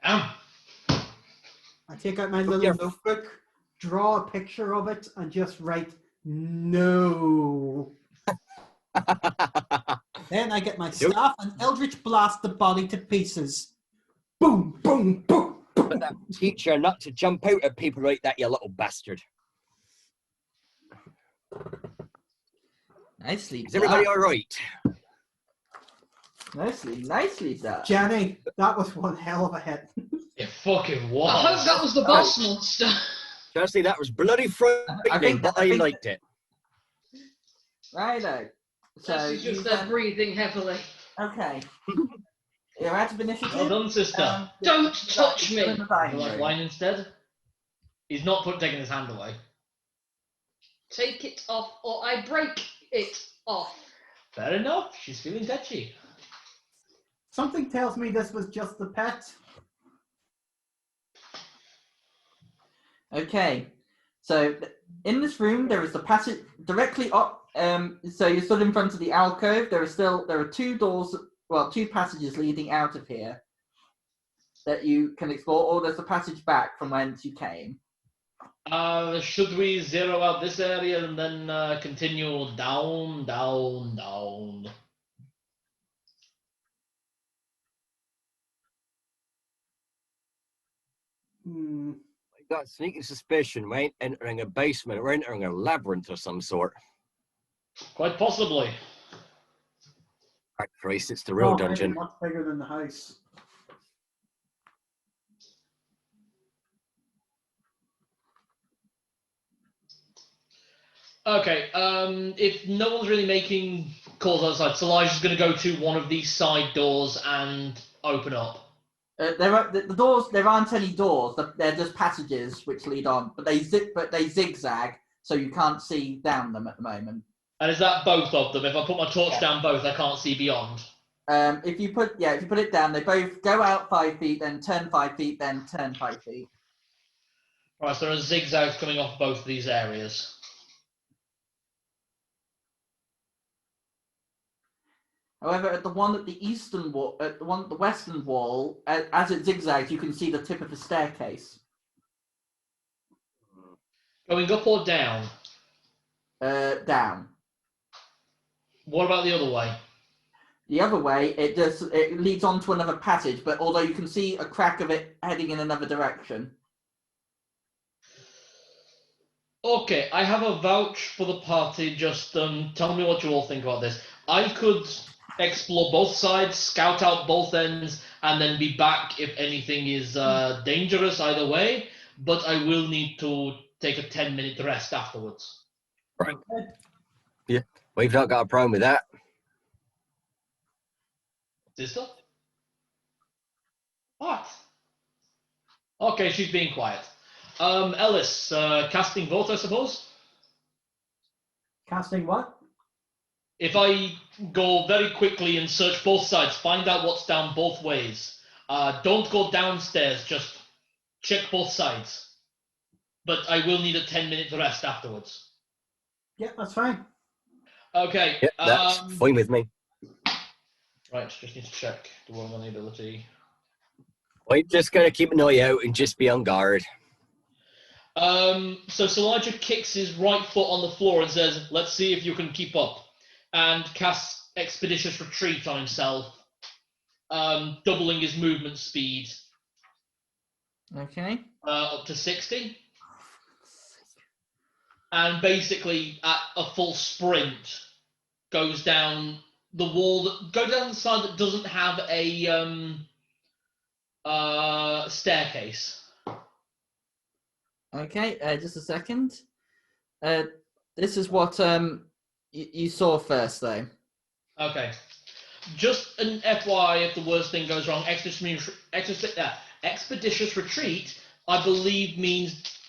I take out my little Yeah. notebook, draw a picture of it, and just write no. Then I get my staff and Eldritch blast the body to pieces. Boom, boom, boom, boom. But that teacher not to jump out at people like that, you little bastard. Nicely Is everybody all right? Nicely done. Jenny, that was one hell of a hit. It fucking was. I hope that was the boss monster. Honestly, that was bloody frightening, but I liked it. Righto. So She's just you there then- breathing heavily. Okay. You're out of initiative. Well done, sister. Don't touch me. In the dining You like room. wine instead? He's not taking his hand away. Take it off or I break it off. Fair enough. She's feeling touchy. Something tells me this was just the pet. Okay, so in this room there is the passage directly up. So you're stood in front of the alcove. There are two doors, well, two passages leading out of here that you can explore, or there's a passage back from whence you came. Should we zero out this area and then continue down, down, down? I got a sneaking suspicion we ain't entering a basement, we're entering a labyrinth of some sort. Quite possibly. Right, Christ, it's the real Oh, maybe dungeon. much bigger than the house. Okay, if no one's really making calls outside, Elijah's going to go to one of these side doors and open up. The doors. There aren't any doors. They're just passages which lead on, but they zigzag, so you can't see down them at the moment. And is that both of them? If I put my torch down both, I can't see beyond. If you put it down, they both go out 5 feet, then turn 5 feet, then turn 5 feet. Right, so there are zigzags coming off both of these areas. However, at the one at the eastern wall, at the one at the western wall, as it zigzags, you can see the tip of the staircase. Going up or down? Down. What about the other way? The other way, it leads on to another passage, but although you can see a crack of it heading in another direction. Okay, I have a vouch for the party. Just tell me what you all think about this. I could explore both sides, scout out both ends, and then be back if anything is dangerous either way, but I will need to take a 10-minute rest afterwards. Right. Yeah, we've not got a problem with that. Sister? What? Okay, she's being quiet. Ellis, casting vote, I suppose? Casting what? If I go very quickly and search both sides, find out what's down both ways. Don't go downstairs, just check both sides. But I will need a 10-minute rest afterwards. Yeah, that's fine. Okay. Yeah, that's fine with me. Right, just need to check the one ability. I'm just going to keep an eye out and just be on guard. So Silija kicks his right foot on the floor and says, "Let's see if you can keep up," and casts Expeditious Retreat on himself, doubling his movement speed Okay. up to 60. And basically, at a full sprint, goes down the wall, go down the side that doesn't have a staircase. Okay, just a second. This is what you saw first, though. Okay. Just an FYI, if the worst thing goes wrong, expeditious retreat, I believe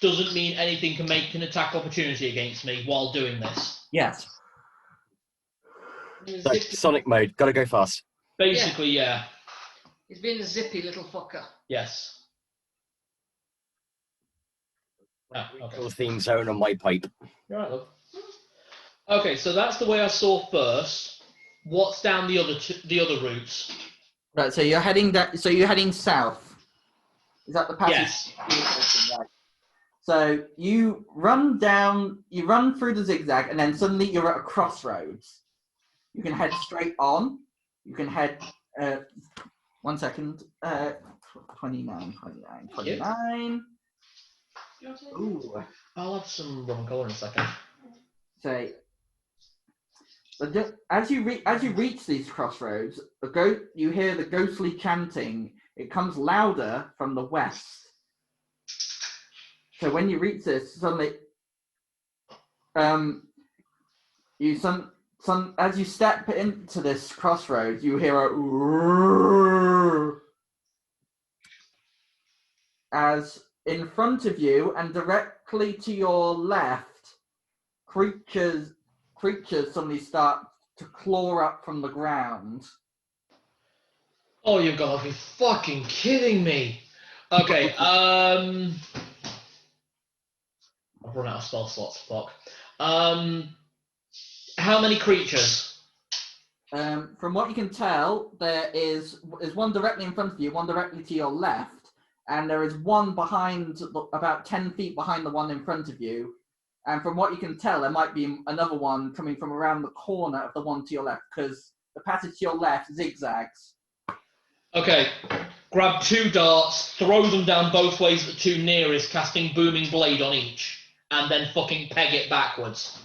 doesn't mean anything can make an attack opportunity against me while doing this. Yes. Like Sonic mode, gotta go fast. Basically, yeah. He's being a zippy little fucker. Yes. Ah, okay. Little theme zone on my pipe. You're right, love. Okay, so that's the way I saw first. What's down the other routes? Right. So you're heading that. So you're heading south. Is that the passage? Yes. Right. So you run down. You run through the zigzag, and then suddenly you're at a crossroads. You can head straight on. You can head. 1 second. 29. Ooh. I'll have some rum and cola in a second. So, as you reach these crossroads, you hear the ghostly chanting. It comes louder from the west. So when you reach this, suddenly, as you step into this crossroads, you hear a roar as in front of you and directly to your left, creatures suddenly start to claw up from the ground. Oh, you've got to be fucking kidding me. Okay, I've run out of spell slots, fuck. How many creatures? From what you can tell, there is one directly in front of you, one directly to your left, and there is one behind, about 10 feet behind the one in front of you. And from what you can tell, there might be another one coming from around the corner of the one to your left, because the passage to your left zigzags. Okay, grab 2 darts, throw them down both ways at the 2 nearest, casting Booming Blade on each, and then fucking peg it backwards.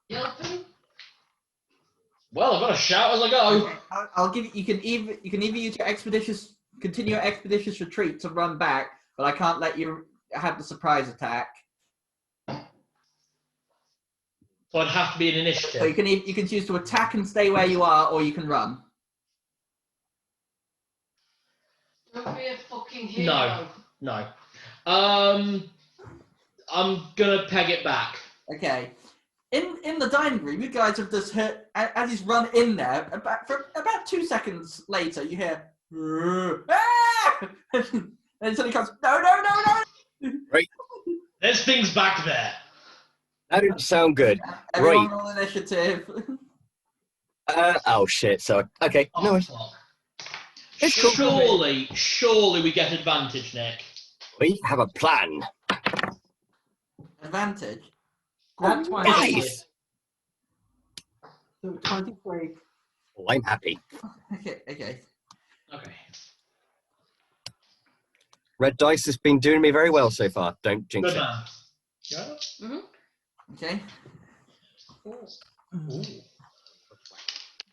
Yelping? Well, I've got to shout as I go. I'll give you can either use your continue your expeditious retreat to run back, but I can't let you have the surprise attack. So I'd have to be an initiative. So you can choose to attack and stay where you are, or you can run. Don't be a fucking hero. No. I'm gonna peg it back. Okay. In the dining room, you guys have just heard, as he's run in there, about 2 seconds later, you hear, ah! And suddenly comes, no! Right. There's things back there. That didn't sound good. Everyone Right. roll initiative. Oh shit. So okay. Oh, No worries. fuck. It's cool. Surely we get advantage, Nick. We have a plan. Advantage. That's Ooh, Nice. So 23. Oh, I'm happy. Okay. Okay. Red dice has been doing me very well so far. Don't jinx Good it. man. Yeah. Okay. Ooh.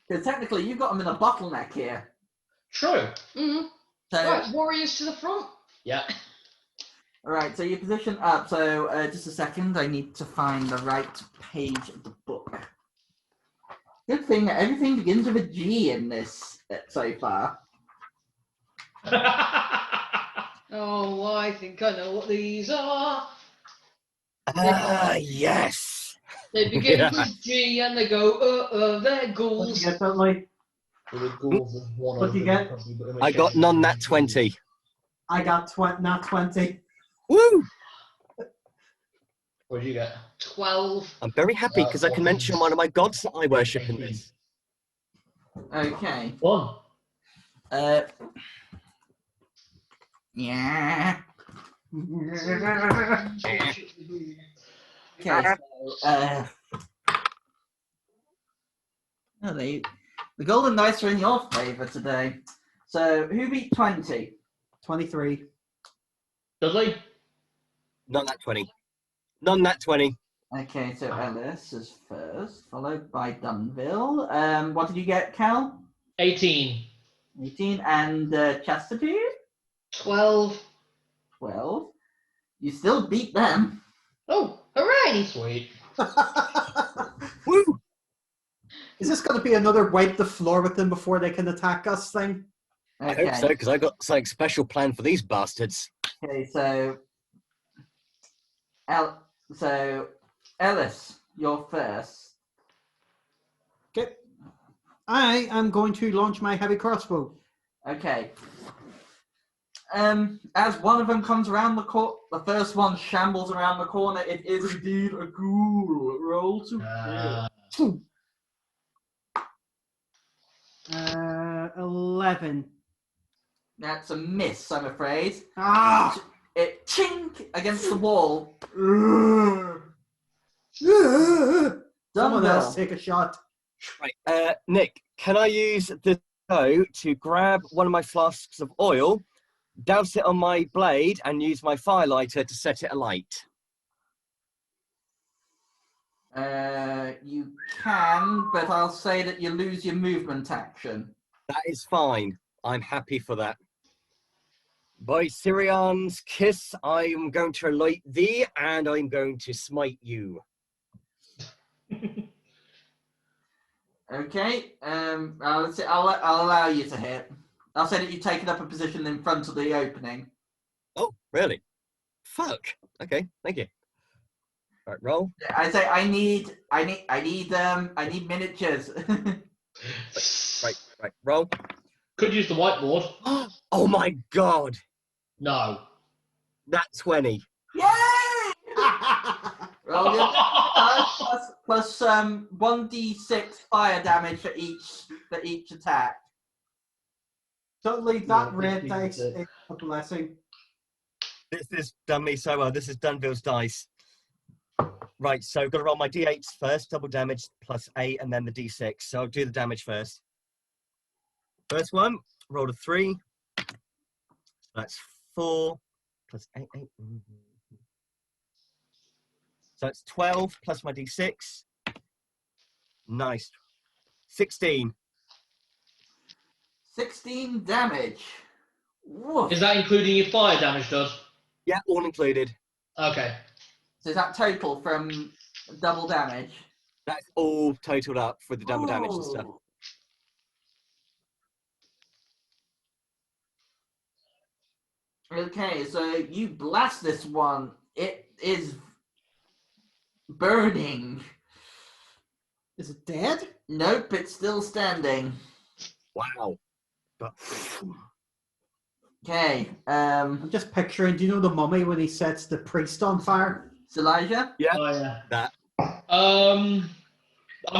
Because technically, you've got them in a bottleneck here. True. Mm-hmm. So, Right, warriors to the front. Yeah. all right. So you position up. So just a second. I need to find the right page of the book. Good thing that everything begins with a G in this so far. Oh, I think I know what these are. Yes. They begin Yeah. with G and they go, they're What do ghouls. you get, Dudley? What do you get? I got none that 20. I got not 20. Woo! What did you get? 12. I'm very happy because I can mention one of my gods that I worship in this. Okay. 1. Yeah. Okay, so oh, the golden dice are in your favour today. So who beat 20? 23. Dudley? None that 20. None that 20. Okay, so Ellis is first, followed by Dunville. What did you get, Cal? 18. 18. And Chastity? 12. 12. You still beat them. Oh, hooray! Sweet. Woo! Is this going to be another wipe the floor with them before they can attack us thing? I hope so, Okay, because I got something special planned for these bastards. okay, so Ellis, you're first. Okay. I am going to launch my heavy crossbow. Okay. As one of them comes around the corner, the first one shambles around the corner. It is indeed a ghoul. Roll to hit. 11. That's a miss, I'm afraid. Ah! It chink against the wall. Someone else Dunville. take a shot. Right, Nick, can I use the bow to grab one of my flasks of oil, douse it on my blade, and use my firelighter to set it alight? You can, but I'll say that you lose your movement action. That is fine. I'm happy for that. By Sirian's kiss, I am going to alight thee, and I'm going to smite you. Okay. I'll allow you to hit. I'll say that you've taken up a position in front of the opening. Oh, really? Fuck. Okay, thank you. Right, roll. I say I need miniatures. Right, roll. Could use the whiteboard. Oh my god! No. That's 20. Yay! Roll your plus 1d6 fire damage for each attack. Don't leave that red dice. It's a blessing. This has done me so well. This is Dunville's dice. Right, so I've got to roll my d8s first, double damage plus 8, and then the d6. So I'll do the damage first. First one, rolled a 3. That's 4 plus 8. So it's 12 plus my d6. Nice. 16. 16 damage. Woof. Is that including your fire damage, does? Yeah, all included. Okay. So is that total from double damage? That's all totaled up for the double damage and stuff. Ooh. Okay, so you blast this one. It is burning. Is it dead? Nope, it's still standing. Wow. But Okay, I'm just picturing, do you know the mummy when he sets the priest on fire? Elijah? yeah, Oh, yeah. that. I'm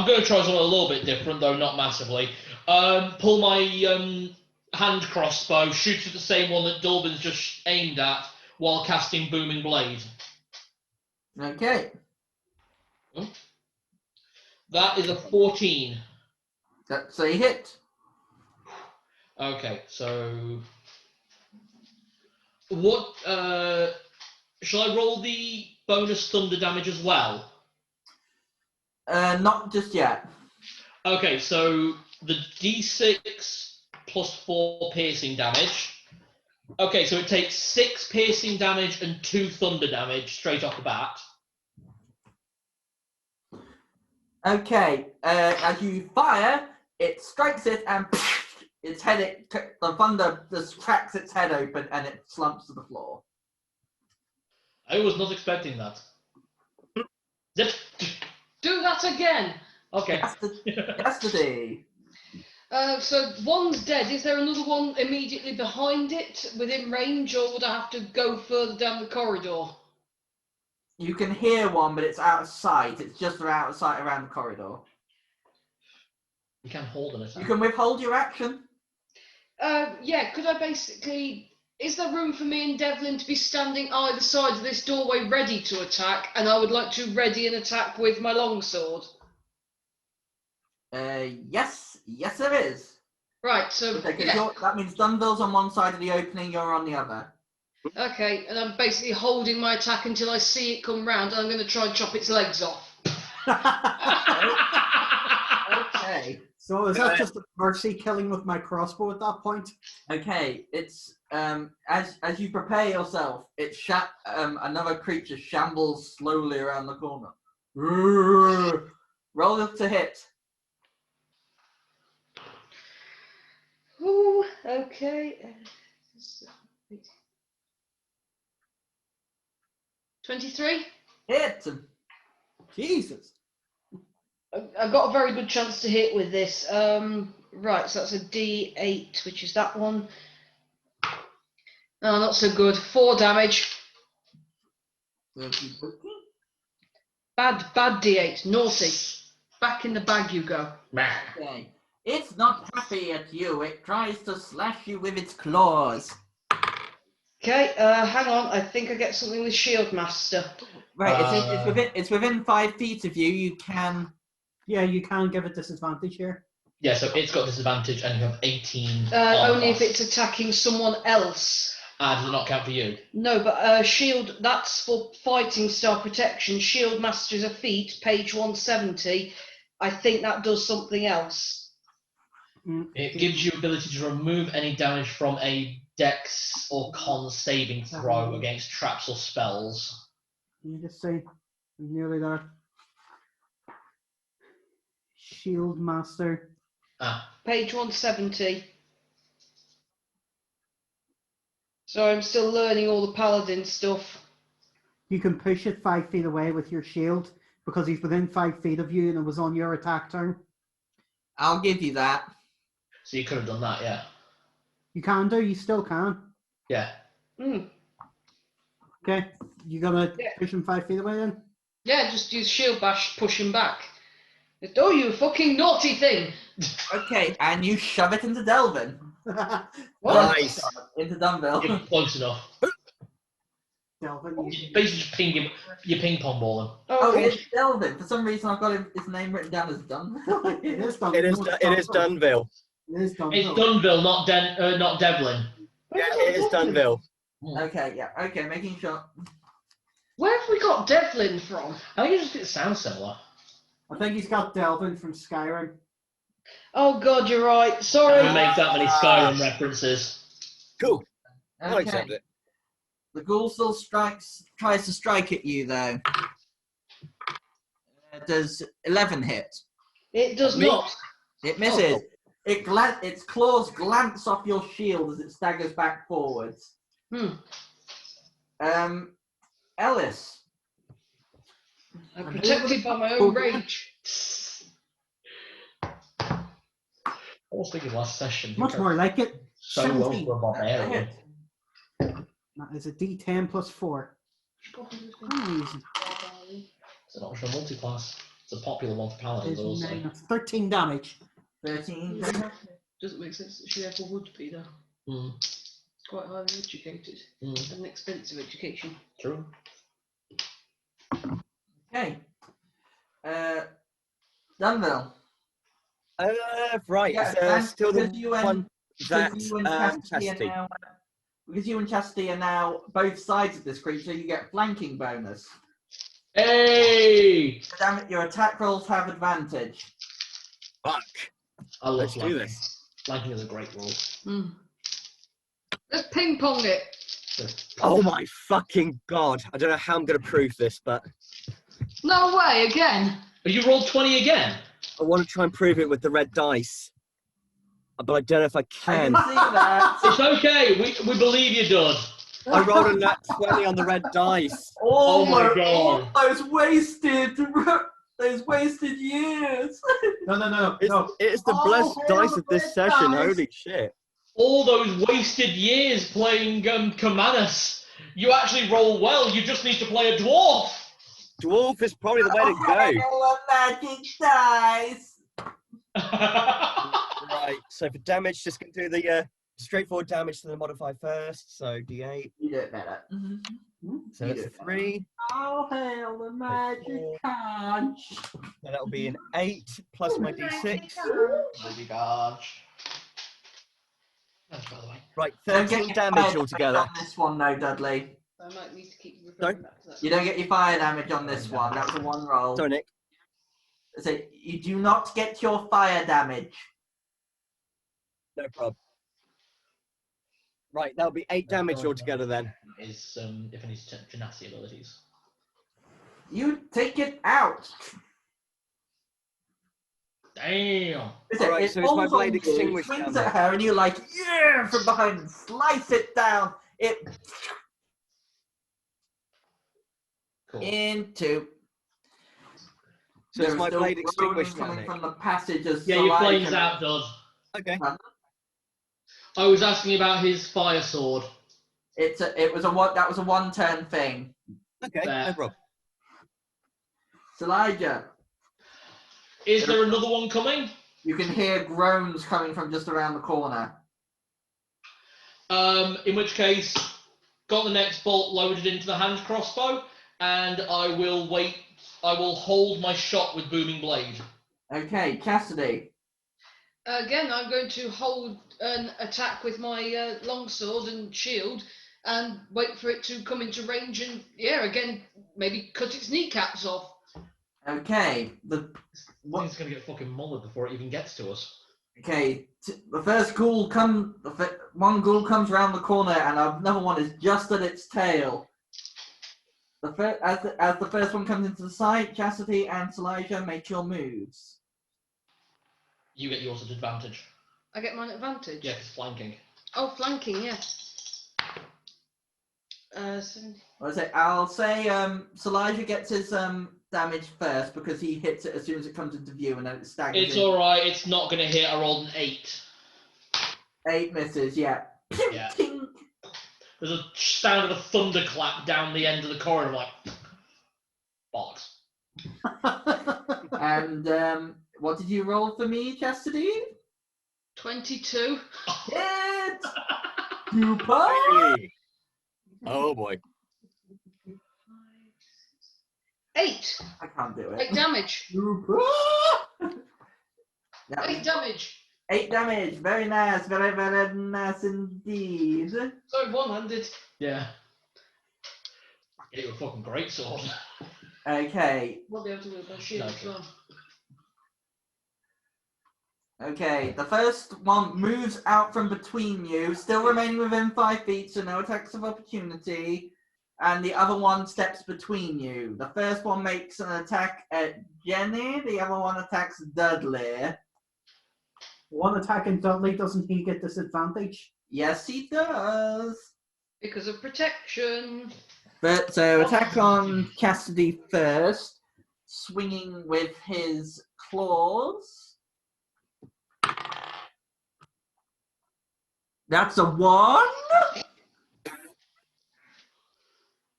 going to try something a little bit different, though not massively. Pull my hand crossbow, shoot at the same one that Dolbin's just aimed at, while casting Booming Blade. Okay. That is a 14. That's a hit. Okay, so what? Shall I roll the bonus thunder damage as well? Not just yet. Okay, so the d6 plus 4 piercing damage. Okay, so it takes 6 piercing damage and 2 thunder damage straight off the bat. Okay, as you fire, it strikes it and its head, the thunder just cracks its head open and it slumps to the floor. I was not expecting that. Zip. Do that again. Okay. Chastity. So one's dead. Is there another one immediately behind it, within range, or would I have to go further down the corridor? You can hear one, but it's out of sight. It's just out of sight around the corridor. You can hold an attack. You can withhold your action. Yeah. Could I basically, Is there room for me and Devlin to be standing either side of this doorway ready to attack? And I would like to ready an attack with my longsword. Yes, there is. Right, so Okay, 'cause yeah. that means Dunville's on one side of the opening, you're on the other. Okay, and I'm basically holding my attack until I see it come round, and I'm going to try and chop its legs off. Okay. So is that just a mercy killing with my crossbow at that point? Okay, it's as you prepare yourself, another creature shambles slowly around the corner. Roll to hit. Ooh, okay. 23? Hit. Jesus. I've got a very good chance to hit with this. Right, so that's a D8, which is that one. Oh, not so good. 4 damage. Bad D8. Naughty. Back in the bag you go. Okay. It's not happy at you. It tries to slash you with its claws. Okay, hang on. I think I get something with Shield Master. Right, it's within 5 feet of you. You can. Yeah, you can give it disadvantage here. Yeah, so it's got disadvantage, and you have 18. Only if it's attacking someone else. Does it not count for you? No, but Shield, that's for fighting style protection. Shield Master is a feat, page 170. I think that does something else. It gives you ability to remove any damage from a Dex or Con saving throw against traps or spells. You just say, I'm nearly there. Shield Master. Page 170. So I'm still learning all the paladin stuff. You can push it 5 feet away with your shield because he's within 5 feet of you and it was on your attack turn. I'll give you that. So you could have done that, yeah. You can do, you still can. Yeah. Okay, you gonna push him 5 feet away then? Yeah, just use Shield Bash, push him back. Oh, you fucking naughty thing! Okay, and you shove it into Delvin. What? Nice. Into Dunville. You're close enough. Delvin, You basically just ping him, you ping pong ball him. Oh, it's Delvin. For some reason, I've got his name written down as Dunville. It is Dunville. It is Dunville. It is Dunville. It's Dunville, not Devlin. Yeah, it is Dunville. Okay, yeah. Okay, making sure. Where have we got Devlin from? I think it sounds similar. I think he's got Delvin from Skyrim. Oh god, you're right. Sorry. We make that many Skyrim references. Cool. I'll Okay. accept it. The ghoul still tries to strike at you, though. Does 11 hit? It does Me? not. It misses. Its claws glance off your shield as it staggers back forwards. Ellis. I'm protected by my own rage. I was thinking last session. Much more like it. So well 17. for a barbarian. That is a D10 plus 4. Amazing. It's an optional multi-class. It's a popular one for paladins Is also. 9, that's 13 damage. 13. Doesn't make sense that she ever would be though. It's quite highly educated and an expensive education. True. Okay. Dunville. Right, Yeah, so and still the because you and- one that Because you and Chastity are Chastity. now, because you and Chastity are now both sides of this creature, you get flanking bonus. Hey! Damn it, your attack rolls have advantage. Fuck. I love Let's do flanking. this. Flanking is a great rule. Let's ping pong it. Oh my fucking god. I don't know how I'm going to prove this, but No way, again. But you rolled 20 again. I want to try and prove it with the red dice. But I don't know if I I can. can see that. It's okay. We believe you, Dud. I rolled a nat 20 on the red dice. Oh my God. Those wasted years. No. It's the blessed dice of this red session. dice. Holy shit. All those wasted years playing Comanus. You actually roll well. You just need to play a dwarf. Dwarf is probably the way to go. Magic dice. Right, so for damage, just going to do the straightforward damage to the modifier first, so d8. You do it better. So You that's do a it better. 3. Oh, hail the magic conch. So that'll be an 8 plus my d6. Lady Garge. That's by the way. Right, Don't get 13 your damage fire altogether. on this one, though, Dudley. I might need to keep Sorry? referring back to that. You don't get your fire damage on this one. That was a 1 roll. Sorry, Nick. So you do not get your fire damage. No problem. Right, that'll be 8 damage altogether then. Is if I need to tenacity abilities. You take it out. Damn. Alright, so is my falls on blade you, extinguished swings now, at her, and you're like, yeah, from behind, and slice it down. It Cool. into. So is There my still blade groans extinguished now, coming Nick? from the passage as Yeah, your Salai flame's can- out, Dud. Okay. I was asking about his fire sword. That was a 1-turn thing. Okay, There. no problem. Salija, Is there another one coming? you can hear groans coming from just around the corner. In which case, got the next bolt loaded into the hand crossbow, and I will wait. I will hold my shot with booming blade. Okay, Chastity. Again, I'm going to hold an attack with my longsword and shield and wait for it to come into range and, yeah, again, maybe cut its kneecaps off. Okay, It's gonna get fucking mullered before it even gets to us. okay. The first ghoul one ghoul comes around the corner, and another one is just at its tail. As the first one comes into the sight, Chastity and Salija make your moves. You get yours at advantage. I get mine at advantage. Yeah, it's flanking. Oh, flanking, yeah. 70. I'll say Salija gets his damage first because he hits it as soon as it comes into view, and then it staggers. It's alright, it's not gonna hit. I rolled an 8. 8 misses, yeah. Yeah. Tink. There's a sound of a thunderclap down the end of the corridor, like, bollocks. And what did you roll for me, Chastity? 22. Hit! Super! Hey. Oh boy. 8. I can't do 8 it. damage. Super! 8 damage. 8 damage. Very nice. Very, very nice indeed. Sorry, one-handed. Yeah. Get you a fucking great sword. Okay. Won't be able to wield my shield as well. Okay. The first one moves out from between you, still remaining within 5 feet, so no attacks of opportunity. And the other one steps between you. The first one makes an attack at Jenny. The other one attacks Dudley. One attacking Dudley, doesn't he get disadvantage? Yes, he does. Because of protection. But so attack on Chastity first, swinging with his claws. That's a 1.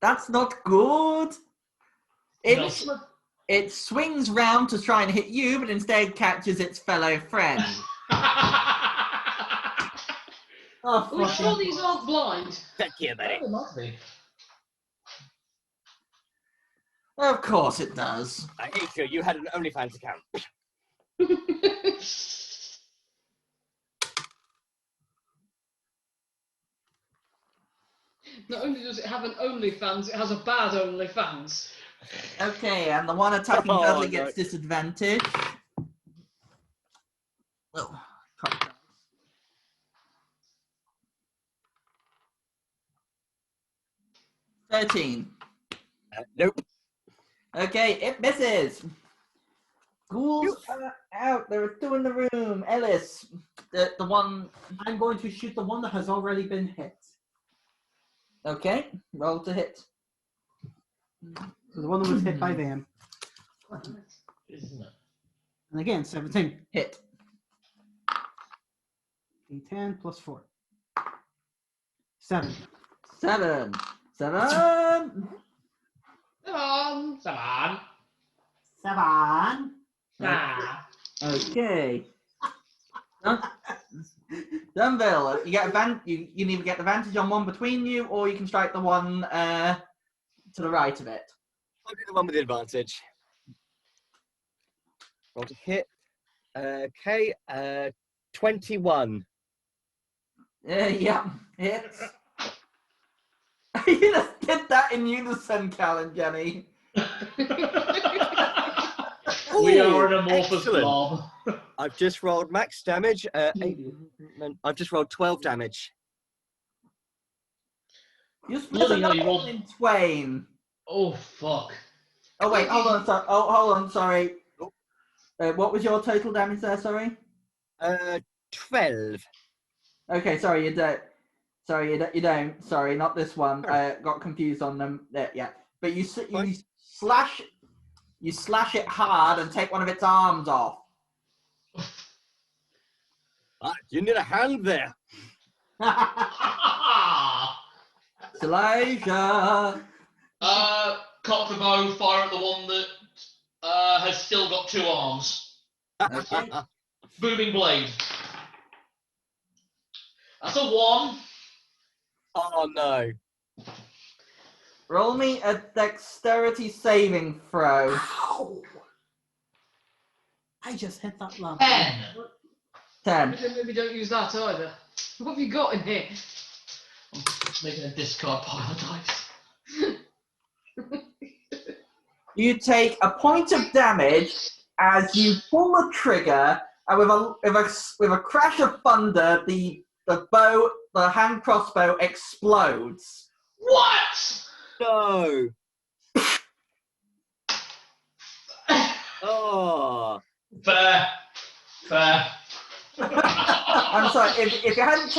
That's not good. It swings round to try and hit you, but instead catches its fellow friend. Oh, Are we fucking- sure these aren't blind? Thank you, buddy. It must be. Of course it does. I hate you. You had an OnlyFans account. Not only does it have an OnlyFans, it has a bad OnlyFans. Okay, and the one attacking Oh, Dudley no. gets disadvantage. Oh, crap. 13. Nope. Okay, it misses. Ghouls are out. There are 2 in the room. Ellis, the one. I'm going to shoot the one that has already been hit. Okay, roll to hit. So the one that was hit by them. Isn't it? And again, 17. Hit. D10 plus 4. 7. 7. 7. Come on. Come on. 7. Nah. Okay. Dunvil, you get you either get advantage on one between you, or you can strike the one to the right of it. I'll do the one with the advantage. Roll to hit. Okay, 21. Yeah, hits. You just did that in unison, Cal and Jenny. We are an Ooh, amorphous excellent. blob. I've just rolled max damage. I've just rolled 12 damage. You split Bloody hell, another you rolled- one in twain. Oh, fuck. Oh wait, hold on, hold on, sorry. What was your total damage there? Sorry. 12. Okay, sorry, you don't. Sorry, you don't. Sorry, not this one. Got confused on them. Yeah, but you slash it hard and take one of its arms off. You need a hand there. Silija. Cock the bow, fire at the one that has still got 2 arms. Okay. Booming blade. That's a 1. Oh no. Roll me a dexterity saving throw. Ow! I just hit that lamp. 10. 10. Maybe don't use that either. What have you got in here? I'm making a discard pile of dice. You take a point of damage as you pull the trigger, and with a crash of thunder, the hand crossbow explodes. What? No. Oh. Fair. I'm sorry. If you hadn't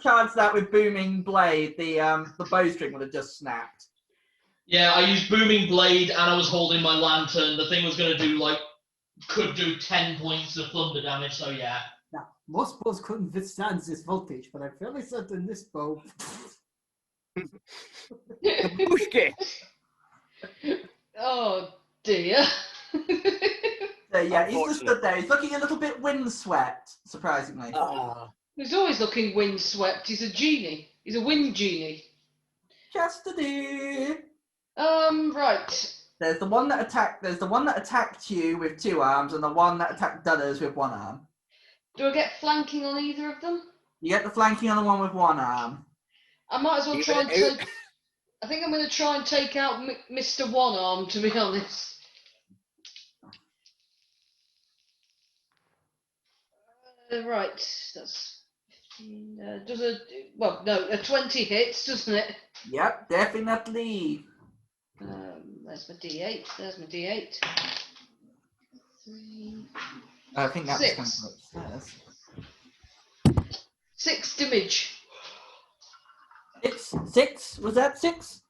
charged that with booming blade, the bowstring would have just snapped. Yeah, I used booming blade and I was holding my lantern. The thing was going to could do 10 points of thunder damage, so yeah. Now, most bows couldn't withstand this voltage, but I'm fairly certain this bow. Kabushki. Oh dear. So yeah, he's just Unfortunate. stood there. He's looking a little bit windswept, surprisingly. Ah. He's always looking windswept. He's a genie. He's a wind genie. Chastity. Right. There's the one that attacked you with 2 arms, and the one that attacked Dudders with 1 arm. Do I get flanking on either of them? You get the flanking on the one with 1 arm. I might as well You try and better- take. I think I'm going to try and take out Mr. One Arm, to be honest. Right, that's 15. A 20 hits, doesn't it? Yep, definitely. There's my D8. There's my D8. 3. I think that 6. was coming from upstairs. 6 damage. 6? Was that 6?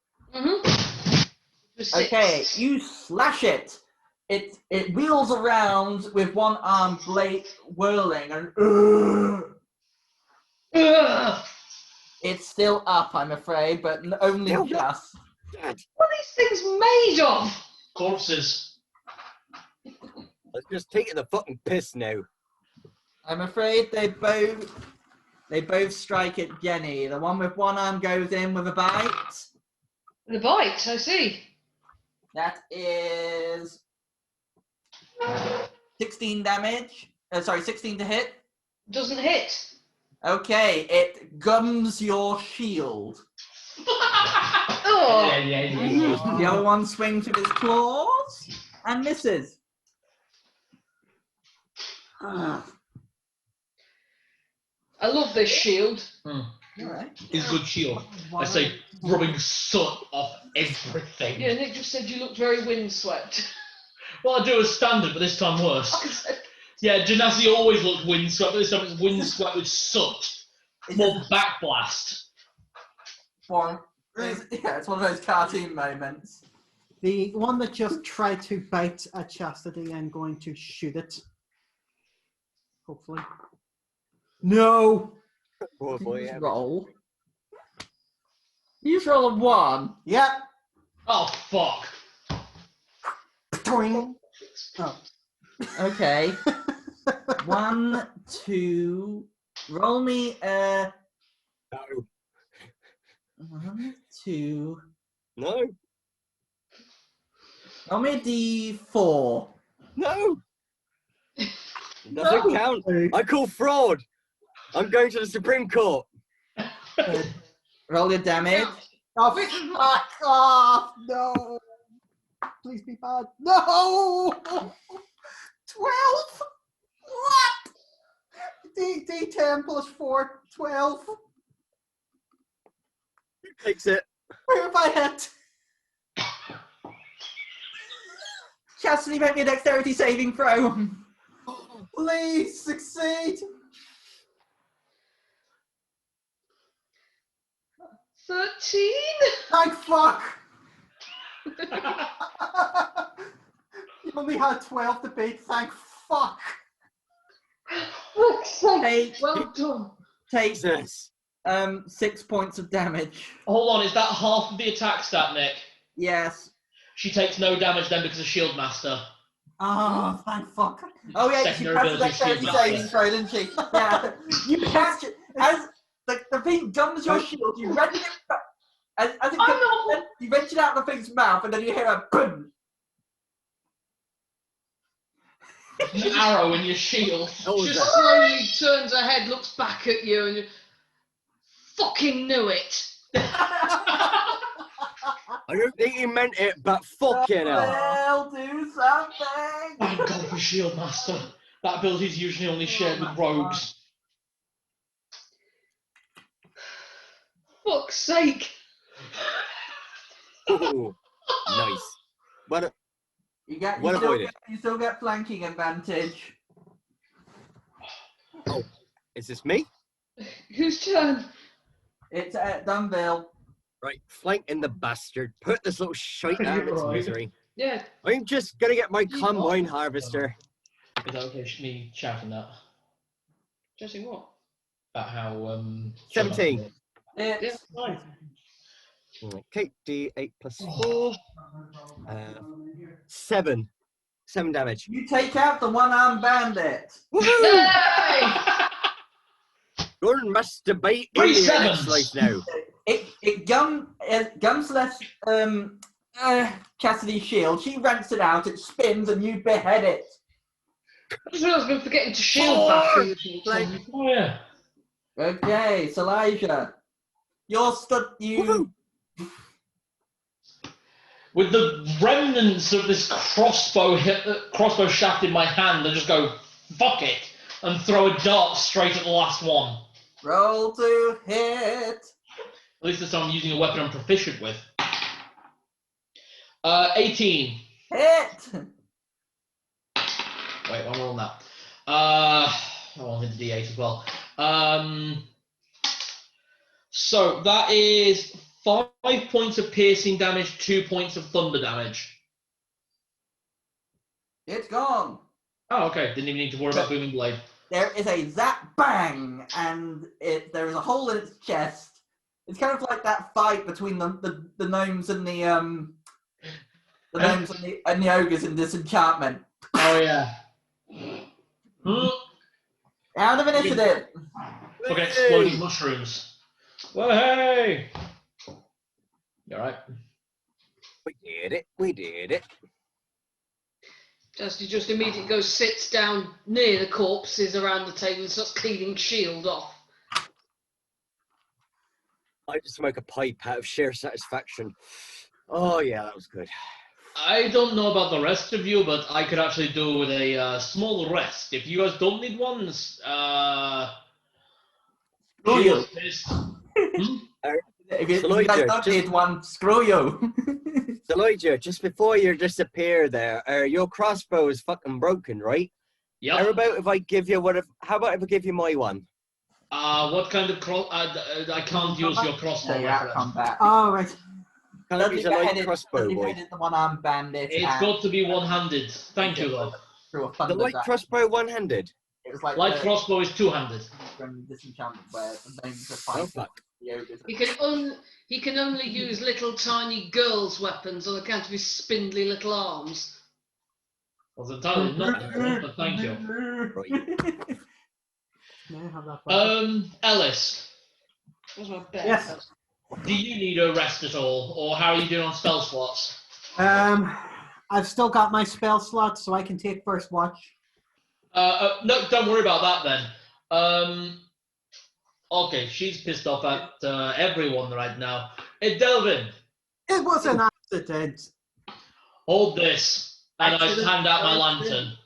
Okay, you slash it. It wheels around with 1 arm blade whirling, and Ugh. it's still up, I'm afraid, but only Still just. Dad, What are these things made of? Corpses. let's just take the fucking piss now. I'm afraid they both strike at Jenny. The one with 1 arm goes in with a bite. The bite, I see. That is 16 damage. 16 to hit. Doesn't hit. Okay, it gums your shield. Oh. Yeah. The other one swings with its claws and misses. Ah, I love this shield. Alright. It's good shield. I say rubbing soot off everything. Yeah, Nick just said you looked very windswept. Well, I do as standard, but this time worse. Yeah, Genasi always looked windswept, but this time it's windswept with soot. More backblast. It's one of those cartoon moments. the one that just tried to bite at Chastity, I'm going to shoot it. Hopefully. No! Poor boy, yeah. Roll. You just roll a 1. Yep. Oh, fuck. Toing. Oh. Okay. 1, 2, Roll me No. 1, 2. No. Roll me a D4. No. Doesn't count. I call fraud. I'm going to the Supreme Court. Roll your damage. Oh, fuck off! No! Please be bad. No! 12! What? D10 plus 4, 12. Who takes it? Where have I hit? Chastity, make me a dexterity saving throw. Please succeed. 13? Thank fuck. You only had 12 to beat. Thank fuck. Fuck's sake. Take, Well done. take Jesus. 6 points of damage. Hold on, is that half of the attack stat, Nick? Yes. She takes no damage then because of Shield Master. Oh, thank fuck. Oh yeah, she Secondary passed the ability dexterity shield saving master. throw, didn't she? Yeah. You catch it as the thing gums your shield. You wrench it back. As it I'm comes, not. you wrench it out of the thing's mouth, and then you hear a boom. An arrow in your shield. What was Just that? slowly turns her head, looks back at you, and you fucking knew it. I don't think he meant it, but fucking hell. Well, do something. Thank God for Shield Master. That ability is usually only shared with rogues. Fuck's sake. Ooh, nice. Well, You get. Well avoided. You still get flanking advantage. is this me? Whose turn? It's at Dunville. Right, flanking the bastard. Put this little shite out of its Right. misery. Yeah. I'm just gonna get my combine harvester. Is that okay? Me shouting that? Judging what? About how 17. Yeah, It's fine. Okay, D8 plus 4. 7. 7 damage. you take out the one-armed bandit. Woohoo! Yay! Gordon masturbate in Three your next sevens. life now. It gums less Chastity's shield. She rents it out. It spins, and you behead it. I just realised I've been forgetting to shield battery this whole time. Oh yeah. Okay, Elijah, you're stood. You Woohoo! With the remnants of this crossbow shaft in my hand, I just go fuck it and throw a dart straight at the last one. roll to hit. At least this time I'm using a weapon I'm proficient with. 18. Hit. Wait, I'm rolling that. I'll hit the D8 as well. So that is 5 points of piercing damage, 2 points of thunder damage. It's gone. Oh, okay. Didn't even need to worry about booming blade. There is a zap bang, and there is a hole in its chest. It's kind of like that fight between the gnomes and the gnomes and the ogres in Disenchantment. Oh yeah. Out of initiative. Fucking exploding mushrooms. Well, hey. You alright? We did it. We did it. Just immediately goes, sits down near the corpses around the table and starts cleaning shield off. I just smoke a pipe out of sheer satisfaction. Oh yeah, that was good. I don't know about the rest of you, but I could actually do with a small rest. If you guys don't need one, Screw you. If you Elijah, guys don't need one, screw you. Elijah, just before you disappear there, your crossbow is fucking broken, right? Yep. How about if I give you how about if I give you my one? What kind of cross? I can't use your crossbow. No, you're my out friend. combat. Oh, right. Can I use a light crossbow, Doesn't boy? beheaded the one-armed bandit. It's and got to be one-handed. Thank you, though. through a The thunder light dart. crossbow one-handed. It was like Light the crossbow is two-handed. from Disenchantment where the gnomes are Oh fighting fuck. the ogres. He can only use little tiny girls' weapons on account of his spindly little arms. I was entirely not, but thank you. Right. Yeah, have that back. Ellis, Where's my bed? Yes. do you need a rest at all, or how are you doing on spell slots? I've still got my spell slots, so I can take first watch. No, don't worry about that then. Okay, she's pissed off at everyone right now. Hey, Delvin, It was an accident. hold this, and I Accident, hand out my accident. lantern.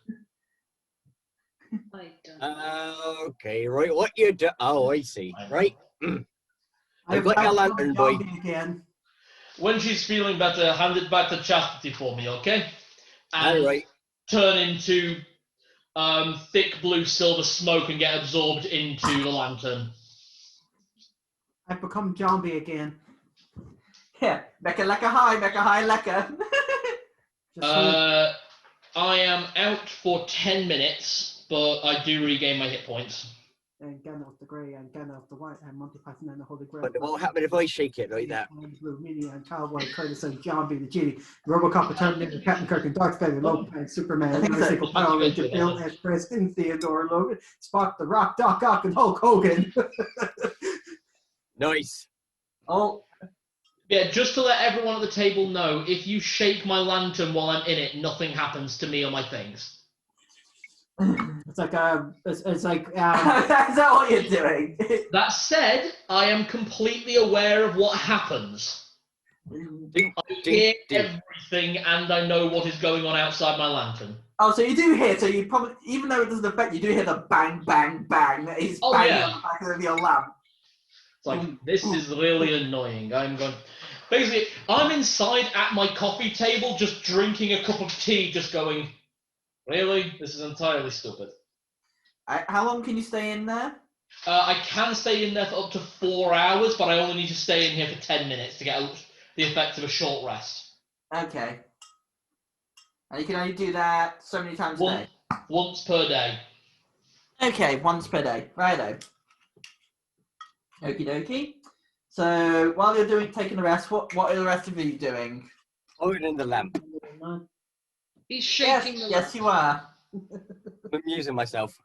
I don't. Okay, right. What you do? Oh, I see. Right. I've got your lantern, boy. Again. When she's feeling better, hand it back to Chastity for me, okay? And All right. turn into thick blue silver smoke and get absorbed into the lantern. I've become zombie again. Yeah, Mecca Lecca. Just so I am out for 10 minutes, but I do regain my hit points. and Gandalf the Grey and Gandalf the White and Monty Python and the Holy Grail. But what will happen if I shake it like that? And Blue Media and Cowboy Curtis and Zombie the Genie, Robocop the Terminator, Captain Kirk and Darth Vader, Logan and Superman, I think so. Motorcycle Power Ranger, Bill S. Preston, Theodore Logan, Spock the Rock, Doc Ock, and Hulk Hogan. Nice. Oh, Yeah, just to let everyone at the table know, if you shake my lantern while I'm in it, nothing happens to me or my things. It's like it's like is that what you're doing? That said, I am completely aware of what happens. Ding, I ding, hear ding. everything, and I know what is going on outside my lantern. Oh, so you do hear, so you probably, even though it doesn't affect you, do hear the bang, bang, bang that he's Oh, banging yeah. on the back of your lamp. It's like, this is really annoying. Basically, I'm inside at my coffee table just drinking a cup of tea, just going, really? This is entirely stupid. How long can you stay in there? I can stay in there for up to 4 hours, but I only need to stay in here for 10 minutes to get the effect of a short rest. Okay. And you can only do that so many times a day? Once per day. Okay, once per day. Righto. Okie dokie. So, while you're taking a rest, what are the rest of you doing? Holding the lamp. He's shaking the Yes, you are. I'm amusing myself.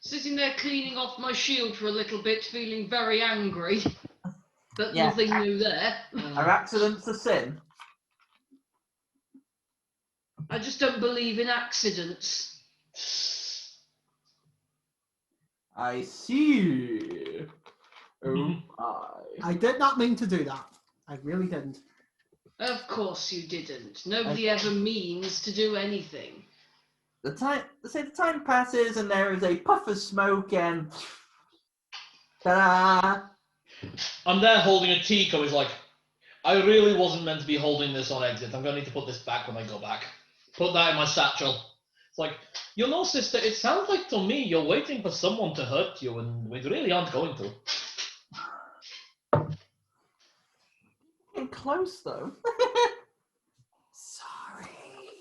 Sitting there cleaning off my shield for a little bit, feeling very angry. But Yeah. nothing new there. Are accidents a sin? I just don't believe in accidents. I see. Oh, I did not mean to do that. I really didn't. Of course you didn't. Nobody ever means to do anything. The time passes and there is a puff of smoke and ta-da! I'm there holding a teacup. It's like, I really wasn't meant to be holding this on exit. I'm going to need to put this back when I go back. Put that in my satchel. It's like, you know, sister, it sounds like to me you're waiting for someone to hurt you, and we really aren't going to. Getting close though. Sorry.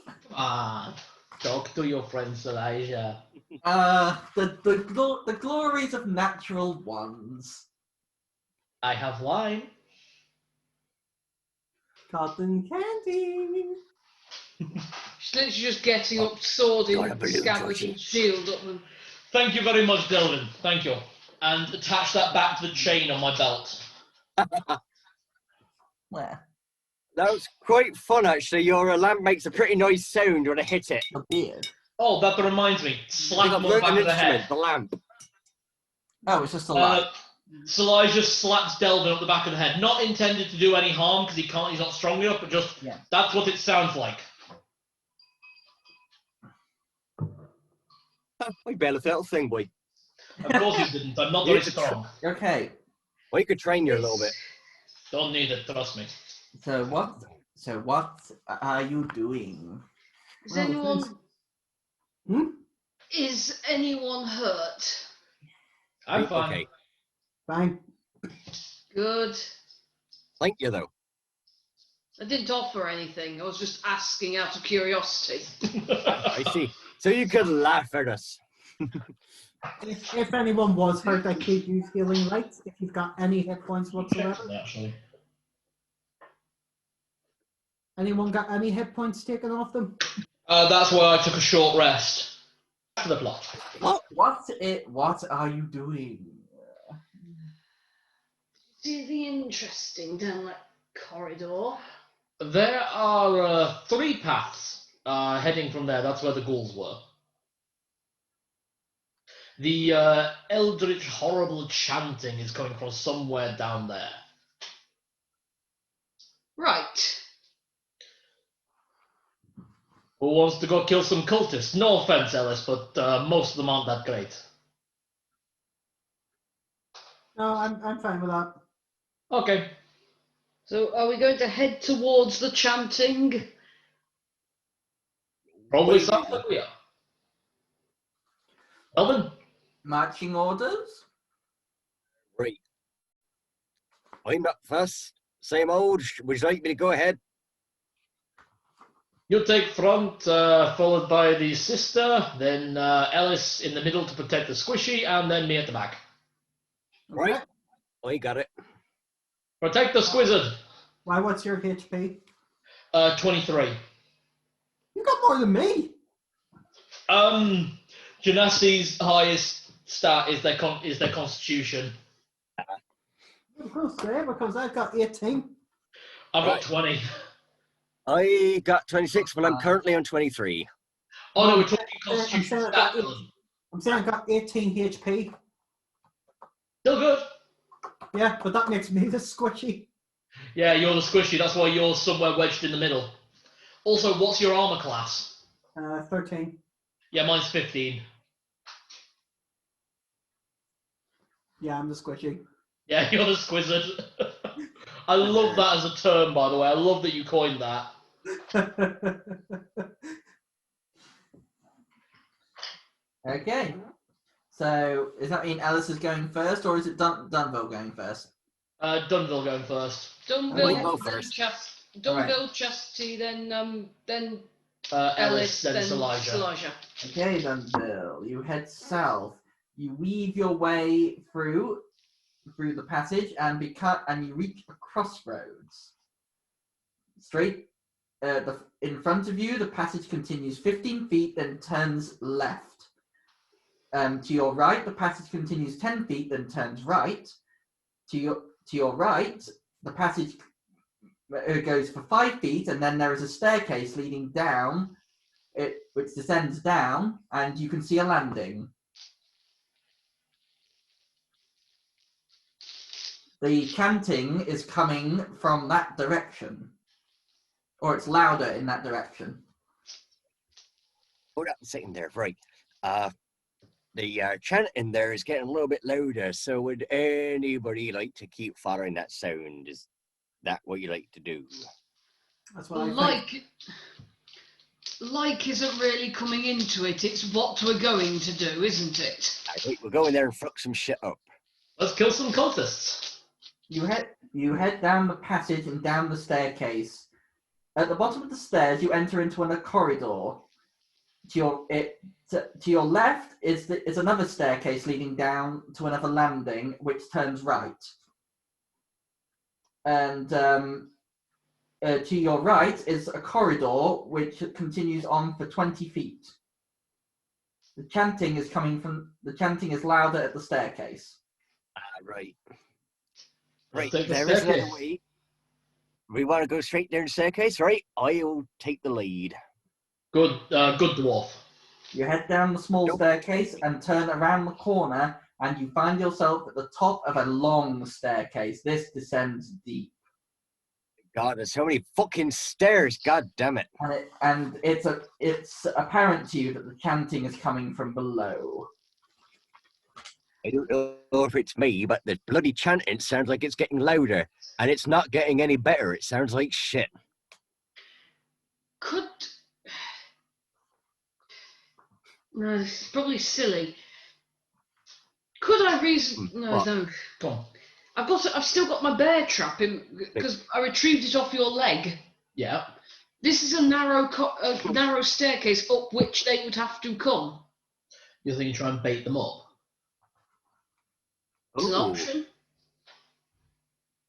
Come on. Talk to your friends, Elijah. The glories of natural ones. I have wine. Cotton candy. She's literally just getting up, swording, God, I believe scabbard, Georgie. and shield up. And Thank you very much, Delvin. Thank you. And attach that back to the chain on my belt. Where? That was quite fun, actually. Your lamp makes a pretty nice sound when I hit it. A beard. Oh, that reminds me. I Slap think him I've on the learned an back of the instrument, head. the lamp. Oh, it's just a light. Elijah slaps Delvin up the back of the head. Not intended to do any harm because he's not strong enough, but just that's what it sounds like. I barely felt a thing, boy. Of course you didn't. I'm not very strong. Okay. Well, you could train you a little bit. Don't need it, trust me. So what are you doing? is anyone Hmm? is anyone hurt? I'm fine. Okay. Fine. Good. Thank you, though. I didn't offer anything. I was just asking out of curiosity. I see. So you could laugh at us. If anyone was hurt, I could use healing lights if you've got any hit points whatsoever. Actually. Anyone got any hit points taken off them? That's why I took a short rest. to the plot. What are you doing? See the interesting down that corridor. There are 3 paths heading from there. That's where the ghouls were. The eldritch, horrible chanting is coming from somewhere down there. Right. Who wants to go kill some cultists? No offense, Ellis, but most of them aren't that great. No, I'm fine with that. Okay. So are we going to head towards the chanting? Probably sounds like we are. Elvin? Marching orders? Right. I'm up first. Same old. Would you like me to go ahead? You take front, followed by the sister, then Ellis in the middle to protect the squishy, and then me at the back. Right. I got it. Protect the squizzard. Why? What's your HP? 23. You got more than me. Genasi's highest stat is their constitution. I'm close there because I've got 18. I've got 20. I got 26, but I'm currently on 23. Oh no, we're talking I'm constitution saying, stat. I'm saying I've got 18 HP. Still good. Yeah, but that makes me the squishy. Yeah, you're the squishy. That's why you're somewhere wedged in the middle. Also, what's your armor class? 13. Yeah, mine's 15. Yeah, I'm the squishy. Yeah, you're the squizzard. I love that as a term, by the way. I love that you coined that. Okay. So, does that mean Ellis is going first, or is it Dunville going first? Dunville going first. Dunville, go then first. Dunville, Chastity, then Ellis, then then Silija. Okay, Dunville. You head south. You weave your way through the passage and you reach a crossroads. Straight in front of you, the passage continues 15 feet, then turns left. To your right, the passage continues 10 feet, then turns right. To your right, the passage goes for 5 feet, and then there is a staircase leading down, which descends down, and you can see a landing. The chanting is coming from that direction, or it's louder in that direction. Hold up a second there, right. The chanting there is getting a little bit louder, so would anybody like to keep following that sound? Is that what you like to do? That's what I think. Like isn't really coming into it. It's what we're going to do, isn't it? I think we'll go in there and fuck some shit up. Let's kill some cultists. You head down the passage and down the staircase. At the bottom of the stairs, you enter into a corridor. To your left is another staircase leading down to another landing, which turns right. And to your right is a corridor which continues on for 20 feet. The chanting is louder at the staircase. Right. Let's Right, take the there is another staircase. way. We want to go straight down the staircase, right? I'll take the lead. Good dwarf. You head down the small Nope. staircase and turn around the corner, and you find yourself at the top of a long staircase. This descends deep. God, there's so many fucking stairs. God damn it. And it's apparent to you that the chanting is coming from below. I don't know if it's me, but the bloody chanting sounds like it's getting louder, and it's not getting any better. It sounds like shit. No, it's probably silly. Could I reason? No, What? no. Come on. I've still got my bear trap in because I retrieved it off your leg. Yeah. This is a narrow staircase up which they would have to come. You think you try and bait them up? It's an Ooh, option.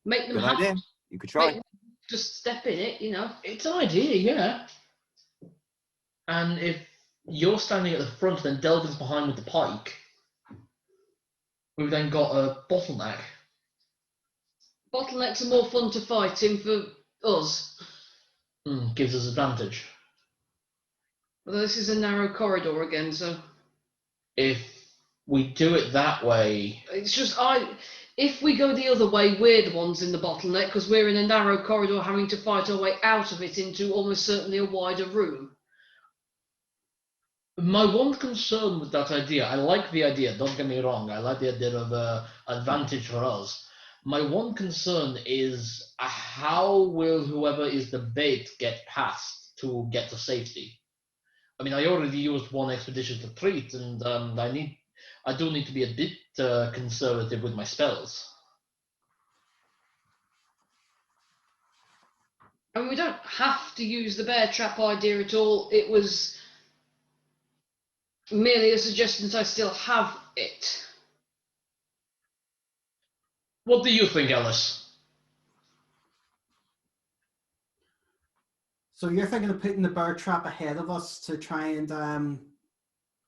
Make them good have idea. You could try. make them just step in it, you know. It's an idea, yeah. And if You're standing at the front, then Delvin's behind with the pike. We've then got a bottleneck. Bottlenecks are more fun to fight in for us. Gives us advantage. Although this is a narrow corridor again, so If we do it that way, it's just if we go the other way, we're the ones in the bottleneck because we're in a narrow corridor having to fight our way out of it into almost certainly a wider room. my one concern with that idea, I like the idea, don't get me wrong, I like the idea of advantage for us. My one concern is how will whoever is the bait get past to get to safety? I mean, I already used one expedition to treat, and I do need to be a bit conservative with my spells. I mean, we don't have to use the bear trap idea at all. It was merely a suggestion that I still have it. What do you think, Ellis? So you're thinking of putting the bear trap ahead of us to try and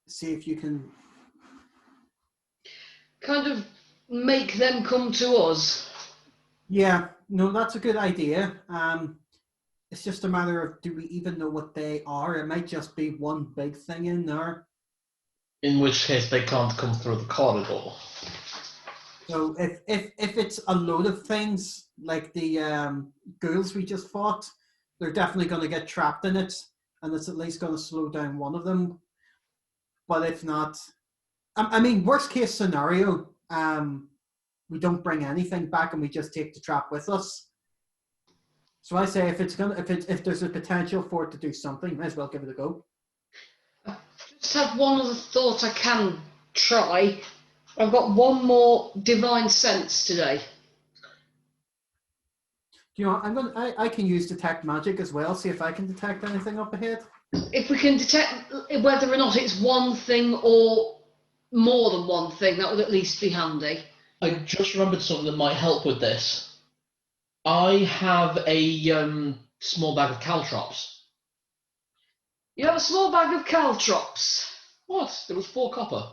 see if you can Kind of make them come to us. Yeah, no, that's a good idea. It's just a matter of, do we even know what they are? It might just be one big thing in there. In which case they can't come through the corridor. So if it's a load of things like the ghouls we just fought, they're definitely going to get trapped in it, and it's at least going to slow down one of them. But if not, I mean, worst case scenario, we don't bring anything back and we just take the trap with us. So I say if there's a potential for it to do something, might as well give it a go. Just have one other thought I can try. I've got one more divine sense today. You know, I can use detect magic as well. See if I can detect anything up ahead. If we can detect whether or not it's one thing or more than one thing, that would at least be handy. I just remembered something that might help with this. I have a small bag of caltrops. You have a small bag of caltrops. What? There was 4 copper.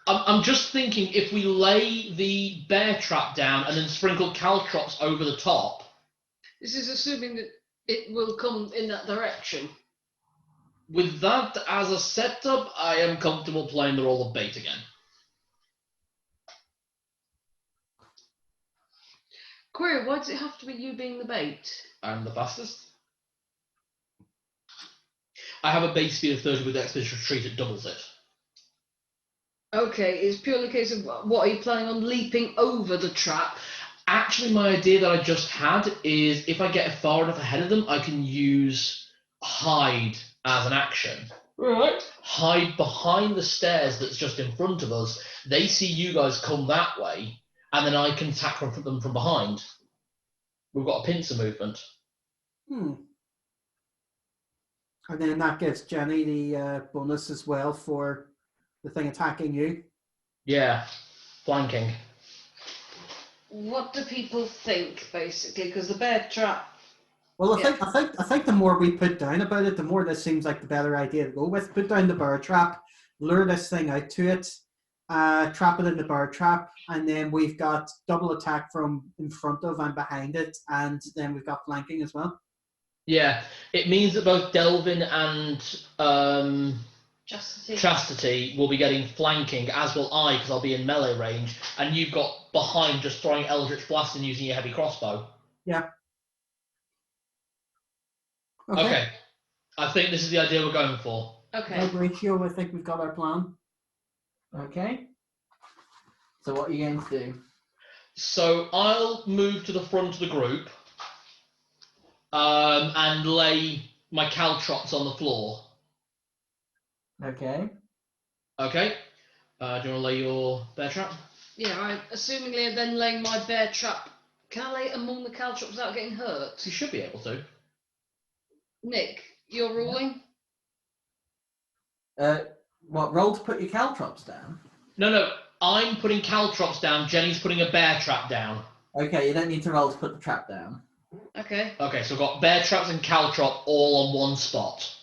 I'm just thinking if we lay the bear trap down and then sprinkle caltrops over the top. This is assuming that it will come in that direction. With that as a setup, I am comfortable playing the role of bait again. Query, why does it have to be you being the bait? I'm the fastest. I have a base speed of 30 with Expedition Retreat, it doubles it. Okay, it's purely a case of what are you planning on leaping over the trap? Actually, my idea that I just had is if I get far enough ahead of them, I can use hide as an action. Right. Hide behind the stairs that's just in front of us. They see you guys come that way, and then I can attack them from behind. We've got a pincer movement. And then that gives Jenny the bonus as well for the thing attacking you. Yeah, flanking. What do people think, basically? Because the bear trap. Well, I think the more we put down about it, the more this seems like the better idea to go with. Put down the bear trap, lure this thing out to it, trap it in the bear trap, and then we've got double attack from in front of and behind it, and then we've got flanking as well. Yeah, it means that both Delvin and Chastity will be getting flanking, as will I, because I'll be in melee range, and you've got behind just throwing Eldritch Blast and using your heavy crossbow. Yeah. Okay. I think this is the idea we're going for. Okay. Ratio, I think we've got our plan. Okay. So what are you going to do? So I'll move to the front of the group and lay my caltrops on the floor. Okay. Okay. Do you want to lay your bear trap? Yeah, I'm assumingly then laying my bear trap. Can I lay it among the caltrops without getting hurt? You should be able to. Nick, you're ruling? What, roll to put your caltrops down? No. I'm putting caltrops down. Jenny's putting a bear trap down. Okay, you don't need to roll to put the trap down. Okay. Okay, so we've got bear traps and caltrop all on one spot.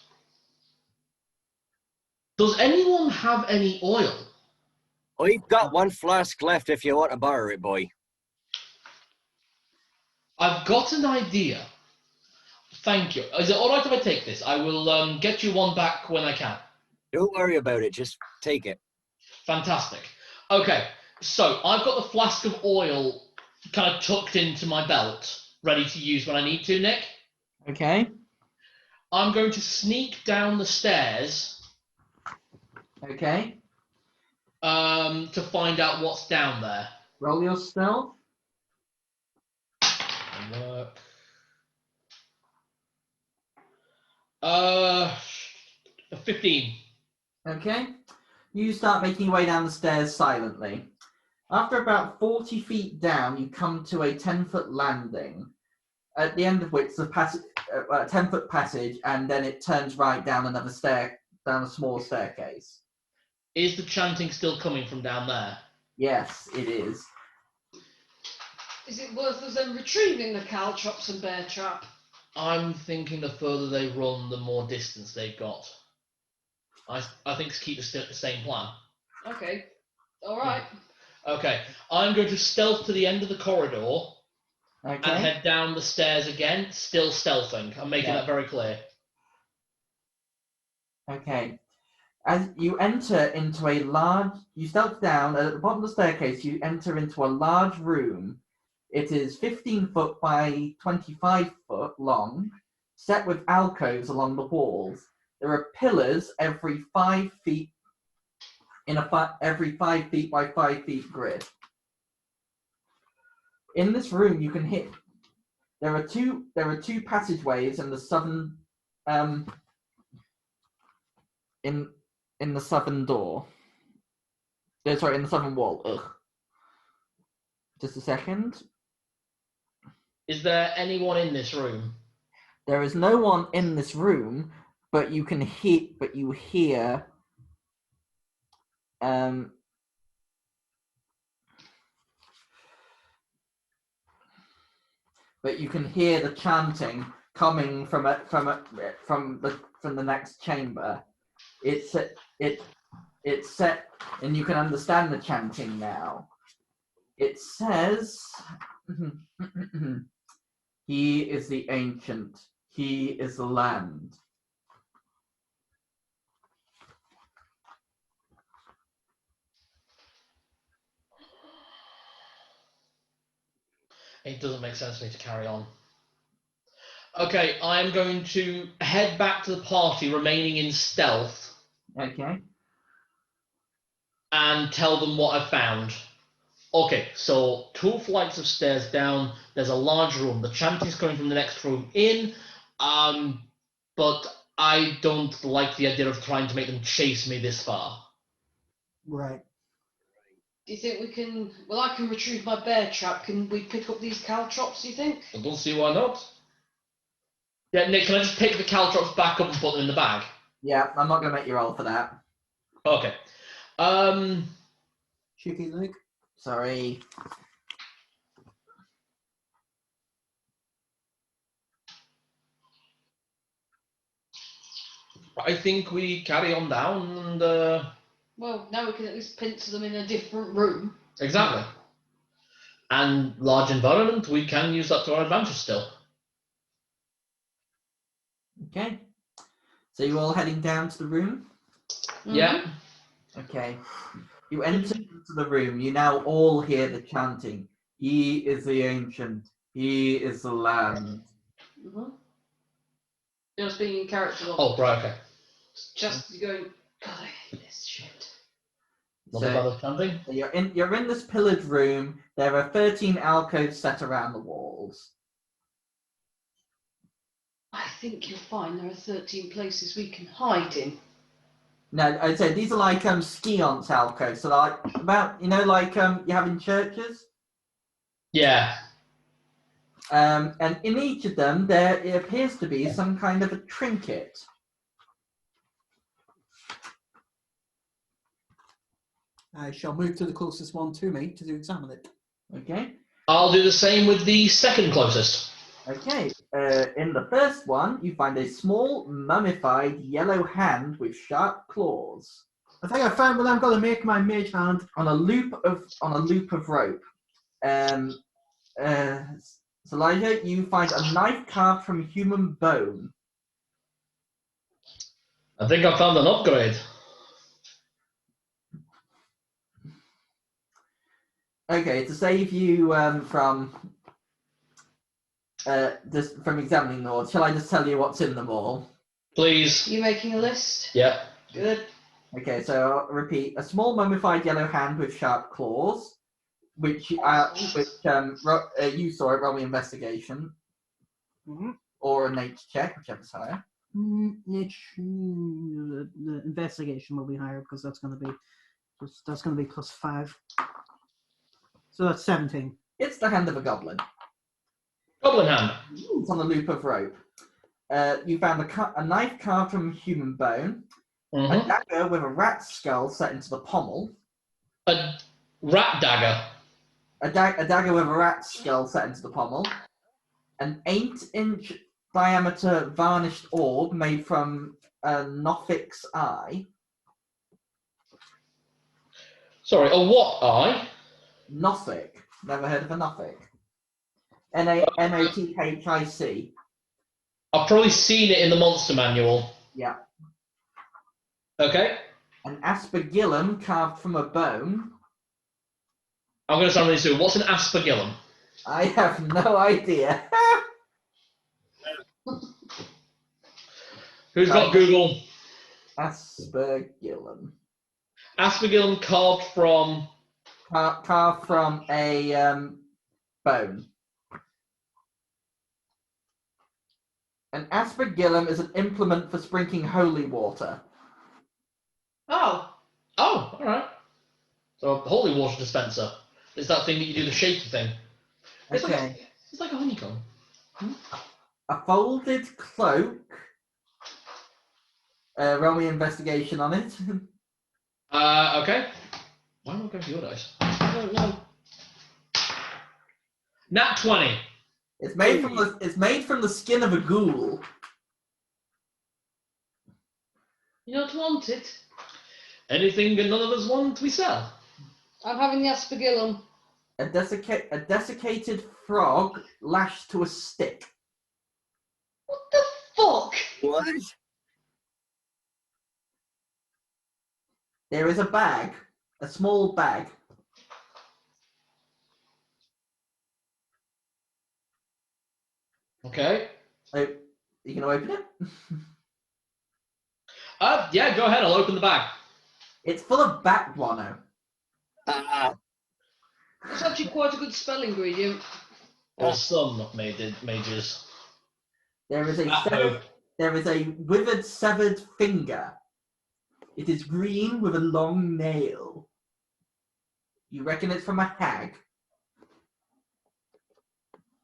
Does anyone have any oil? I've got one flask left if you want to borrow it, boy. I've got an idea. Thank you. Is it all right if I take this? I will get you one back when I can. Don't worry about it. Just take it. Fantastic. Okay, so I've got the flask of oil kind of tucked into my belt, ready to use when I need to, Nick. Okay. I'm going to sneak down the stairs Okay. to find out what's down there. Roll your stealth. Work. 15. Okay. You start making your way down the stairs silently. After about 40 feet down, you come to a 10-foot landing, at the end of which is a 10-foot passage, and then it turns right down another down a small staircase. Is the chanting still coming from down there? Yes, it is. Is it worth us then retrieving the caltrops and bear trap? I'm thinking the further they run, the more distance they've got. I think keep the same plan. Okay. All right. Okay, I'm going to stealth to the end of the corridor and Okay. head down the stairs again, still stealthing. I'm making that very clear. Okay. As you enter into you stealth down at the bottom of the staircase. You enter into a large room. It is 15 foot by 25 foot long, set with alcoves along the walls. There are pillars every 5 feet in every 5 feet by 5 feet grid. In this room, you can hit. There are two passageways in the southern in the southern door. Sorry, in the southern wall. Ugh. Just a second. Is there anyone in this room? There is no one in this room, but you hear the chanting coming from the next chamber. It's set, and you can understand the chanting now. It says, "He is the ancient. He is the land." It doesn't make sense for me to carry on. Okay, I'm going to head back to the party, remaining in stealth, Okay. and tell them what I've found. Okay, so 2 flights of stairs down, there's a large room. The chanting's coming from the next room in, but I don't like the idea of trying to make them chase me this far. Right. Do you think we can? Well, I can retrieve my bear trap. Can we pick up these caltrops? Do you think? I don't see why not. Yeah, Nick, can I just pick the caltrops back up and put them in the bag? Yeah, I'm not going to make you roll for that. Okay. Cheeky leg. Sorry. I think we carry on down and... Well, now we can at least pincer them in a different room. Exactly. And large environment, we can use that to our advantage still. Okay. So you're all heading down to the room? Yeah. Okay. You enter into the room. You now all hear the chanting. He is the ancient. He is the land. Mm-hmm. Just being in character. Oh, right, okay. Just going, God, I hate this shit. Not about chanting? You're in this pillared room. There are 13 alcoves set around the walls. I think you'll find there are 13 places we can hide in. No, I'd say these are like skiance alcoves. So like about you have in churches. Yeah. And in each of them, there appears to be some kind of a trinket. I shall move to the closest one to me to examine it. Okay. I'll do the same with the second closest. Okay, in the first one, you find a small, mummified yellow hand with sharp claws I think I found what I'm going to make my mage hand. on a loop of rope. Elijah, you find a knife carved from human bone. I think I found an upgrade. Okay, to save you from examining the all, shall I just tell you what's in them all? Please. You making a list? Yeah. Good. Okay, so I'll repeat: a small mummified yellow hand with sharp claws, which you saw at roll me investigation, or a nature check, whichever's higher. The investigation will be higher because that's going to be +5. So that's 17. It's the hand of a goblin. Goblin hand. It's on a loop of rope. You found a knife carved from human bone, a dagger with a rat's skull set into the pommel. A rat dagger. A dagger with a rat's skull set into the pommel. An 8-inch diameter varnished orb made from a Nothic's eye. Sorry, a what eye? Nothic. Never heard of a Nothic. Nothic. I've probably seen it in the monster manual. Yeah. Okay. An aspergillum carved from a bone. I'm going to sound really stupid. What's an aspergillum? I have no idea. Who's got Google? Aspergillum. Aspergillum carved from... Carved from a bone. An aspergillum is an implement for sprinkling holy water. Oh. Oh, alright. So a holy water dispenser. It's that thing that you do the shaky thing. It's Okay. It's like a honeycomb. A folded cloak. Roll me investigation on it. Okay. Why am I going for your dice? I don't know. Nat 20. It's made from the skin of a ghoul. You don't want it? Anything that none of us want, we sell. I'm having the aspergillum. A desiccated frog lashed to a stick. What the fuck? What? There is a bag, a small bag. Okay. Oh, you can open it? Yeah, go ahead. I'll open the bag. It's full of bat guano. It's actually quite a good spell ingredient. There's some mages. There is Uh-oh. a withered severed finger. It is green with a long nail. You reckon it's from a hag.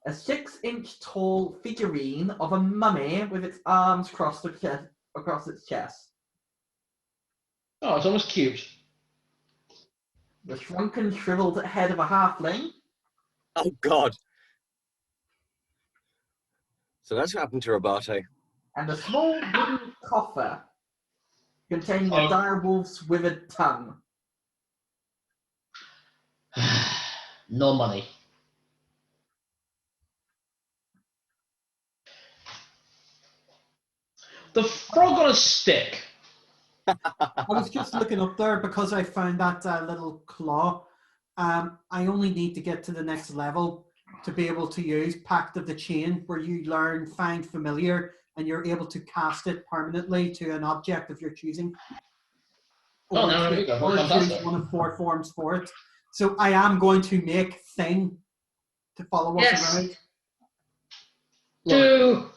A 6-inch tall figurine of a mummy with its arms across its chest. Oh, it's almost cute. The shrunken, shriveled head of a halfling. Oh, God. So that's what happened to Roboto. And a small wooden coffer containing a dire wolf's withered tongue. No money. The frog on a stick. I was just looking up there because I found that little claw. I only need to get to the next level to be able to use Pact of the Chain, where you learn Find Familiar, and you're able to cast it permanently to an object of your choosing. Oh, no, there you go. Or Fantastic. choose one of 4 forms for it. So I am going to make Thing to follow us Yes. around. Do.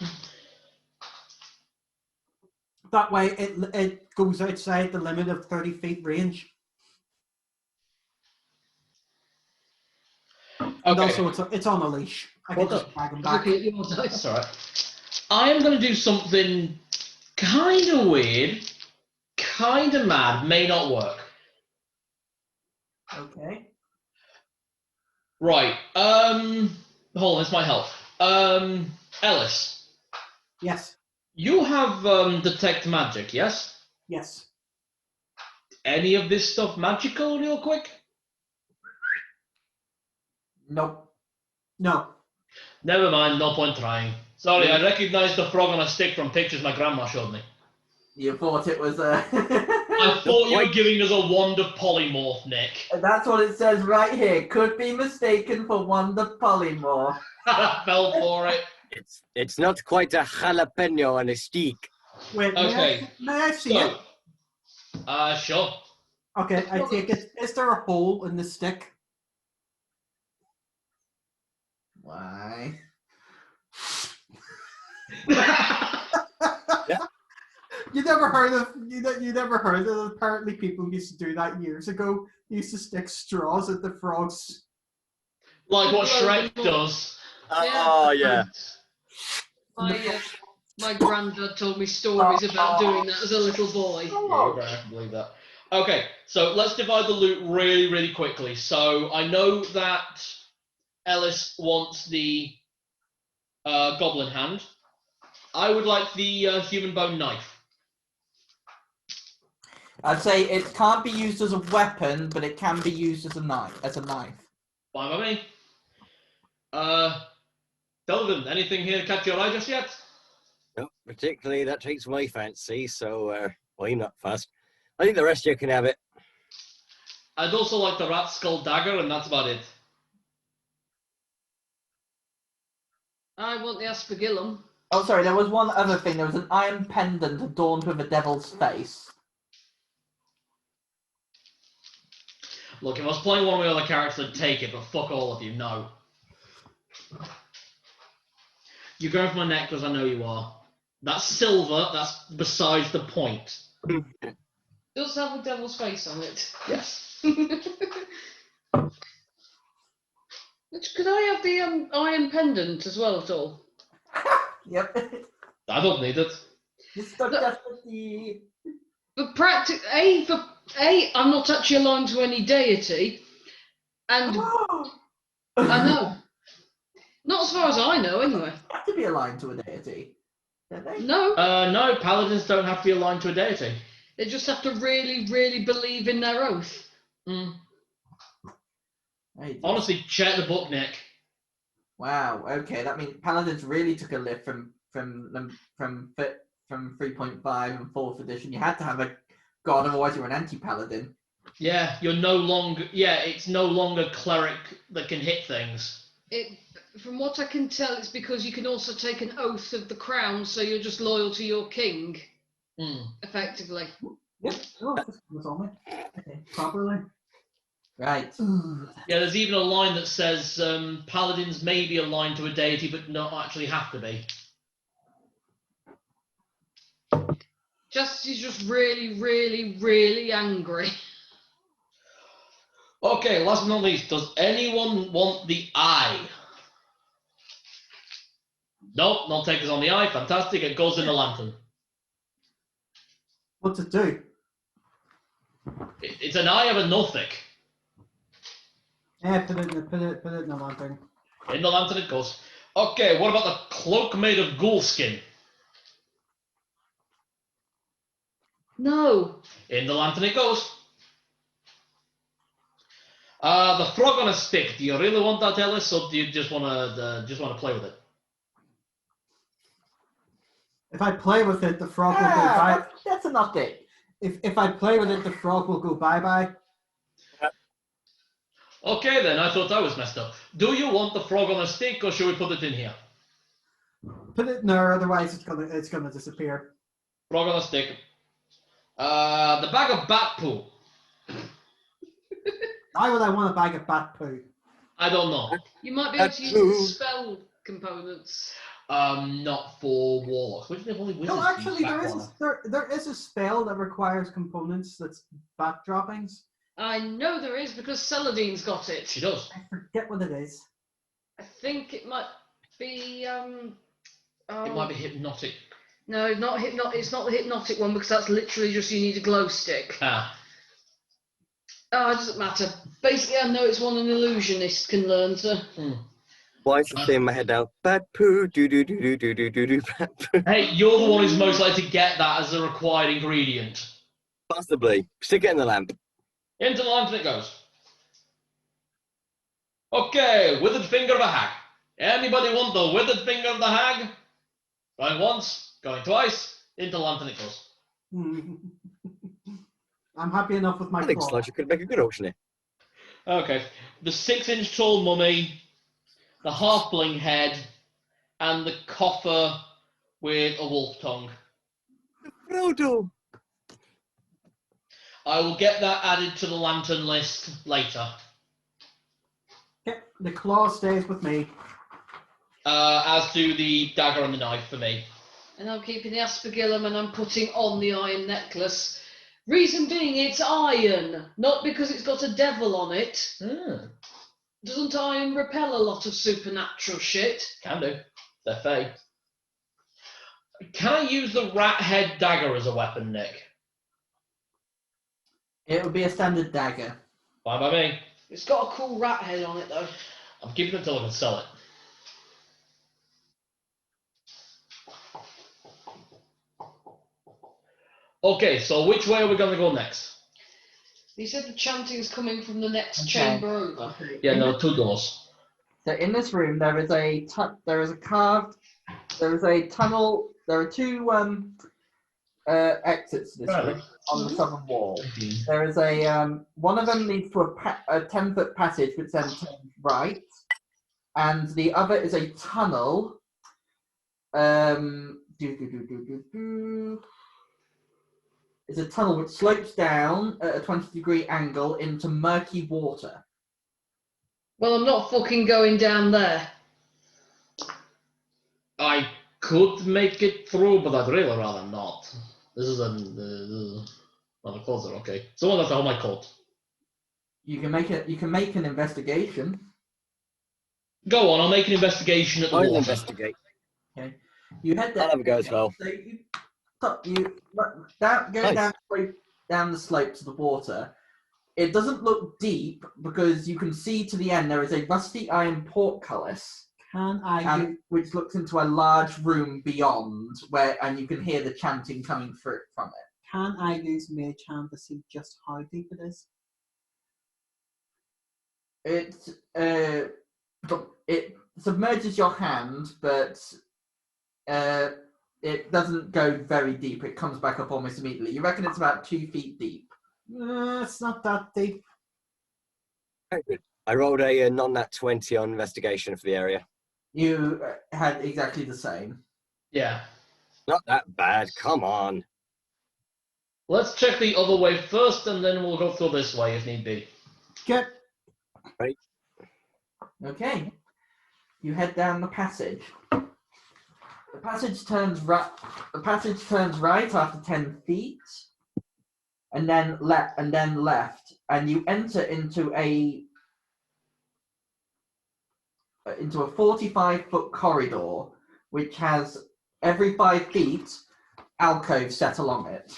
That way it goes outside the limit of 30 feet range. And Okay. also it's on a leash. I can just drag him back. Look at your dice. That's alright. I am going to do something kind of weird, kind of mad, may not work. Okay. Right. Hold on, this might help. Ellis, Yes. you have detect magic, yes? Yes. Any of this stuff magical, real quick? Nope. No. Never mind, no point trying. Sorry, I recognized the frog on a stick from pictures my grandma showed me. You thought it was I thought you were giving us a wand of polymorph, Nick. That's what it says right here. Could be mistaken for Wonder Polymorph. I fell for it. It's not quite a jalapeno on a stick. Wait, Okay, may I see it? So, sure. Okay, I take it. Is there a hole in the stick? Why? You never heard of you never heard of it. Apparently people used to do that years ago. They used to stick straws at the frogs. Like what Shrek does. Oh, yeah. My granddad told me stories about doing that as a little boy. Yeah, you're gonna have to believe that. Okay, so let's divide the loot really, really quickly. So I know that Ellis wants the goblin hand. I would like the human bone knife. I'd say it can't be used as a weapon, but it can be used as a knife. Fine by me. Delvin, anything here catch your eye just yet? No, particularly that takes my fancy, so I'm not fussed. I think the rest of you can have it. I'd also like the rat skull dagger, and that's about it. I want the aspergillum. Oh, sorry, there was one other thing. There was an iron pendant adorned with a devil's face. Look, if I was playing one of my other characters, I'd take it, but fuck all of you, no. You're going for my necklace, I know you are. That's silver, that's besides the point. Does have a devil's face on it. Yes. Could I have the iron pendant as well at all? Yep. I don't need it. Mr. Chastity. But I'm not actually aligned to any deity, and I know. Not as far as I know, anyway. Have to be aligned to a deity, don't they? No. No, paladins don't have to be aligned to a deity. They just have to really, really believe in their oath. Honestly, check the book, Nick. Wow. Okay, that means paladins really took a lift from 3.5 and 4th edition. You had to have a god, otherwise you're an anti-paladin. Yeah, you're no longer. Yeah, it's no longer cleric that can hit things. From what I can tell, it's because you can also take an oath of the crown, so you're just loyal to your king, effectively. Yep. Oh, this was on me. Okay, properly. Right. Yeah, there's even a line that says paladins may be aligned to a deity, but not actually have to be. He's just really, really, really angry. Okay, last but not least, does anyone want the eye? Nope, no takers on the eye. Fantastic. It goes in the lantern. What's it do? It's an eye of a Nothic. Yeah, put it in the lantern. In the lantern it goes. Okay, what about the cloak made of ghoul skin? No. In the lantern it goes. The frog on a stick. Do you really want that, Ellis, or do you just want to play with it? If I play with it, the frog will go bye. That's an update. If I play with it, the frog will go bye-bye. Okay then, I thought that was messed up. Do you want the frog on a stick, or should we put it in here? Put it in there, otherwise it's gonna disappear. Frog on a stick. The bag of bat poo. Why would I want a bag of bat poo? I don't know. You might be able to use the spell components. Not for warlocks. Which they've only wizards. No, actually, use there is a spell that requires components that's bat droppings. I know there is because Saladine's got it. She does. I forget what it is. I think it might be. It might be hypnotic. No, not it's not the hypnotic one because that's literally just you need a glow stick. Ah. Oh, it doesn't matter. Basically, I know it's one an illusionist can learn to. Why is the thing in my head now? Bad poo, do do do do do do do do bad poo. Hey, you're the one who's most likely to get that as a required ingredient. Possibly. Stick it in the lamp. Into the lantern it goes. Okay, withered finger of a hag. Anybody want the withered finger of the hag? Going once, going twice, into the lantern it goes. I'm happy enough with my I think claw. Sludge could make a good auctioneer. Okay, the 6-inch tall mummy, the half-bling head, and the coffer with a wolf tongue. Frodo! I will get that added to the lantern list later. Okay, the claw stays with me. As do the dagger and the knife for me. And I'm keeping the aspergillum and I'm putting on the iron necklace. Reason being, it's iron, not because it's got a devil on it. Doesn't iron repel a lot of supernatural shit? Can do. They're fey. Can I use the rat head dagger as a weapon, Nick? It would be a standard dagger. Fine by me. It's got a cool rat head on it, though. I'm keeping it until I can sell it. Okay, so which way are we going to go next? You said the chanting's coming from the next Okay. chamber over. Yeah, no, 2 doors. So in this room, there is a tunnel. There are 2 exits to this room on the southern wall. There is one of them leads to a 10-foot passage which then turns right, and the other is a tunnel. It's a tunnel which slopes down at a 20-degree angle into murky water. Well, I'm not fucking going down there. I could make it through, but I'd really rather not. This is not the clothes are okay. Someone has to hold my coat. You can make an investigation. Go on, I'll make an investigation at the I'll water. investigate. Okay. You head there. I'll have a go as well. So you go down the slope to the water. It doesn't look deep because you can see to the end there is a rusty iron portcullis, which looks into a large room beyond and you can hear the chanting coming through from it. Can I use Mage Hand to see just how deep it is? It submerges your hand, but it doesn't go very deep. It comes back up almost immediately. You reckon it's about 2 feet deep. It's not that deep. Very good. I rolled a non-nat 20 on investigation for the area. You had exactly the same. Yeah. Not that bad, come on. Let's check the other way first, and then we'll go through this way if need be. Get. Right. Okay. You head down the passage. The passage turns right. The passage turns right after 10 feet, and then left, and you enter into a 45-foot corridor, which has every 5 feet alcoves set along it.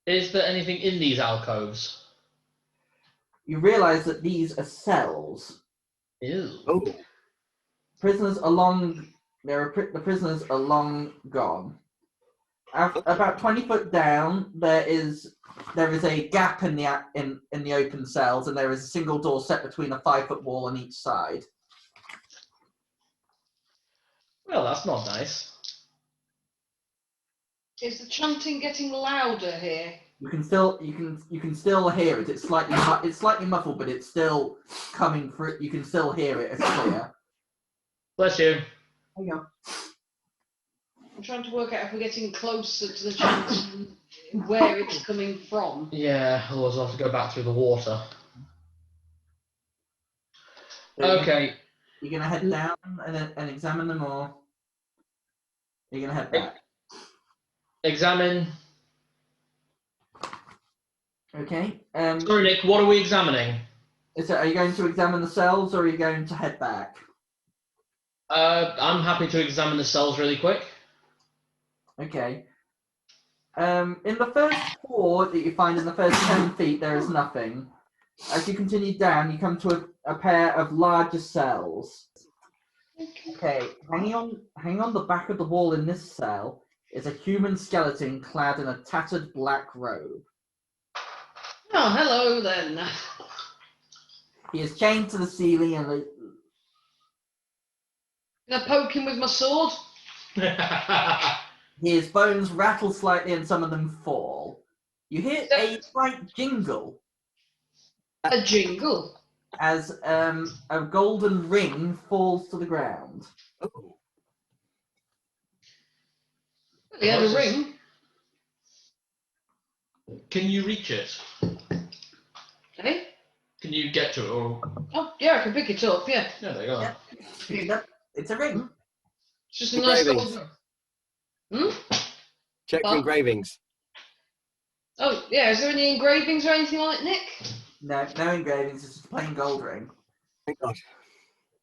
Is there anything in these alcoves? You realise that these are cells. Ew. Oh, Prisoners are long. The prisoners are long gone. About 20 foot down, there is a gap in the open cells, and there is a single door set between a 5-foot wall on each side. Well, that's not nice. Is the chanting getting louder here? You can still hear it. It's slightly muffled, but it's still coming through. You can still hear it. It's clear. Bless you. There you go. I'm trying to work out if we're getting closer to the chanting, where it's coming from. Yeah, otherwise I'll have to go back through the water. So Okay. You're gonna head down and examine them, or you're gonna head back. Examine. Okay. Sorry, Nick, what are we examining? Are you going to examine the cells, or are you going to head back? I'm happy to examine the cells really quick. Okay. In the first 4 that you find in the first 10 feet, there is nothing. As you continue down, you come to a pair of larger cells. Okay, hanging on the back of the wall in this cell is a human skeleton clad in a tattered black robe. Oh, hello then. He is chained to the ceiling and Can I poke him with my sword? his bones rattle slightly and some of them fall. You hear a slight jingle A jingle. as a golden ring falls to the ground. Oh, He had a ring. Can you reach it? Hey? Can you get to it? Or Oh, yeah, I can pick it up, yeah. yeah, there you go. Yeah. It's a ring. It's just a nice Engravings. gold ring. check Well- engravings. Oh, yeah, is there any engravings or anything on it, Nick? No engravings, it's just a plain gold ring. Thank God.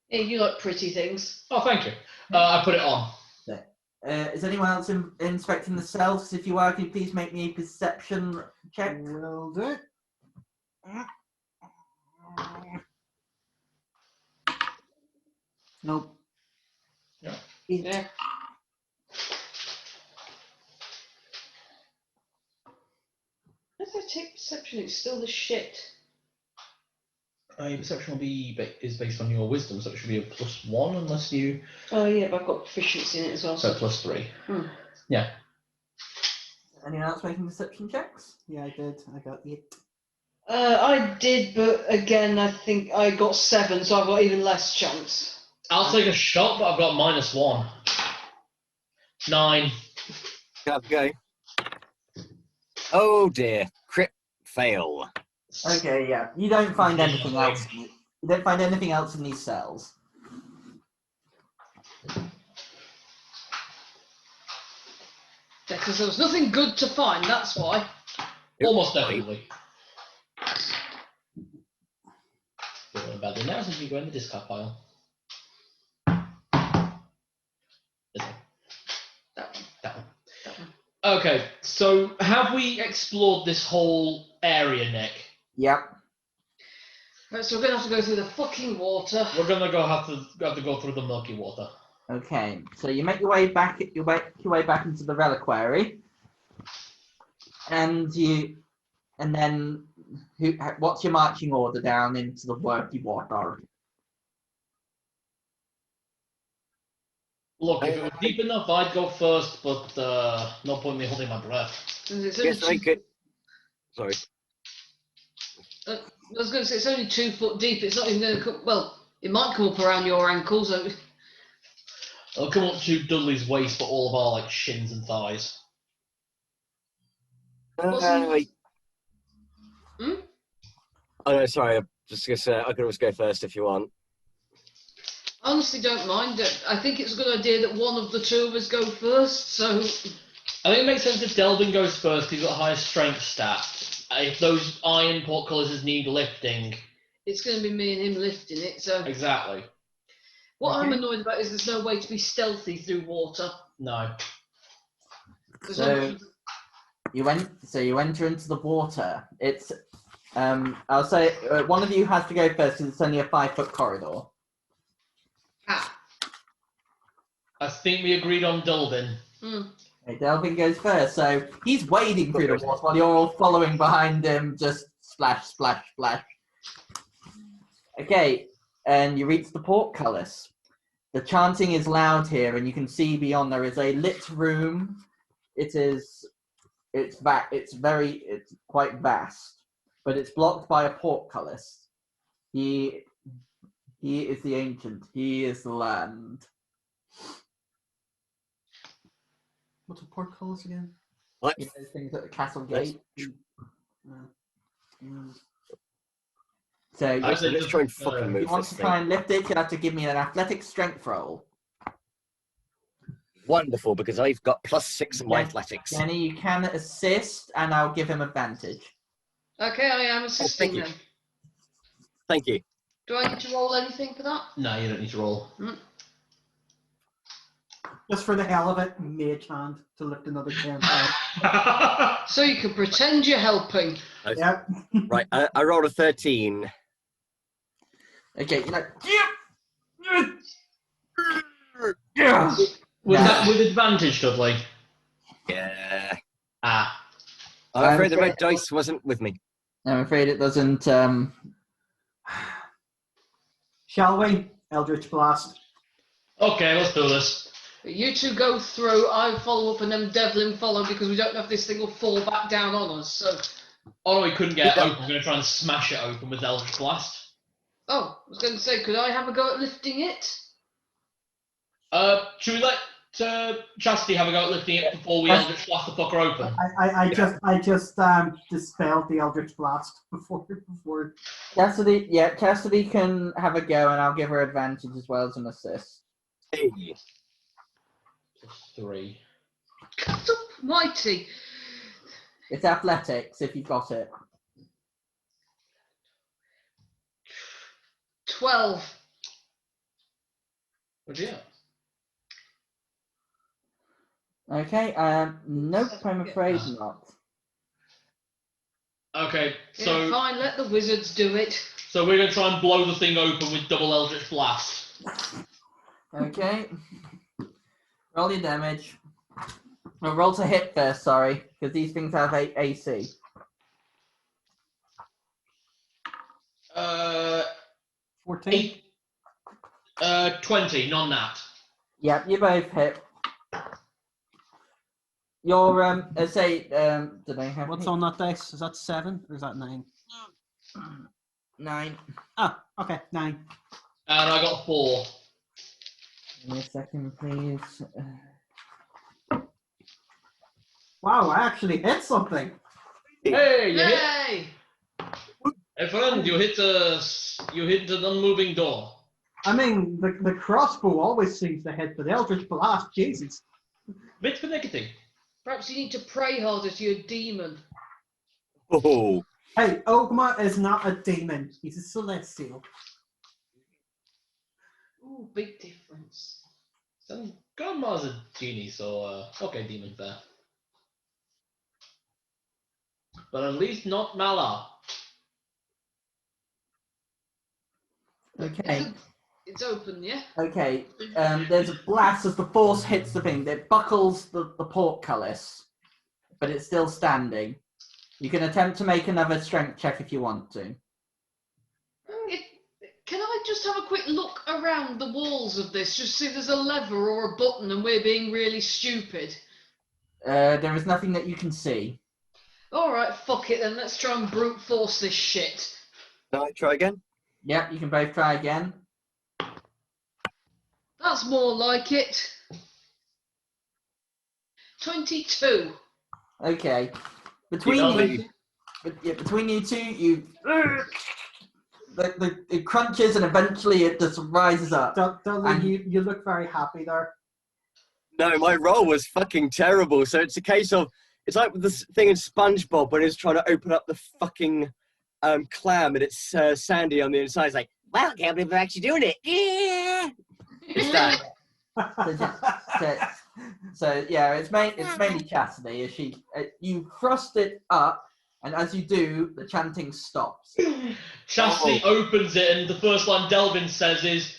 Hey, you like pretty things. Oh, thank you. I put it on. Is anyone else inspecting the cells? If you are, can you please make me a perception check? Will do. Nope. Yeah. Yeah. If I take perception, it's still the shit. Perception will be is based on your wisdom, so it should be a +1 unless you. Oh, yeah, but I've got proficiency in it as well. So +3. Hmm. Yeah. Anyone else making perception checks? Yeah, I did. I got 8. I did, but again, I think I got 7, so I've got even less chance. I'll take a shot, but I've got -1. 9. Have a go. Oh dear. Crit fail. Okay, yeah. You don't find anything else. You don't find anything else in these cells. Yeah, because there was nothing good to find, that's why. Almost definitely. Feeling badly now since you go in the discard pile. This one. That one. That one. That one. Okay, so have we explored this whole area, Nick? Yep. Right, so we're going to have to go through the fucking water. We're gonna have to go through the murky water. Okay. So you make your way back. You make your way back into the reliquary, and then what's your marching order down into the murky water? Look, if it was deep enough, I'd go first, but no point in me holding my breath. It's only Yes, I two- could. Sorry. I was going to say, it's only 2 foot deep. It's not even going to come. Well, it might come up around your ankles. It'll come up to Dudley's waist, but all of our like shins and thighs. Wasn't- Oh no, sorry. I'm just gonna say I could always go first if you want. I honestly don't mind it. I think it's a good idea that one of the two of us go first, so... I think it makes sense if Delvin goes first. He's got a higher strength stat. If those iron portcullises need lifting, It's going to be me and him lifting it, so... exactly. What I'm Okay. annoyed about is there's no way to be stealthy through water. No. There's So no... you enter into the water. It's I'll say one of you has to go first because it's only a 5-foot corridor. Ah. I think we agreed on Delvin. Okay, Delvin goes first, so he's wading through the water while you're all following behind him, just splash, splash, splash. Okay, and you reach the portcullis. The chanting is loud here, and you can see beyond there is a lit room. It's quite vast, but it's blocked by a portcullis. He is the ancient. He is the land. What's a portcullis again? What? You know, those things at the castle That's gate. So I if say Let's try and fucking you move want this to try thing. and lift it, you'll have to give me an athletic strength roll. Wonderful, because I've got +6 in my Yeah. athletics. Jenny, you can assist, and I'll give him advantage. Okay, I am assisting you. then. Thank you. Do I need to roll anything for that? No, you don't need to roll. Just for the hell of it, mage hand to lift another 10 pounds. So you can pretend you're helping. Yep. Right, I rolled a 13. Okay, you're like, Was Nah. that with advantage, Dudley? Yeah. Ah. I'm afraid the red dice wasn't with me. I'm afraid it doesn't. Shall we? Eldritch Blast. Okay, let's do this. You two go through, I follow up, and then Devlin follow because we don't know if this thing will fall back down on us. So, Oh no, we couldn't get it Yeah. open. We're going to try and smash it open with Eldritch Blast. oh, I was going to say, could I have a go at lifting it? Should we let Chastity have a go at lifting it before we Eldritch Blast the fucker open? I just dispelled the Eldritch Blast before. Chastity, yeah, Chastity can have a go, and I'll give her advantage as well as an assist. Hey. +3. God almighty. It's athletics if you've got it. 12. What'd you get? Okay, nope, I'm afraid not. Okay, Yeah, so fine, let the wizards do it. so we're going to try and blow the thing open with double Eldritch Blast. Okay. Roll your damage. Well, roll to hit first, sorry, because these things have AC. 14. 20, non-nat. Yep, you both hit. Your did I have What's on that dice? Is that 7 or is that 9? 9. Ah, okay, 9. And I got 4. Give me a second, please. Wow, I actually hit something. Hey, you hit. Yay! Hey friend, you hit an unmoving door. I mean, the crossbow always seems to hit, but Eldritch Blast, Jesus. Bit pernickety. Perhaps you need to pray harder to your demon. Oh. Hey, Ogma is not a demon. He's a celestial. Ooh, big difference. So Grandma's a genie, so okay, demon there. But at least not Mala. Okay. It's open, yeah? Okay. There's a blast as the force hits the thing. It buckles the portcullis, but it's still standing. You can attempt to make another strength check if you want to. Can I just have a quick look around the walls of this, just see if there's a lever or a button and we're being really stupid? There is nothing that you can see. Alright, fuck it then, let's try and brute force this shit. Can I try again? Yep, you can both try again. That's more like it. 22. Okay. Between you two, it crunches and eventually it just rises up. Dudley, you look very happy there. No, my roll was fucking terrible. So it's a case of, it's like with this thing in SpongeBob when it's trying to open up the fucking clam and it's sandy on the inside. It's like, wow, I can't believe we're actually doing it. Yeah. It's that. So yeah, it's mainly Chastity. As you thrust it up, and as you do, the chanting stops. Chastity opens it, and the first line Delvin says is,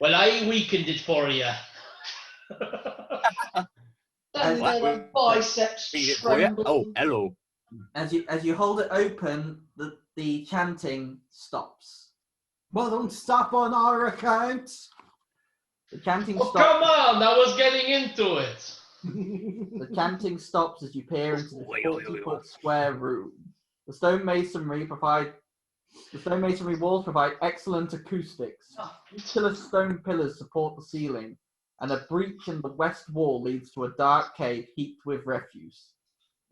"Well, I weakened it for you." And then a biceps Feed it for you. tremble. Oh, hello. As you hold it open, the chanting stops. Well, don't stop on our account. The chanting Oh, stops. come on! I was getting into it. The chanting stops as you peer into the 40-foot square room. The stone masonry walls provide excellent acoustics. Two stone pillars support the ceiling, and a breach in the west wall leads to a dark cave heaped with refuse.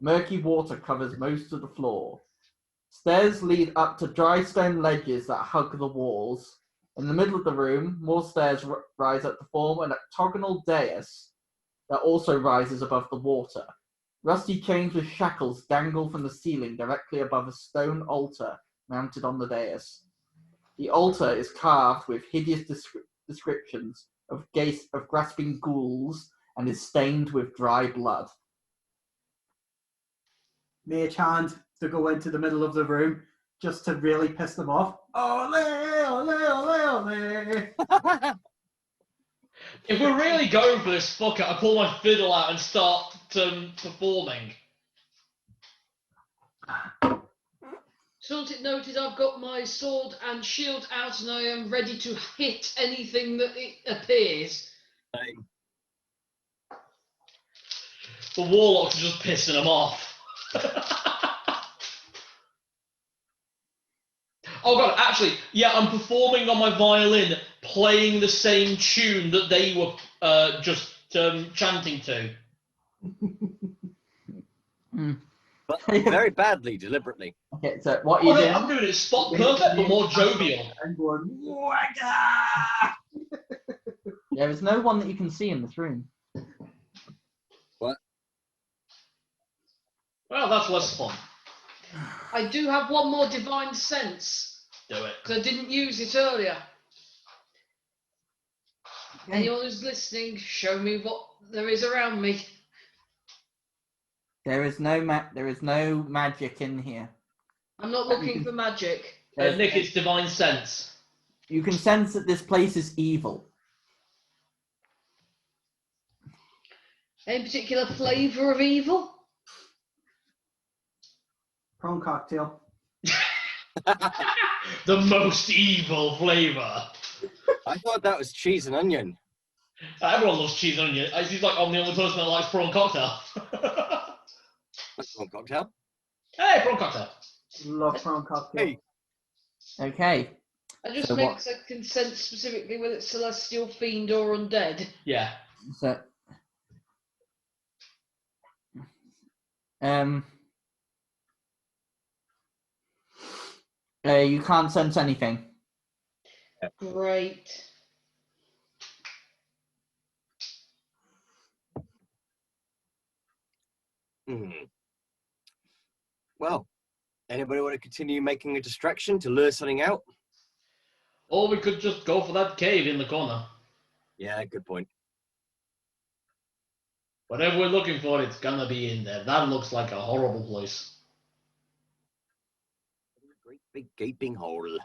Murky water covers most of the floor. Stairs lead up to dry stone ledges that hug the walls. In the middle of the room, more stairs rise up to form an octagonal dais that also rises above the water. Rusty chains with shackles dangle from the ceiling directly above a stone altar mounted on the dais. The altar is carved with hideous descriptions of grasping ghouls and is stained with dry blood. Mage hand to go into the middle of the room just to really piss them off. Ole, ole, ole, me. If we're really going for this, fuck it, I pull my fiddle out and start performing. Short it noted, I've got my sword and shield out and I am ready to hit anything that it appears. The warlocks are just pissing them off. Oh god, actually, yeah, I'm performing on my violin, playing the same tune that they were just chanting to. But very badly, deliberately. Okay, so what are Oh you no, doing? I'm doing it spot perfect, but more jovial. I'm going, Wagga! There is no one that you can see in this room. What? Well, that's less fun. I do have one more divine sense, Do it. because I didn't use it earlier. Okay. Anyone who's listening, show me what there is around me. There is no magic in here. I'm not looking for magic. Nick, it's divine sense. You can sense that this place is evil. Any particular flavour of evil? Prawn cocktail. The most evil flavour. I thought that was cheese and onion. Everyone loves cheese and onion. It seems like I'm the only person that likes prawn cocktail. Prawn cocktail. Hey, prawn cocktail. Love prawn cocktail. Hey. Okay. I just So make what- a consent specifically whether it's celestial, fiend, or undead. Yeah. So, you can't sense anything. Great. Well, anybody want to continue making a distraction to lure something out? Or we could just go for that cave in the corner. Yeah, good point. Whatever we're looking for, it's gonna be in there. That looks like a horrible place. Great big gaping hole.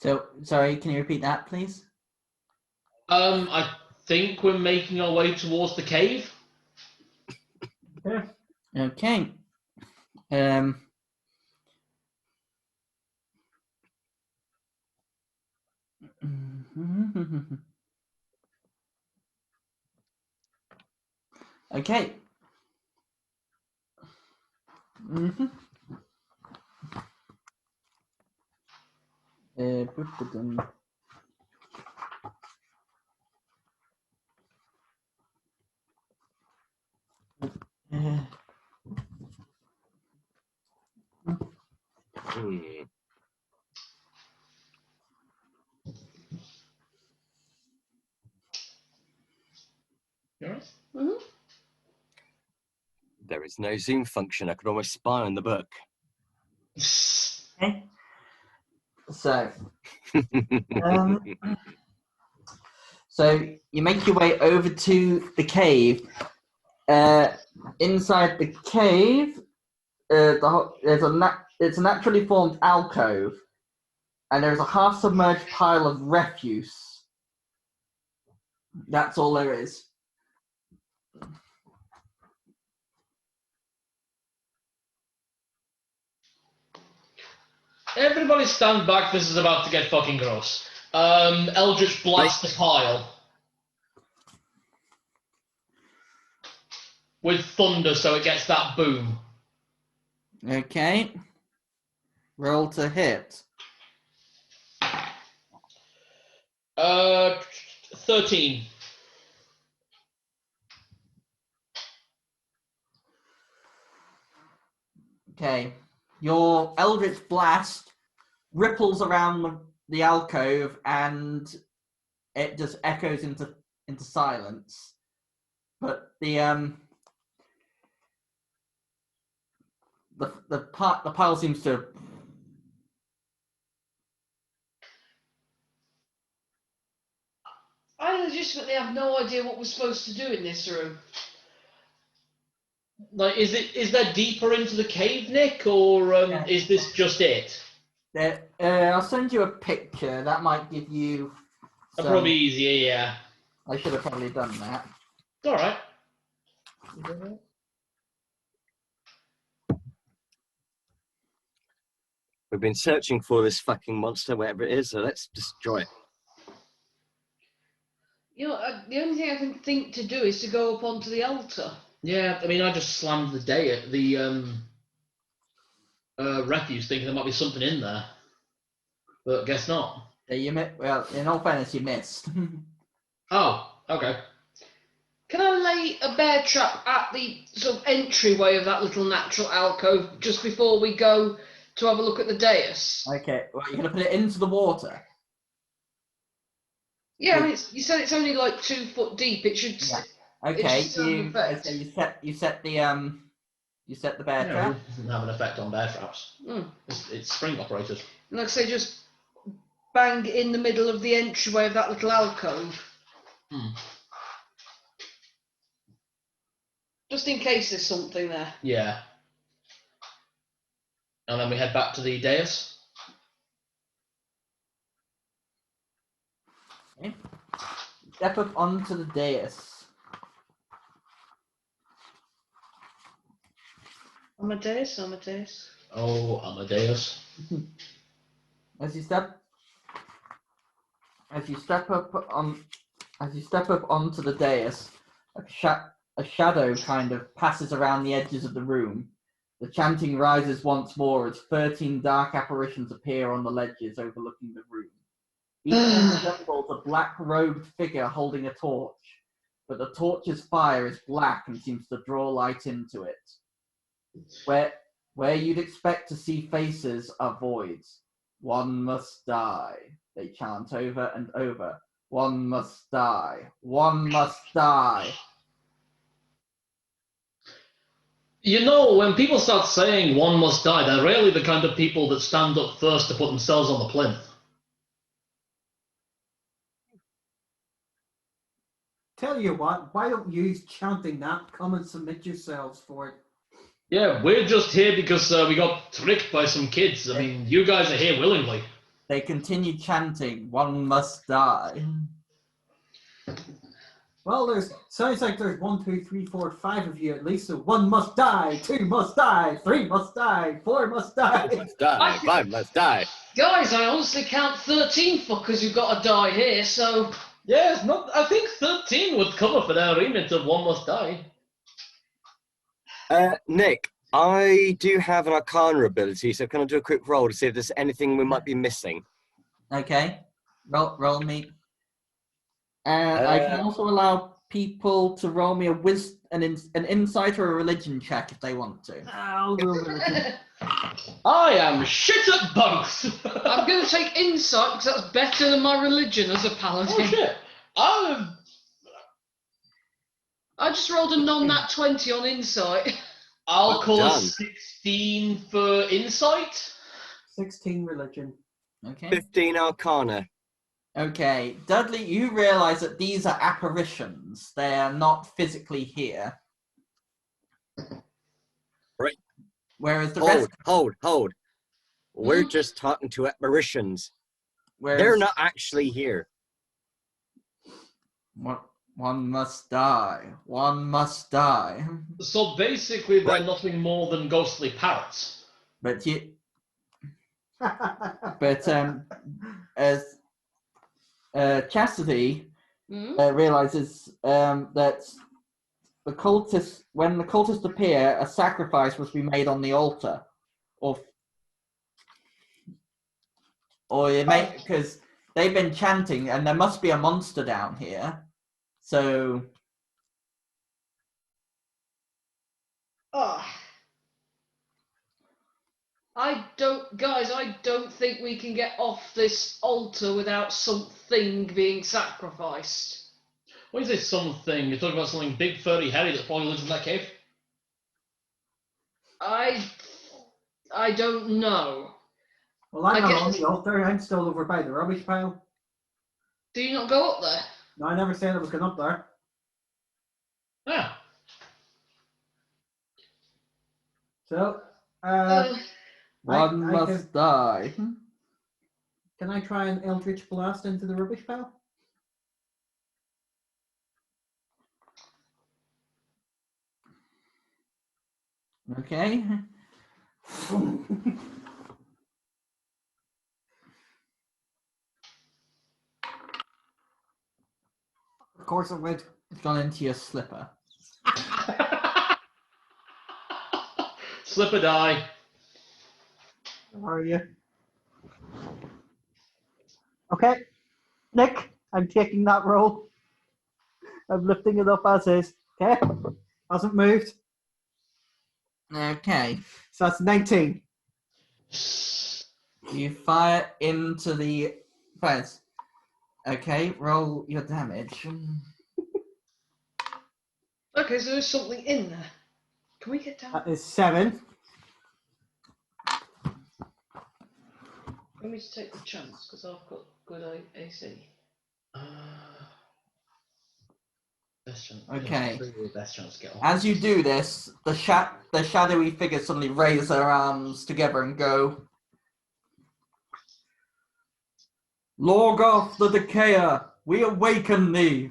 So, sorry, can you repeat that, please? I think we're making our way towards the cave. Okay. Okay. You alright? Mm-hmm. There is no zoom function. I could almost spy on the book. Okay. So, so you make your way over to the cave. Inside the cave, it's a naturally formed alcove, and there's a half-submerged pile of refuse. That's all there is. Everybody stand back, this is about to get fucking gross. Eldritch blast the pile. With thunder so it gets that boom. Okay. Roll to hit. 13. Okay. Your Eldritch Blast ripples around the alcove and it just echoes into silence. But the pile seems to I legitimately have no idea what we're supposed to do in this room. Like, is there deeper into the cave, Nick, or is this just it? I'll send you a picture. That might give you That'd some... probably be easier, yeah. I should have probably done that. It's alright. We've been searching for this fucking monster, whatever it is, so let's destroy it. You know, the only thing I can think to do is to go up onto the altar. Yeah, I mean, I just slammed the refuse, thinking there might be something in there, but guess not. Yeah, well, in all fairness, you missed. Oh, okay. Can I lay a bear trap at the sort of entryway of that little natural alcove just before we go to have a look at the dais? Okay, well, you're going to put it into the water. Yeah, I mean, you said it's only like 2 foot deep. It should. Yeah. Okay, It should have an effect. you set the bear Yeah, trap. it doesn't have an effect on bear traps. Mm. It's spring operated. And like I say, just bang in the middle of the entryway of that little alcove. Just in case there's something there. Yeah. And then we head back to the dais. Okay. Step up onto the dais. Amadeus. Oh, Amadeus. As you step up onto the dais, a shadow kind of passes around the edges of the room. The chanting rises once more as 13 dark apparitions appear on the ledges overlooking the room. Each one resembles a black-robed figure holding a torch, but the torch's fire is black and seems to draw light into it. Where you'd expect to see faces are voids. One must die, they chant over and over. One must die. One must die. You know, when people start saying one must die, they're rarely the kind of people that stand up first to put themselves on the plinth. Tell you what, why don't you use chanting that? Come and submit yourselves for it. Yeah, we're just here because we got tricked by some kids. I mean, you guys are here willingly. They continue chanting, one must die. Well, sounds like there's 1, 2, 3, 4, 5 of you at least. So 1 must die, 2 must die, 3 must die, 4 must die. 4 must die, 5 must die. Guys, I honestly count 13 fuckers who've got to die here, so... Yeah, I think 13 would cover for their remit of one must die. Nick, I do have an Arcana ability, so can I do a quick roll to see if there's anything we might be missing? Okay, roll me. I can also allow people to roll me an insight or a religion check if they want to. I'll go religion. I am shit at both. I'm going to take insight because that's better than my religion as a paladin. Oh shit! I just rolled a non-nat 20 on insight. I'll call done. 16 for insight. 16 religion. Okay. 15 Arcana. Okay, Dudley, you realise that these are apparitions. They are not physically here. Right. Whereas the rest... Hold. We're just talking to apparitions. Whereas, They're not actually here. One must die. One must die. So basically, they're Right. nothing more than ghostly parrots. But as Chastity realizes that when the cultists appear, a sacrifice must be made on the altar, because they've been chanting, and there must be a monster down here. So, I don't think we can get off this altar without something being sacrificed. What is this something? You're talking about something big, furry, hairy that probably lives in that cave? I don't know. Well, I'm I not guess- on the altar. I'm still over by the rubbish pile. Do you not go up there? No, I never said I was going up there. Yeah. So, One I must die. can I try an Eldritch Blast into the rubbish pile? Okay. Of course I would. It's gone into your slipper. Slip or die. Where are you? Okay, Nick, I'm taking that roll. I'm lifting it up as is. Okay, hasn't moved. Okay. So that's 19. You fire into the fires. Okay, roll your damage. Okay, so there's something in there. Can we get down? That is 7. Let me just take the chance because I've got good AC. Best chance. Okay. Best chance to get off. As you do this, the shadowy figures suddenly raise their arms together and go, Lorgoth the Decayer, we awaken thee.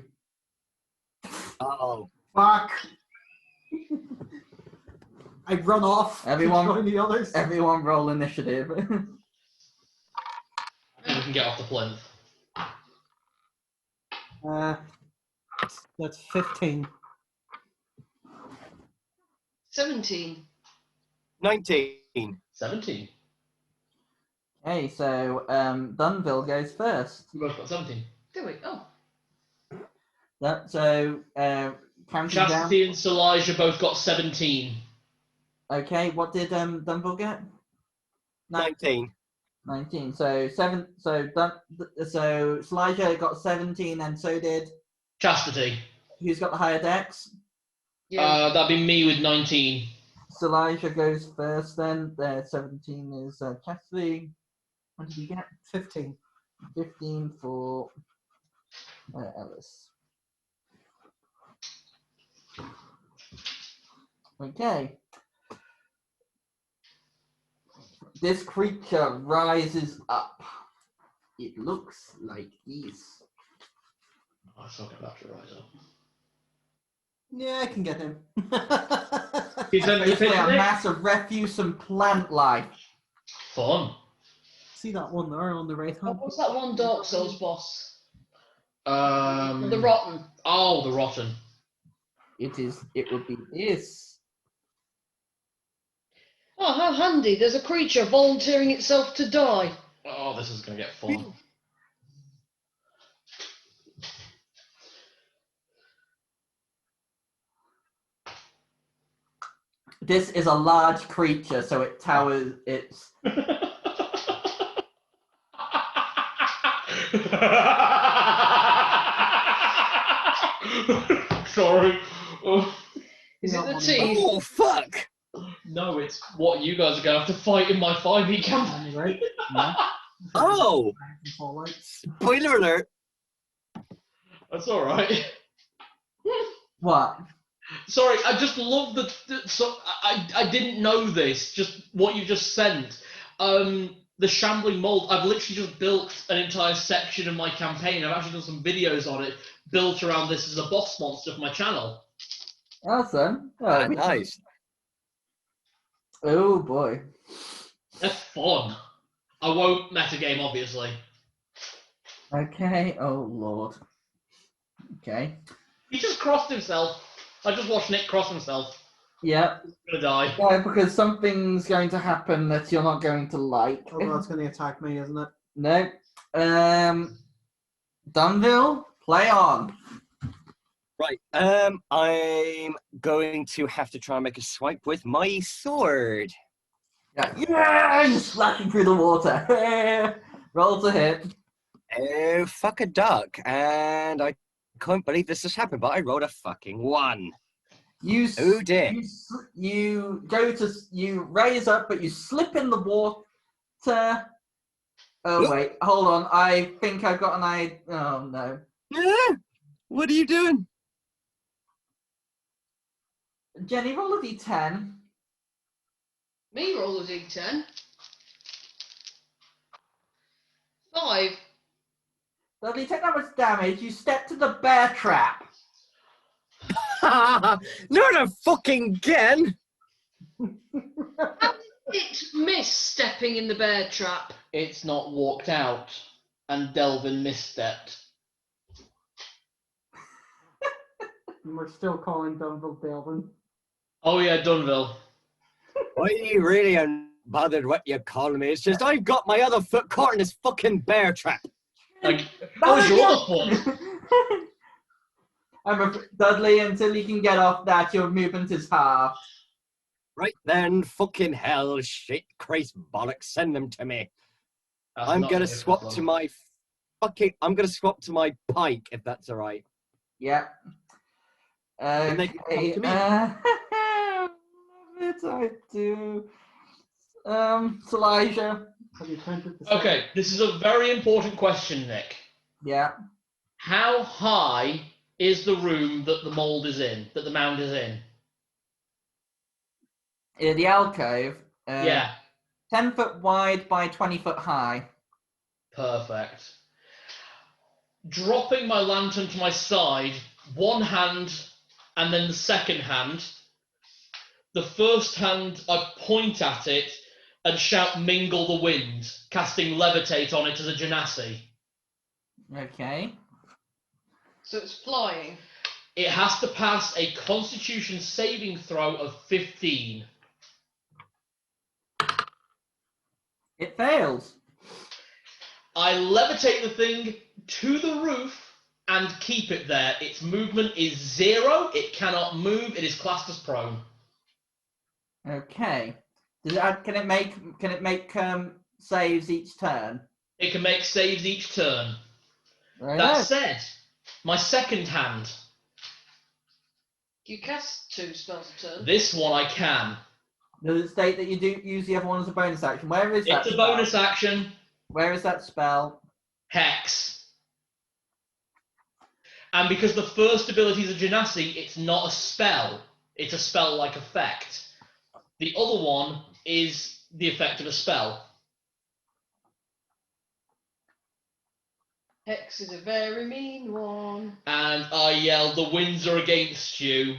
Oh, Fuck. I run off. Everyone- to join the others. Everyone roll initiative. We can get off the plinth. That's 15. 17. 19. 17. Okay, so Dunville goes first. We both got 17. Do we? Oh. So counting down. Chastity and Silija both got 17. Okay, what did Dunville get? 19. 19. So Slija got 17, and so did. Chastity. Who's got the higher dex? Yeah. That'd be me with 19. Slija goes first. Then 17 is Chastity. What did you get? 15. 15 for Ellis. Okay. This creature rises up. It looks like this. Oh, I still get that to rise up. Yeah, I can get him. He's under the Basically, a picnic. mass of refuse and plant life. Fun. See that one there on the right hand? What's that one Dark Souls boss? The The Rotten. Oh, the Rotten. It would be this. Oh, how handy. There's a creature volunteering itself to die. Oh, this is going to get fun. This is a large creature, so it towers. It's Sorry. Oh. Is Yeah, it the one teeth? Oh, fuck! No, it's what you guys are going to have to fight in my 5e campaign. On the right? No. Oh! Fallout. Spoiler alert! That's all right. what? Sorry, I just love so I didn't know this. Just what you just sent. The shambling mold. I've literally just built an entire section of my campaign. I've actually done some videos on it, built around this as a boss monster for my channel. Awesome. Ah, nice. Oh boy. That's fun. I won't metagame, obviously. Okay. Oh lord. Okay. He just crossed himself. I just watched Nick cross himself. Yep. He's gonna die. Yeah, because something's going to happen that you're not going to like. Oh, well, it's going to attack me, isn't it? No. Dunville, play on. Right, I'm going to have to try and make a swipe with my sword. Yeah, you're splashing through the water. Roll to hit. Oh, fuck a duck. And I can't believe this has happened, but I rolled a fucking 1. You Oh dear. You raise up, but you slip in the water. Oh Oop. wait, hold on. I think I've got an idea. Oh no. Ah, what are you doing? Jenny, roll a d10. Me roll a d10. 5. Dudley, take that much damage. You step to the bear trap. Not a fucking again! How did it miss stepping in the bear trap? It's not walked out, and Delvin misstepped. We're still calling Dunville Delvin. Oh yeah, Dunville. Why are you really unbothered what you call me? It's just I've got my other foot caught in this fucking bear trap. Like, that was your other foot. I'm afraid, Dudley, until you can get off that, your movement is halved. Right then, fucking hell, shit, Christ bollocks, send them to me. That's I'm not gonna be a swap problem. to my I'm gonna swap to my pike, if that's alright. Yeah. And they can come to me. Love it, I do. Silija. Have you counted the Okay, this is a very important question, Nick. Yeah. How high is the room that the mound is in? The alcove. Yeah, 10 foot wide by 20 foot high. perfect. Dropping my lantern to my side, one hand and then the second hand. The first hand, I point at it and shout Mingle the Wind, casting Levitate on it as a genasi. Okay. So it's flying. It has to pass a Constitution saving throw of 15. It fails. I levitate the thing to the roof and keep it there. Its movement is 0. It cannot move. It is classed as prone. Okay. Can it make saves each turn? It can make saves each turn. Right. That said, my second hand, You cast 2 spells a turn. this one I can. Does it state that you do use the other one as a bonus action? Where is that? It's a spell? bonus action. Where is that spell? Hex. And because the first ability is a genasi, it's not a spell. It's a spell-like effect. The other one is the effect of a spell. Hex is a very mean one. And I yell, the winds are against you.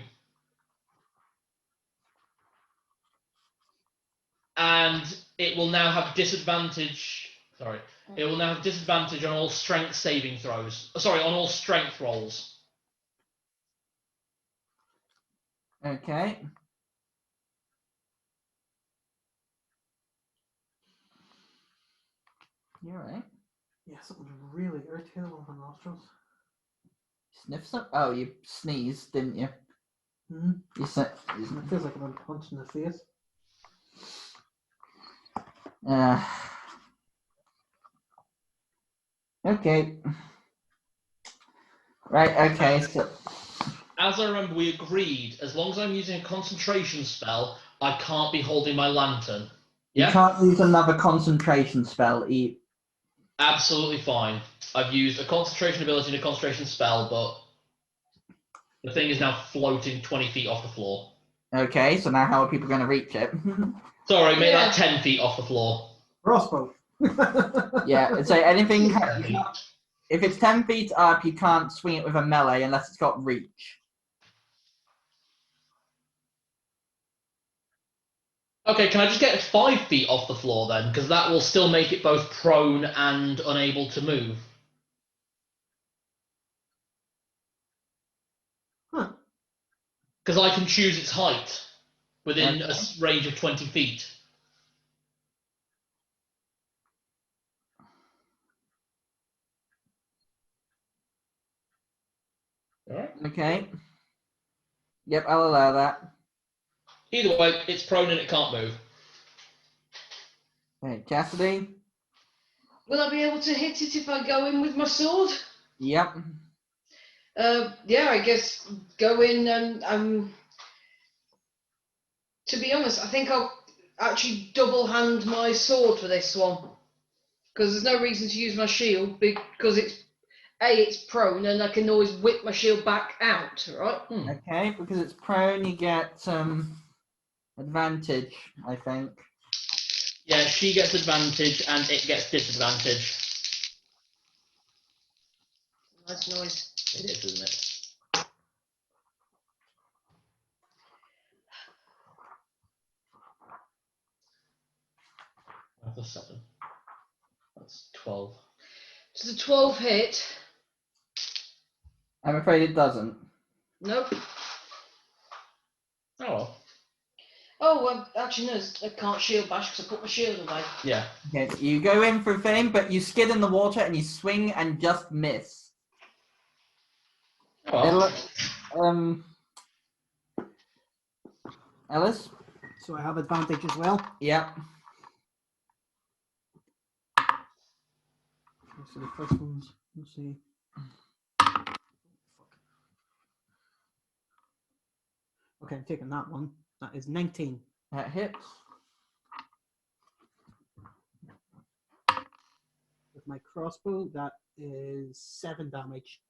And it will now have disadvantage. Sorry. It will now have disadvantage on all strength saving throws. Sorry, on all strength rolls. Okay. You're right. Yeah, something really irritating on my nostrils. Sniff some? Oh, you sneezed, didn't you? Hmm? You said. It feels like I've been punched in the face. Okay. Right. Okay. So. As I remember, we agreed, as long as I'm using a concentration spell, I can't be holding my lantern. Yeah? You can't use another concentration spell. Absolutely fine. I've used a concentration ability and a concentration spell, but the thing is now floating 20 feet off the floor. Okay, so now how are people going to reach it? Sorry, make Yeah. that 10 feet off the floor. Crossbow. Yeah, so anything. 10 feet. If it's 10 feet up, you can't swing it with a melee unless it's got reach. Okay, can I just get 5 feet off the floor then? Because that will still make it both prone and unable to move. Huh. Because I can choose its height within Okay. a range of 20 feet. Alright. Okay. Yep, I'll allow that. Either way, it's prone and it can't move. Okay, Chastity. Will I be able to hit it if I go in with my sword? Yep. Yeah, I guess go in and to be honest, I think I'll actually double hand my sword for this one. Because there's no reason to use my shield because it's prone and I can always whip my shield back out, right? Okay, because it's prone, you get Advantage, I think. Yeah, she gets advantage and it gets disadvantage. Nice noise. It is, isn't it? That's a 7. That's 12. Does the 12 hit? I'm afraid it doesn't. Nope. Oh well. Oh, well, actually, no, I can't shield bash because I put my shield away. Yeah. Okay, you go in for a thing, but you skid in the water and you swing and just miss. Oh well. Ellis? So I have advantage as well. Yep. So the first one's, let's see. Okay, I'm taking that one. That is 19. That hits. With my crossbow, that is 7 damage.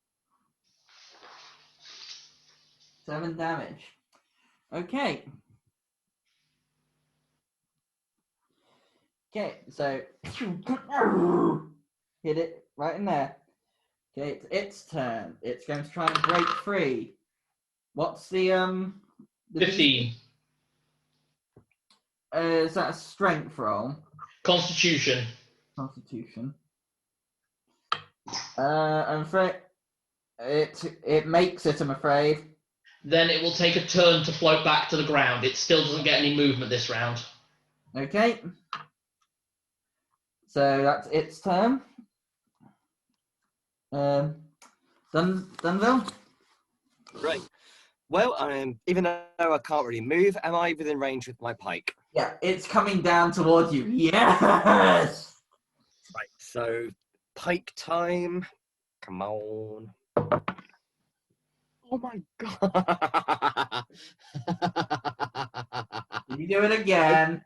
7 damage. Okay. Okay, so hit it right in there. Okay, it's its turn. It's going to try and break free. What's the 15. Is that a strength roll? Constitution. Constitution. I'm afraid it makes it, I'm afraid. Then it will take a turn to float back to the ground. It still doesn't get any movement this round. Okay. So that's its turn. Dunville? Right. Well, even though I can't really move, am I within range with my pike? Yeah, it's coming down towards you. Yes! Right, so pike time. Come on. Oh my god. You do it again.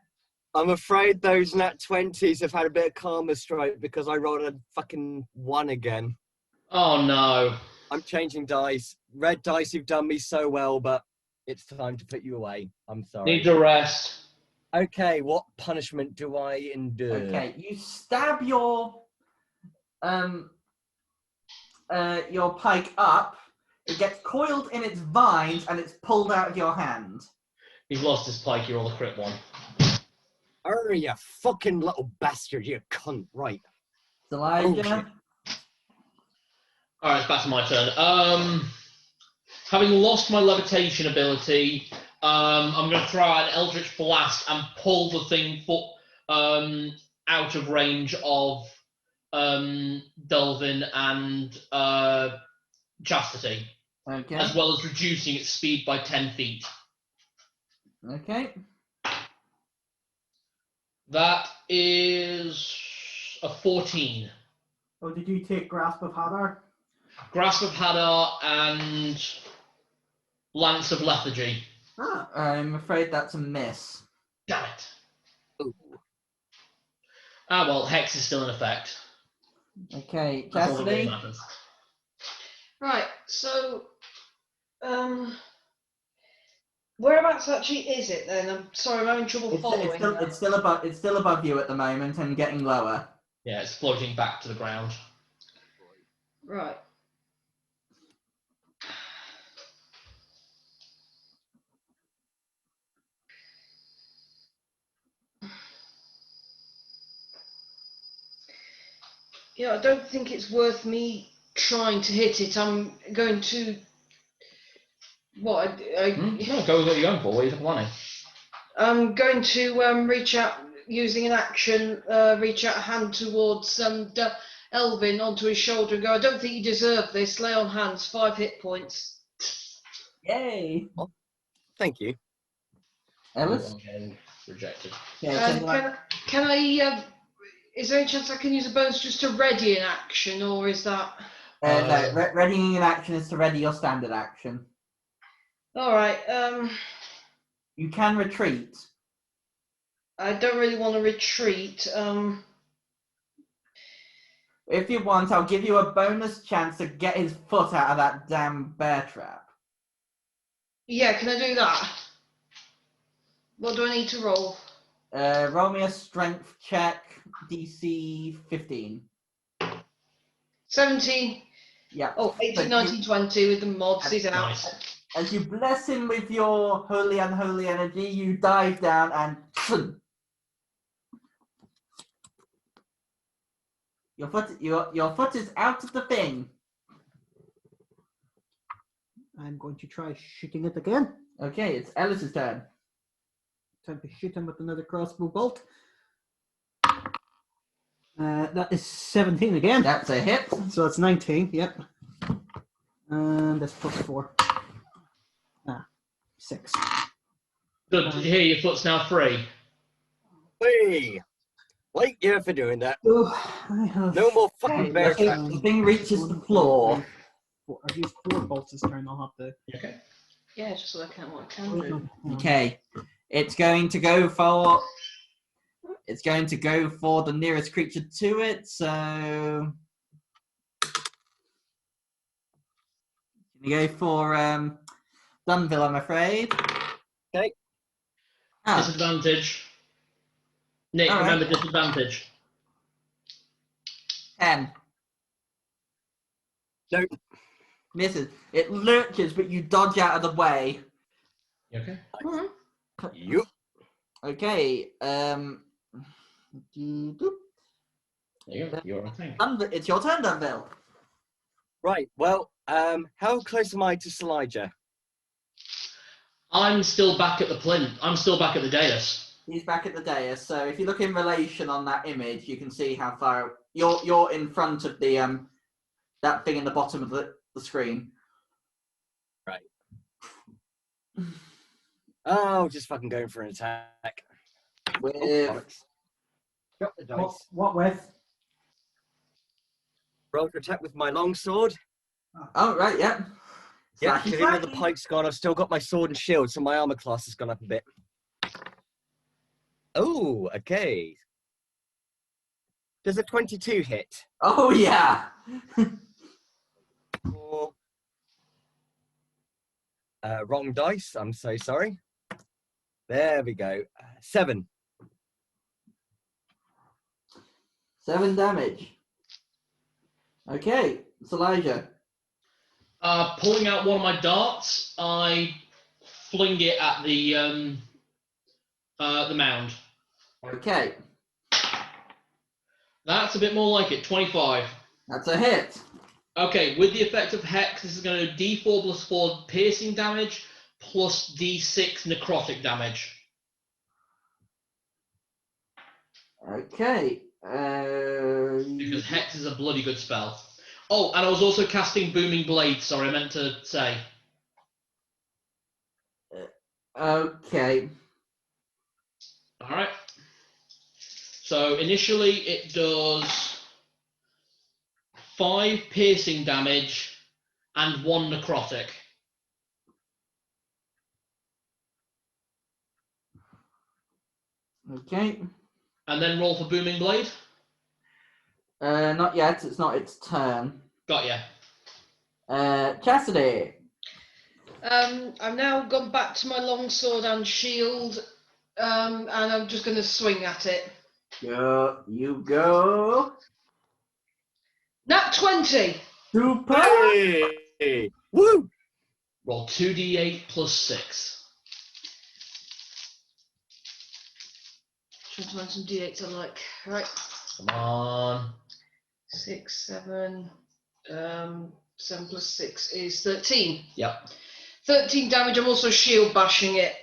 I'm afraid those nat 20s have had a bit of karma strike because I rolled a fucking 1 again. Oh no. I'm changing dice. Red dice, you've done me so well, but it's time to put you away. I'm sorry. Need to rest. Okay, what punishment do I endure? Okay, you stab your pike up. It gets coiled in its vines and it's pulled out of your hand. He's lost his pike, you roll a crit one. Oh, you fucking little bastard, you cunt. Right. Elijah. Alright, it's back to my turn. Having lost my levitation ability, I'm going to throw out an Eldritch Blast and pull the thing out of range of Dunvil and Chastity, Okay. as well as reducing its speed by 10 feet. Okay. That is a 14. Oh, did you take Grasp of Hadar? Grasp of Hadar and Lance of Lethargy. Ah, I'm afraid that's a miss. Damn it. Ooh. Ah, well, Hex is still in effect. Okay, That's all that really Chastity. matters. Right, so, whereabouts actually is it then? I'm sorry, I'm having trouble following. It's still above you at the moment and getting lower. Yeah, it's floating back to the ground. Right. Yeah, I don't think it's worth me trying to hit it. I'm going to. What? No, go with what you're going for. What are you planning? I'm going to reach out using an action, reach out a hand towards Elvin onto his shoulder and go, I don't think you deserve this. Lay on hands, 5 hit points. Yay! Thank you. Ellis? Okay, rejected. Yeah, Can I, is there any chance I can use a bonus just to ready an action, or is that... no, readying an action is to ready your standard action. Alright, You can retreat. I don't really want to retreat. If you want, I'll give you a bonus chance to get his foot out of that damn bear trap. Yeah, can I do that? What do I need to roll? Roll me a strength check, DC 15. 17. Yeah. Oh, 18, So 19, 20 with the mods. He's out. Nice. As you bless him with your holy unholy energy, you dive down and your foot is out of the thing. I'm going to try shooting it again. Okay, it's Ellis's turn. Time to shoot him with another crossbow bolt. That is 17 again. That's a hit. So that's 19, yep. And that's plus 4. 6. Good to hear your foot's now free. Hey, like you for doing that. So I have No more Okay, fucking bear the trap. thing reaches the floor. I've used 4 bolts this turn. I'll have to. Okay. Yeah, just working out what I can do. Okay, it's going to go for the nearest creature to it. So you go for Dunvil, I'm afraid. Okay. Ah, Disadvantage. Nick, All right. remember disadvantage. 10. No. Misses. It lurches, but you dodge out of the way. You okay? You. Okay. There you go. You're okay. It's your turn, Dunville. Right. Well, how close am I to Silija? I'm still back at the plinth. I'm still back at the dais. He's back at the dais. So if you look in relation on that image, you can see how far you're in front of the that thing in the bottom of the screen. Right. Oh, just fucking going for an attack. With Drop the dice. What with? Roll to attack with my longsword. oh right, yeah. Yeah, Slashy, because even though the slashy. pike's gone, I've still got my sword and shield, so my armor class has gone up a bit. Oh, okay. Does a 22 hit? Oh yeah. Or, wrong dice. I'm so sorry. There we go. 7. 7 damage. Okay, it's Elijah. Pulling out one of my darts, I fling it at the mound. Okay, That's a bit more like it. 25. that's a hit. Okay, with the effect of Hex, this is going to do D4 plus 4 piercing damage plus D6 necrotic damage. Okay. Because Hex is a bloody good spell. Oh, and I was also casting Booming Blade, sorry, I meant to say. Okay. Alright. So initially it does 5 piercing damage and 1 necrotic. Okay. And then roll for Booming Blade. Not yet. It's not its turn. Got ya. Chastity. I've now gone back to my longsword and shield, and I'm just going to swing at it. You go. Nat 20! Super. Hey! Woo! Roll 2d8 plus 6. Trying to find some d8s I like. Right. Come on. 6, 7. 7 plus 6 is 13. Yep. 13 damage. I'm also shield bashing it.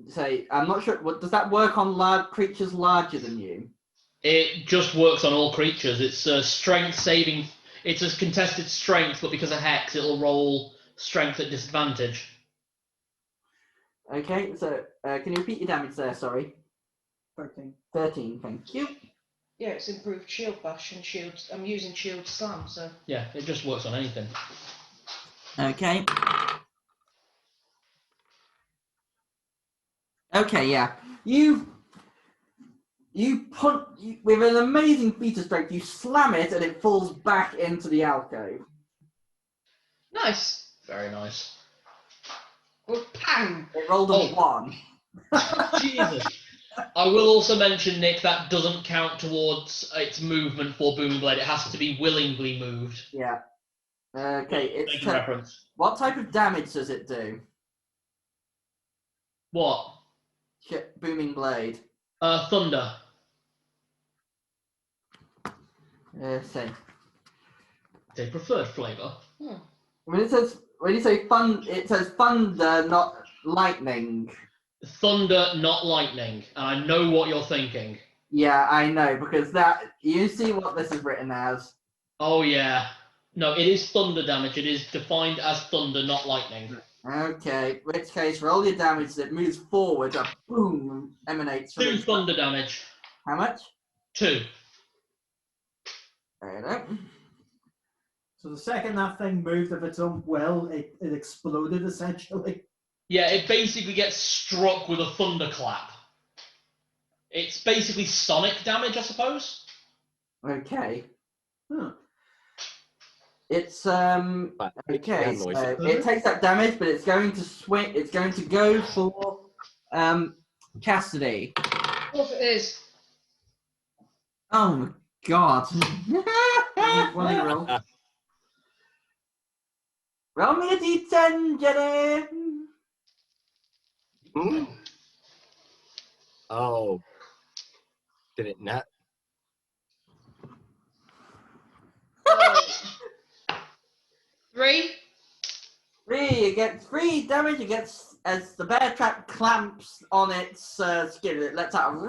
Say, I'm not sure. What does that work on creatures larger than you? It just works on all creatures. It's a strength saving. It's a contested strength, but because of Hex, it'll roll strength at disadvantage. Okay. So, can you repeat your damage there? Sorry. 13. 13. Thank you. Yeah, it's improved shield bash and shield. I'm using shield slam, so. Yeah, it just works on anything. Okay. Okay. Yeah. You with an amazing feat of strength. You slam it, and it falls back into the alcove. Nice. Very nice. Well, pang! It rolled a Oh. 1. Jesus. I will also mention, Nick, that doesn't count towards its movement for Booming Blade. It has to be willingly moved. Yeah. Okay, it's Making reference. what type of damage does it do? What? Booming blade. Thunder. See. They preferred flavour. When you say it says thunder, not lightning. Thunder, not lightning. And I know what you're thinking. Yeah, I know, because you see what this is written as. Oh, yeah. No, it is thunder damage. It is defined as thunder, not lightning. Okay, in which case, roll your damage as it moves forward, a boom emanates from 2 its... thunder damage. How much? 2. There you go. So the second that thing moved of its own will, it exploded essentially. Yeah, it basically gets struck with a thunderclap. It's basically sonic damage, I suppose. Okay. Huh. It's But okay. noise. So it takes that damage, but it's going to swing. It's going to go for Chastity. Of course it is. Oh my god! What do you roll? Roll me a d10, Jenny. Hmm? Oh. Did it not? 3. 3. It gets 3 damage. It gets as the bear trap clamps on its skin. It lets out.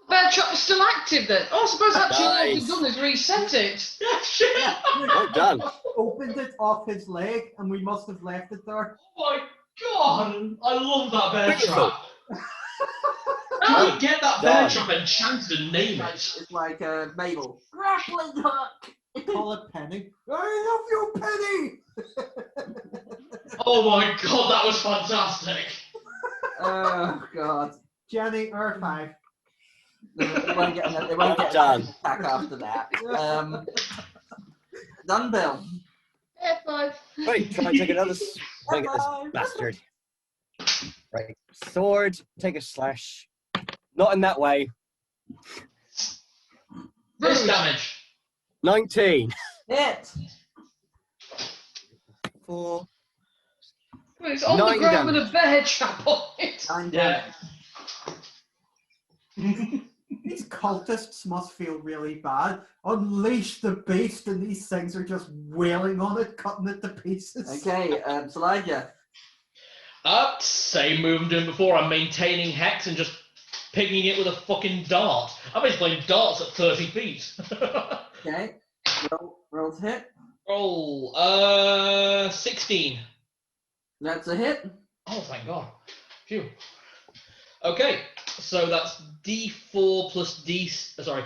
Bear trap is still active then. Oh, I suppose actually all Nice. we've done is reset it. Yeah, shit. Well done. Opened it off his leg, and we must have left it there. Oh my god! I love that bear Beautiful. trap. How do you get that bear Done. trap enchanted and name it? It's like Mabel. Grappling hook. Call it Penny. I love you, Penny! Oh my god, that was fantastic. Oh god. Jenny, R5. They won't get a Well done. attack after that. Dunville. F5. Right, try and take another swing at this bastard. Right, sword, take a slash. Not in that way. This damage. 19. Hit. 4. It's on the 9 ground damage. with a bear trap on it. 9 Yeah. damage. These cultists must feel really bad. Unleash the beast, and these things are just wailing on it, cutting it to pieces. Okay, Silija. Same move I'm doing before. I'm maintaining Hex and just pinging it with a fucking dart. I've been playing darts at 30 feet. Okay. Roll to hit. Roll. 16. That's a hit. Oh, thank God. Phew. Okay, so that's D4 plus D4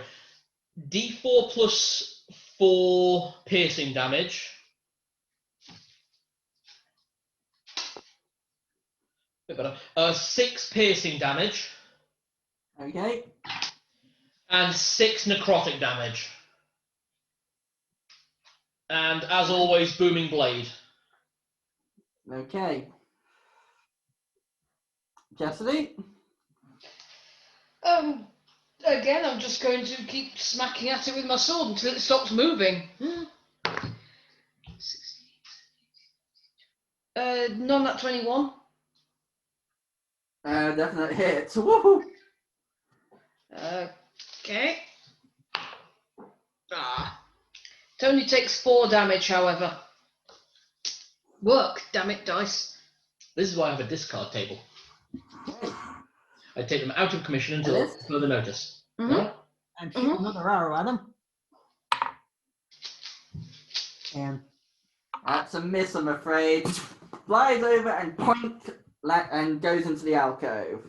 plus 4 piercing damage. Bit better. 6 piercing damage Okay. and 6 necrotic damage. And as always, booming blade. Okay. Chastity. Again, I'm just going to keep smacking at it with my sword until it stops moving. None at 21. Definite hit. Woohoo! Okay. It only takes 4 damage, however. Work, damn it, dice. This is why I have a discard table. I take them out of commission until Ellis? further notice. Mhm. And shoot another arrow at him. And That's a miss, I'm afraid. Flies over and and goes into the alcove.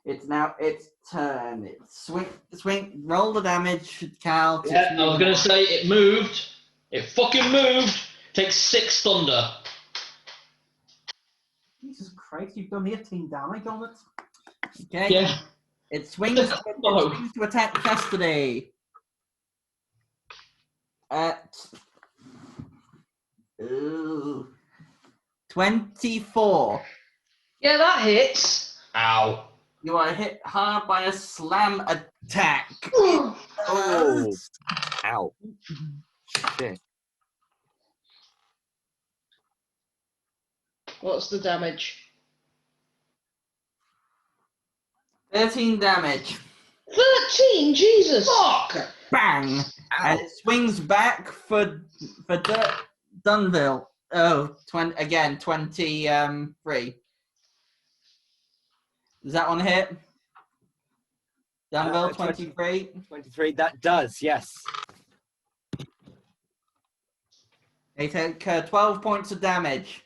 It's now its turn. It's swing. Roll the damage, Cal. Yeah, I was going to say it moved. It fucking moved. Takes 6 thunder. Jesus Christ, you've done 18 damage on it. Okay. Yeah. It swings to attack Chastity. At. Ooh. 24. Yeah, that hits. Ow. You are hit hard by a slam attack. Oh. Ow. Shit. What's the damage? 13 damage. 13, Jesus! Fuck! Bang! And it swings back for Dunville. Oh, 23. Does that one hit? Dunville, 23. 23, that does, yes. They take 12 points of damage.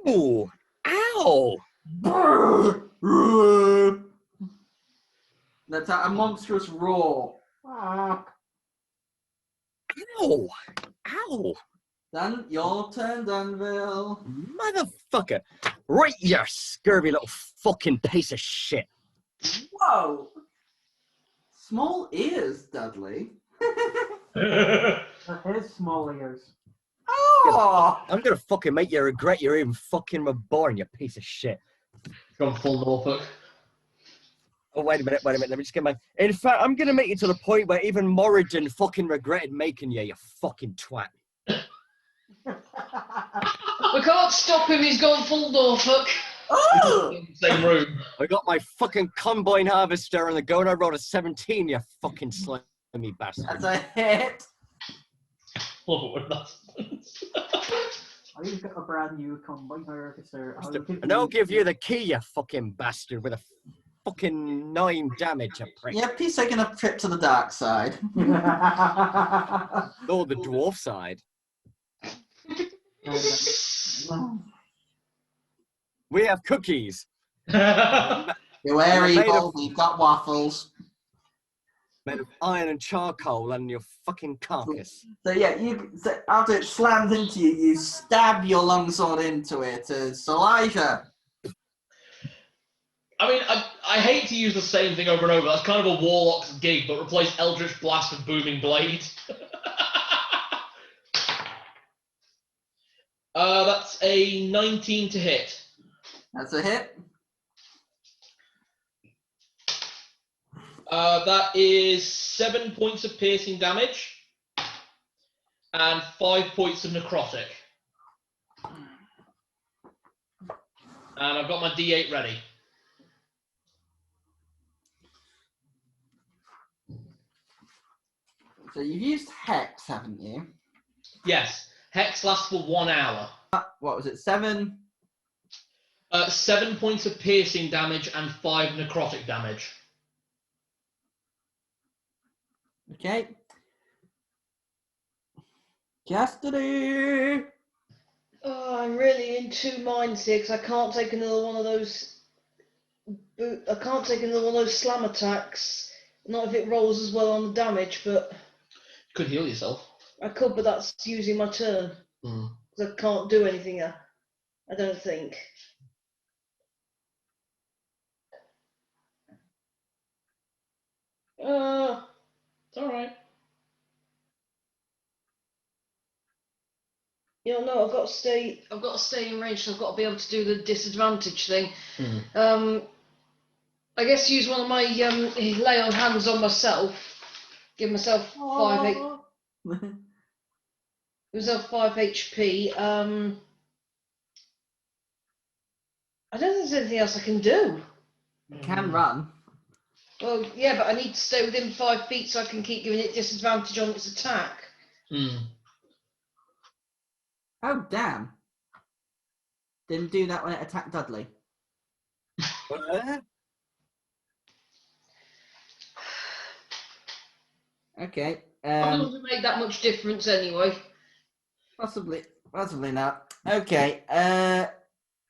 Ooh. Ow. That's a monstrous roar. Fuck. Ow. Ow. Then your turn, Dunville. Motherfucker. Right, you scurvy little fucking piece of shit. Whoa! Small ears, Dudley. His small ears. Oh! I'm gonna fucking make you regret you even fucking were born, you piece of shit. Gone full Norfolk. Oh, wait a minute, let me just get my... In fact, I'm gonna make you to the point where even Morrigan fucking regretted making you, you fucking twat. We can't stop him, he's gone full Norfolk. Oh! In the same room. I got my fucking combine harvester and the gun I rolled a 17, you fucking slimy bastard. That's a hit. Oh, that's... I've got a brand new combine harvester. And I'll give you the key, you fucking bastard, with a fucking 9 damage, you prick. Yep, he's taking a trip to the dark side. Or the dwarf side. We have cookies. Beware Made evil, of- we've got waffles. Made of iron and charcoal and your fucking carcass. So yeah, after it slams into you, you stab your longsword into it. Silija. I mean, I hate to use the same thing over and over. That's kind of a warlock's gig, but replace Eldritch Blast with Booming Blade. That's a 19 to hit. That's a hit. That is 7 points of piercing damage and 5 points of necrotic. And I've got my D8 ready. So you've used Hex, haven't you? Yes, Hex lasts for 1 hour. What was it, 7? 7 points of piercing damage and 5 necrotic damage. Okay. Chastity! Oh, I'm really in two minds here because I can't take another one of those. I can't take another one of those slam attacks. Not if it rolls as well on the damage, but You could heal yourself. I could. But that's using my turn because I can't do anything. I don't think. It's alright. You know, no, I've got to stay. I've got to stay in range. So I've got to be able to do the disadvantage thing. I guess use one of my lay on hands on myself. Give myself 5 HP. I don't think there's anything else I can do. You can run. Well, yeah, but I need to stay within 5 feet so I can keep giving it disadvantage on its attack. Oh, damn. Didn't do that when it attacked Dudley. Okay. It doesn't make that much difference anyway. Possibly not. Okay.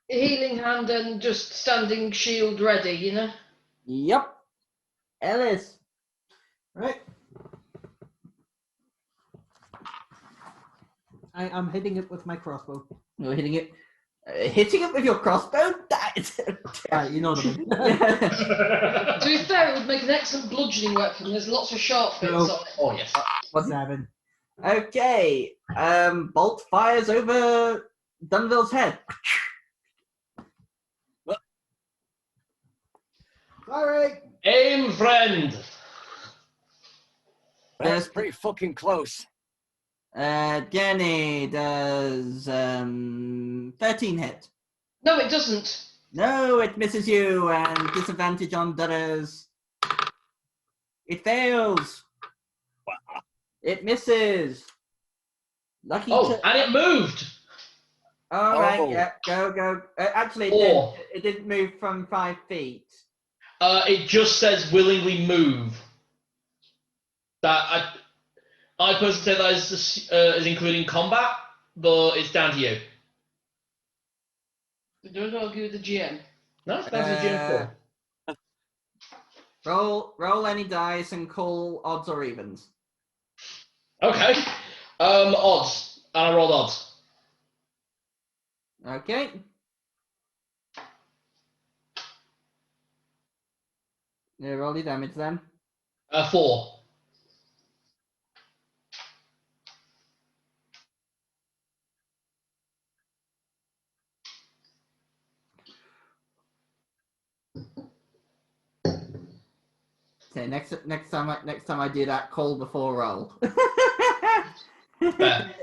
Healing hand and just standing shield ready, you know? Yep. Ellis. Right. I am hitting it with my crossbow. You're hitting it. Hitting it with your crossbow? That is. You know what I mean. To be fair, it would make an excellent bludgeoning weapon. There's lots of sharp bits No. on it. Oh, yes. What's 7. Okay. Bolt fires over Dunville's head. Sorry. Aim, friend. That's pretty fucking close. Jenny does 13 hit. No, it doesn't. No, it misses you, and disadvantage on Dutters. It fails. It misses. Lucky. Oh, and it moved. All right, Oh. yeah, go. Actually, Four. it didn't move from 5 feet. It just says willingly move. That I personally say that is including combat, but it's down to you. Don't argue with the GM. No, it's down to the GM call. Roll any dice and call odds or evens. Okay. Odds. And I rolled odds. Okay. Yeah, roll your damage then. 4. Okay, next time I do that, call before roll. Fair.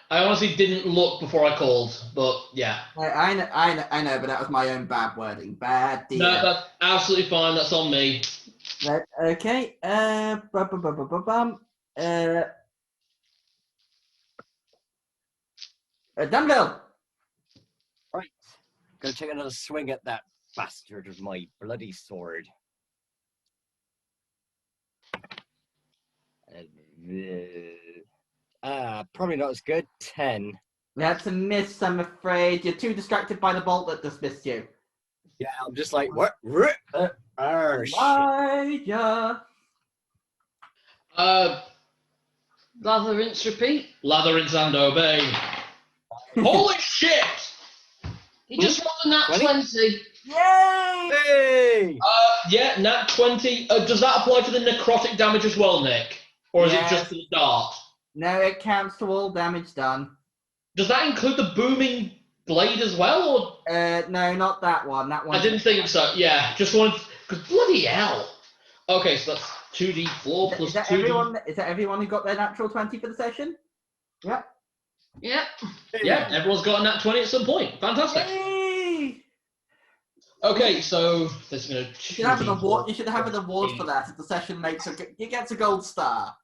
I honestly didn't look before I called, but yeah. I know, but that was my own bad wording. Bad deal. No, that's absolutely fine. That's on me. Right, okay. Dunville. Right. Gonna take another swing at that bastard with my bloody sword. Probably not as good. 10. That's a miss, I'm afraid. You're too distracted by the bolt that just missed you. Yeah, I'm just like, what? Shit. Elijah. Lather, rinse, repeat. Lather, rinse, and obey. Holy shit! He just rolled a nat 20? 20. Yay! Hey! Yeah, nat 20. Does that apply to the necrotic damage as well, Nick? Or is Yes. it just the dart? No, it counts to all damage done. Does that include the booming blade as well? Or No, not that one. That one. I didn't think so. Yeah, just wanted. Because bloody hell. Okay, so that's 2d4 plus Is that 2d. everyone? Is that everyone who got their natural 20 for the session? Yep. Yeah. Yeah, everyone's got a nat 20 at some point. Fantastic. Yay! Okay, so there's going to. You should have an award. You should have an award for that. If the session makes you gets a gold star.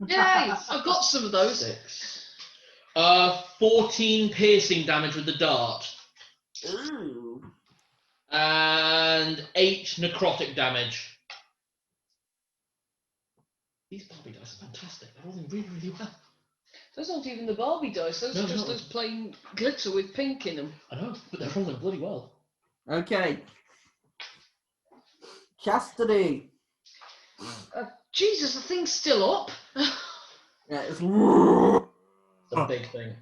Yay! I've got some of those. 6. 14 piercing damage with the dart. Ooh. And 8 necrotic damage. These Barbie dice are fantastic. They're rolling really, really well. Those aren't even the Barbie dice. Those No, are just no. those plain glitter with pink in them. I know, but they're rolling bloody well. Okay. Chastity. Jesus, the thing's still up. Yeah, it's... It's a big thing.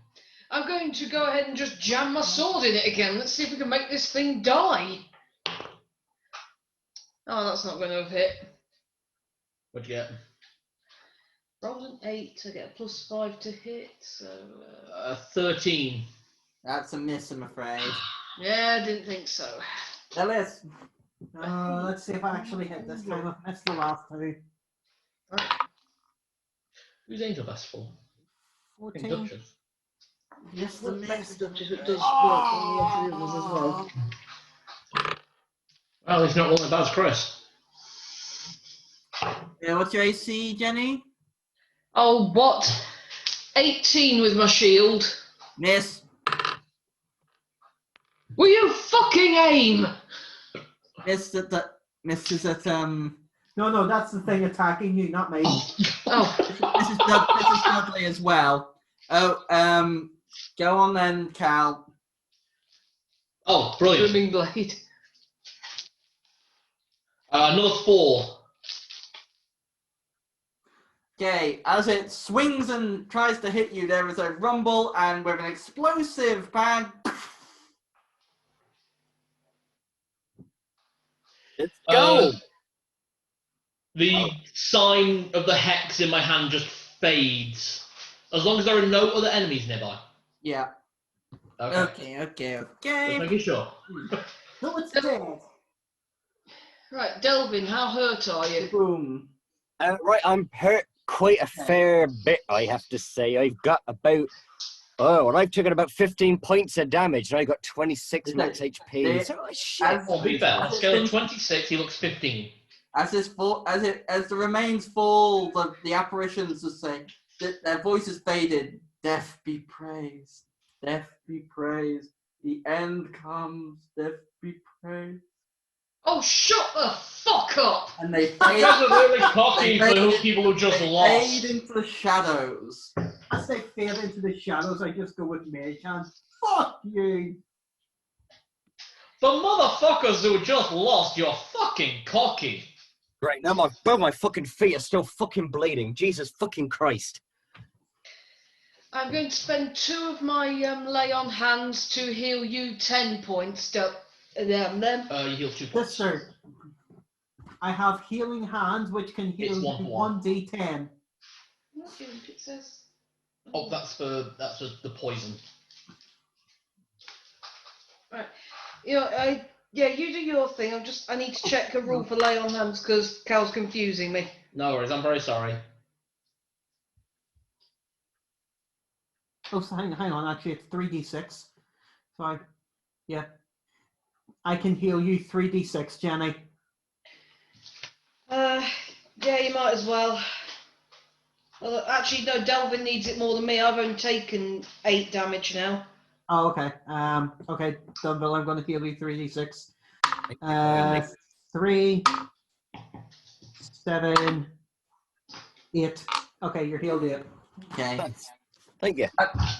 I'm going to go ahead and just jam my sword in it again. Let's see if we can make this thing die. Oh, that's not going to have hit. What'd you get? Rolled an 8, I get a +5 to hit, so... 13. That's a miss, I'm afraid. Yeah, I didn't think so. Ellis. Let's see if I actually hit this time. That's the last two. Who's Angel Best for? 14. Duchess. Yes, the miss. If it does work on the other ones as well. Well, he's not rolling as bad as Chris. Yeah, what's your AC, Jenny? Oh, what? 18 with my shield. Miss. Will you fucking aim? Misses at No, that's the thing attacking you, not me. Oh, Mrs. Dudley as well. Oh, go on then, Cal. Oh, brilliant. Brimming blade. Another 4. Okay, as it swings and tries to hit you, there is a rumble, and with an explosive bang. Let's go! The sign of the hex in my hand just fades. As long as there are no other enemies nearby. Yeah. Okay. Okay. Just making sure. No, it's dead. Right, Delvin, how hurt are you? Boom. Right, I'm hurt quite a fair bit, I have to say. I've got about, and I've taken about 15 points of damage, and I got 26 Is max it- HP. So, shit. Oh, be fair. On a As scale of it's been- 26, he looks 15. As the remains fall, the apparitions just say that their voices faded. Death be praised. Death be praised. The end comes. Death be praised. Oh, shut the fuck up! And they You fade. guys are really cocky They for fade- people who just they lost. fade into the shadows. As they fade into the shadows, I just go with Mage Hand. Fuck you! The motherfuckers who just lost, you're fucking cocky. Right, now both my fucking feet are still fucking bleeding. Jesus fucking Christ. I'm going to spend 2 of my lay on hands to heal you 10 points. You heal 2 points. Sister, I have healing hands which can heal It's you 1-1. 1d10. What it says? Oh, that's for the poison. Right. You do your thing. I need to check a rule for lay on hands because Cal's confusing me. No worries, I'm very sorry. Oh, so hang on, actually it's 3d6. So I can heal you 3d6, Jenny. Yeah, you might as well. Well, actually, no, Delvin needs it more than me. I've only taken 8 damage now. Oh, okay. Okay, Dunville, I'm going to heal you 3d6. 3, 7, 8. Okay, you're healed 8. Okay. Thank you.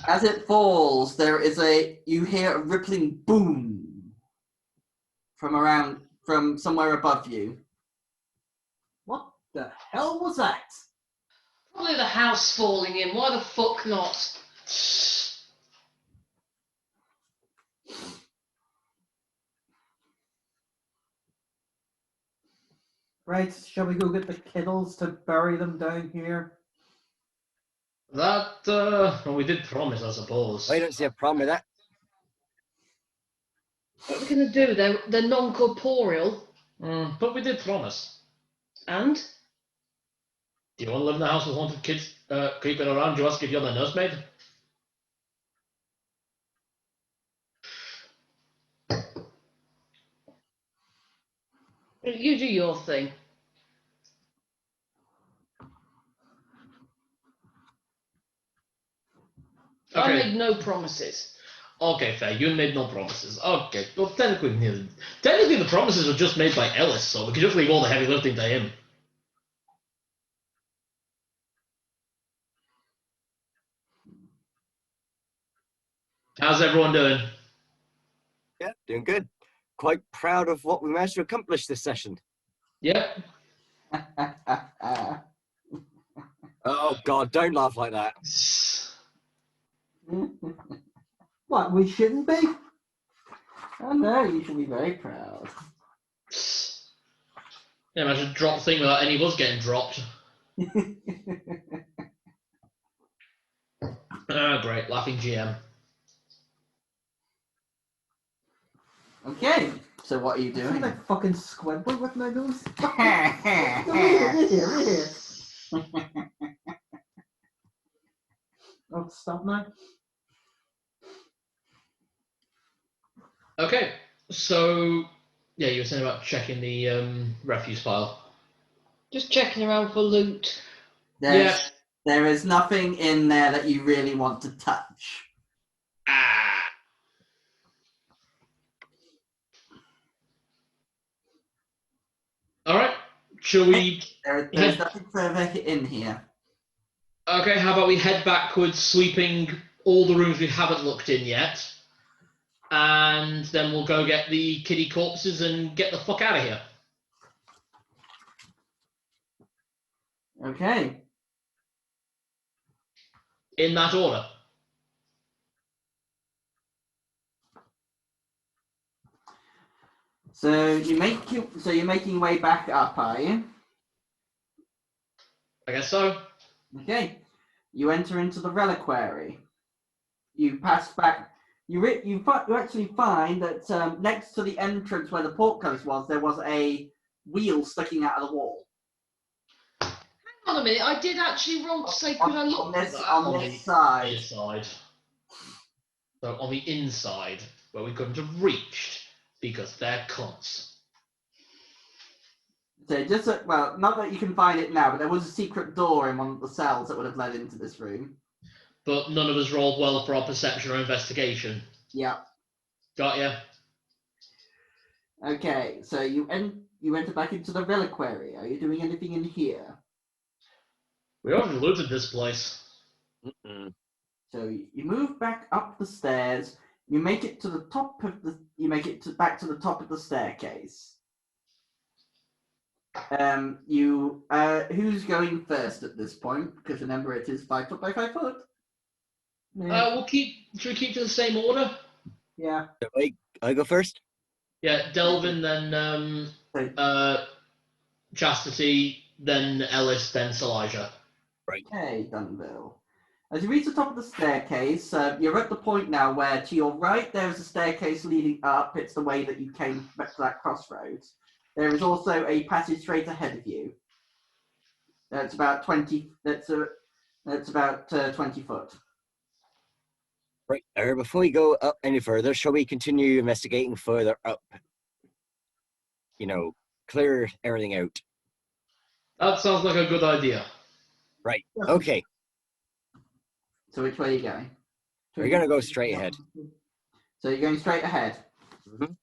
As it falls, you hear a rippling boom from somewhere above you. What the hell was that? Probably the house falling in. Why the fuck not? Right, shall we go get the kiddles to bury them down here? Well, we did promise, I suppose. I don't see a problem with that. What are we going to do? They're non-corporeal. But we did promise. And? Do you want to live in the house with haunted kids creeping around? Do you ask if you're the nursemaid? You do your thing. I Okay. made no promises. Okay, fair. You made no promises. Okay. Well, technically the promises were just made by Ellis, so we can just leave all the heavy lifting to him. How's everyone doing? Yeah, doing good. Quite proud of what we managed to accomplish this session. Yep. Oh, God, don't laugh like that. What, we shouldn't be? Oh no, you should be very proud. Yeah, imagine drop thing without any of us getting dropped. Ah, great. Laughing GM. Okay, so what are you I feel doing? like fucking Squidward with my nose. Okay. Right here. Oh, stop now. Okay, so yeah, you were saying about checking the refuse pile. Just checking around for loot. There is nothing in there that you really want to touch. Ah. All right. Shall we? There's nothing further in here. Okay. How about we head backwards, sweeping all the rooms we haven't looked in yet, and then we'll go get the kiddie corpses and get the fuck out of here. Okay. In that order. So you're making your way back up, are you? I guess so. Okay. You enter into the reliquary. you pass back. You actually find that next to the entrance where the portcullis was, there was a wheel sticking out of the wall. Hang on a minute, I did actually roll to say, could I look on this, for that? on this side? Inside. So on the inside, where we couldn't have reached because they're cunts. So just well, not that you can find it now, but there was a secret door in one of the cells that would have led into this room. But none of us rolled well for our perception or investigation. Yeah. Got ya? Okay, so you enter back into the reliquary. Are you doing anything in here? We already looted this place. Mm-mm. So you move back up the stairs. You make it to the top of the. You make it back to the top of the staircase. Who's going first at this point? Because remember, it is 5 foot by 5 foot. Should we keep to the same order? Yeah. I go first? Yeah, Delvin, then Chastity, then Ellis, then Silija. Right. Okay, Dunvil. As you reach the top of the staircase, you're at the point now where to your right there is a staircase leading up. It's the way that you came back to that crossroads. There is also a passage straight ahead of you. That's about 20. That's about 20 foot. Right. Before we go up any further, shall we continue investigating further up? You know, clear everything out. That sounds like a good idea. Right. Okay. So which way are you going? We're gonna go straight ahead. So you're going straight ahead. Mm-hmm.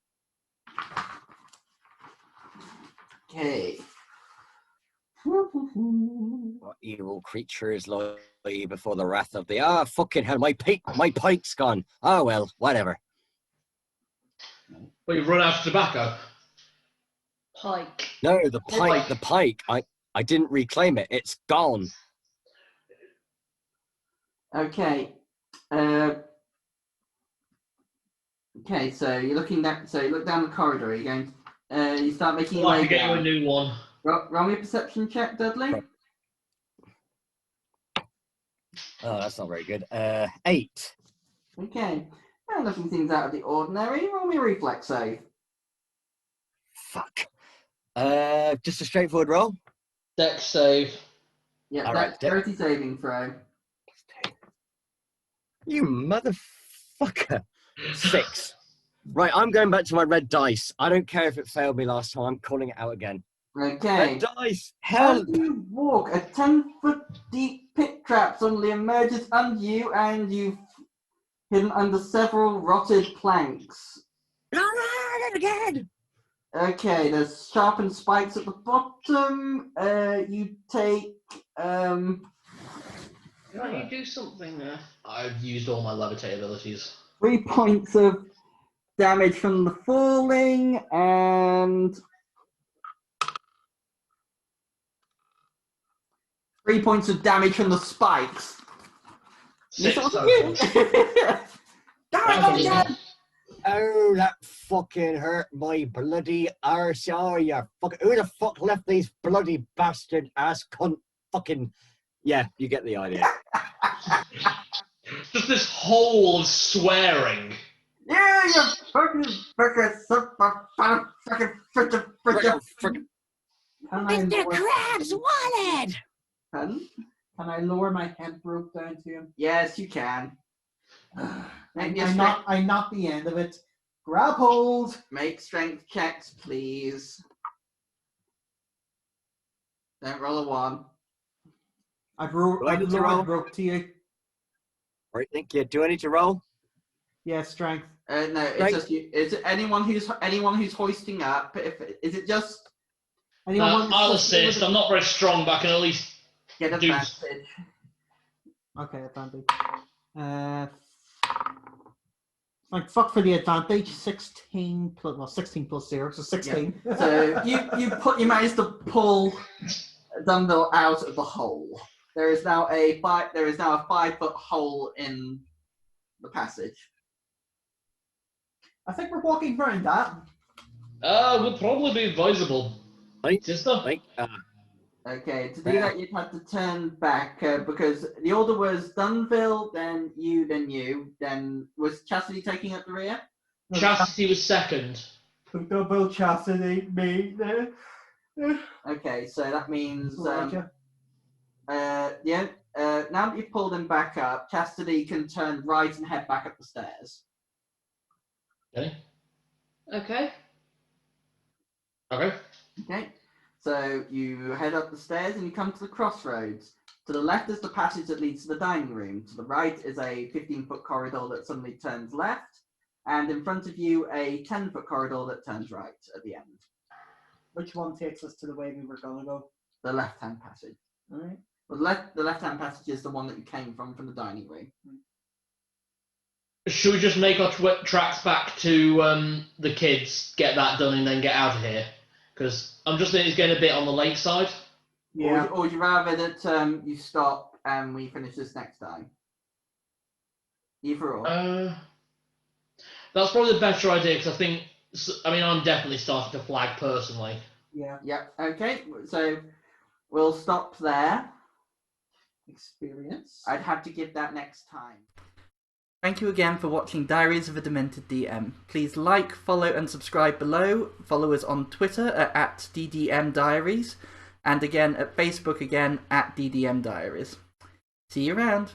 Okay. What evil creatures lie before the wrath of the fucking hell, my pike's gone. Oh well, whatever. Well, you've run out of tobacco. Pike. No, the pike. I didn't reclaim it. It's gone. Okay. Okay, so you're looking down. So you look down the corridor. You're going. You start making your I'll have way to get you a down. new one. Roll me a perception check, Dudley. Oh, that's not very good. 8. Okay. Now looking things out of the ordinary. Roll me a reflex save. Fuck. Just a straightforward roll. Dex save. Yeah, All right, dexterity saving throw. You motherfucker. 6. Right, I'm going back to my red dice. I don't care if it failed me last time. I'm calling it out again. Okay. Red dice, As help! you walk, a 10-foot deep pit trap suddenly emerges under you, and you've hidden under several rotted planks. Again! Okay, there's sharpened spikes at the bottom. You take Can't you do something there? I've used all my levitate abilities. 3 points of damage from the falling, and 3 points of damage from the spikes. 6 Damn total. it, again! Oh, that fucking hurt my bloody arse. Oh, you fucking... Who the fuck left these bloody bastard ass cunt fucking... Yeah, you get the idea. Just this hole of swearing. Yeah, you fucking Frickin' Can Crab's wallet! Pardon? can I lower my head rope down to him? Yes, you can. I'm not the end of it. Grab hold. Make strength checks, please. Don't roll a 1. I've Do I need to roll? lowered rope to you. Right, thank you. Do I need to roll? Yeah, strength. No, it's Right. just you. Is it anyone who's hoisting up? Is it just Anyone? I'll assist. I'm not very strong, but I can at least get do. advantage? Okay, advantage. Like fuck for the advantage. 16 plus 0, so 16. So you managed to pull Dunvil out of the hole. There is now a 5-foot hole in the passage. I think we're walking around that. Would probably be advisable. Right. Sister? Right. Okay, to do that, you'd have to turn back because the order was Dunville, then you. Then was Chastity taking up the rear? Chastity was second. Double Chastity, me there. Okay, so that means Elijah. now that you've pulled him back up, Chastity can turn right and head back up the stairs. Okay. Okay. Okay. Okay, so you head up the stairs and you come to the crossroads. To the left is the passage that leads to the dining room. To the right is a 15-foot corridor that suddenly turns left. And in front of you, a 10-foot corridor that turns right at the end. Which one takes us to the way we were going to go? The left-hand passage. All right. Well, the left-hand passage is the one that you came from the dining room. Should we just make our tracks back to the kids, get that done, and then get out of here? Because I'm just thinking it's getting a bit on the late side. Yeah. Or would you rather that you stop and we finish this next time? Either or. That's probably the better idea because I'm definitely starting to flag personally. Yeah. Yep. Okay. So we'll stop there. Experience. I'd have to give that next time. Thank you again for watching Diaries of a Demented DM. Please like, follow and subscribe below. Follow us on Twitter at DDM Diaries. And again at Facebook at DDM Diaries. See you around.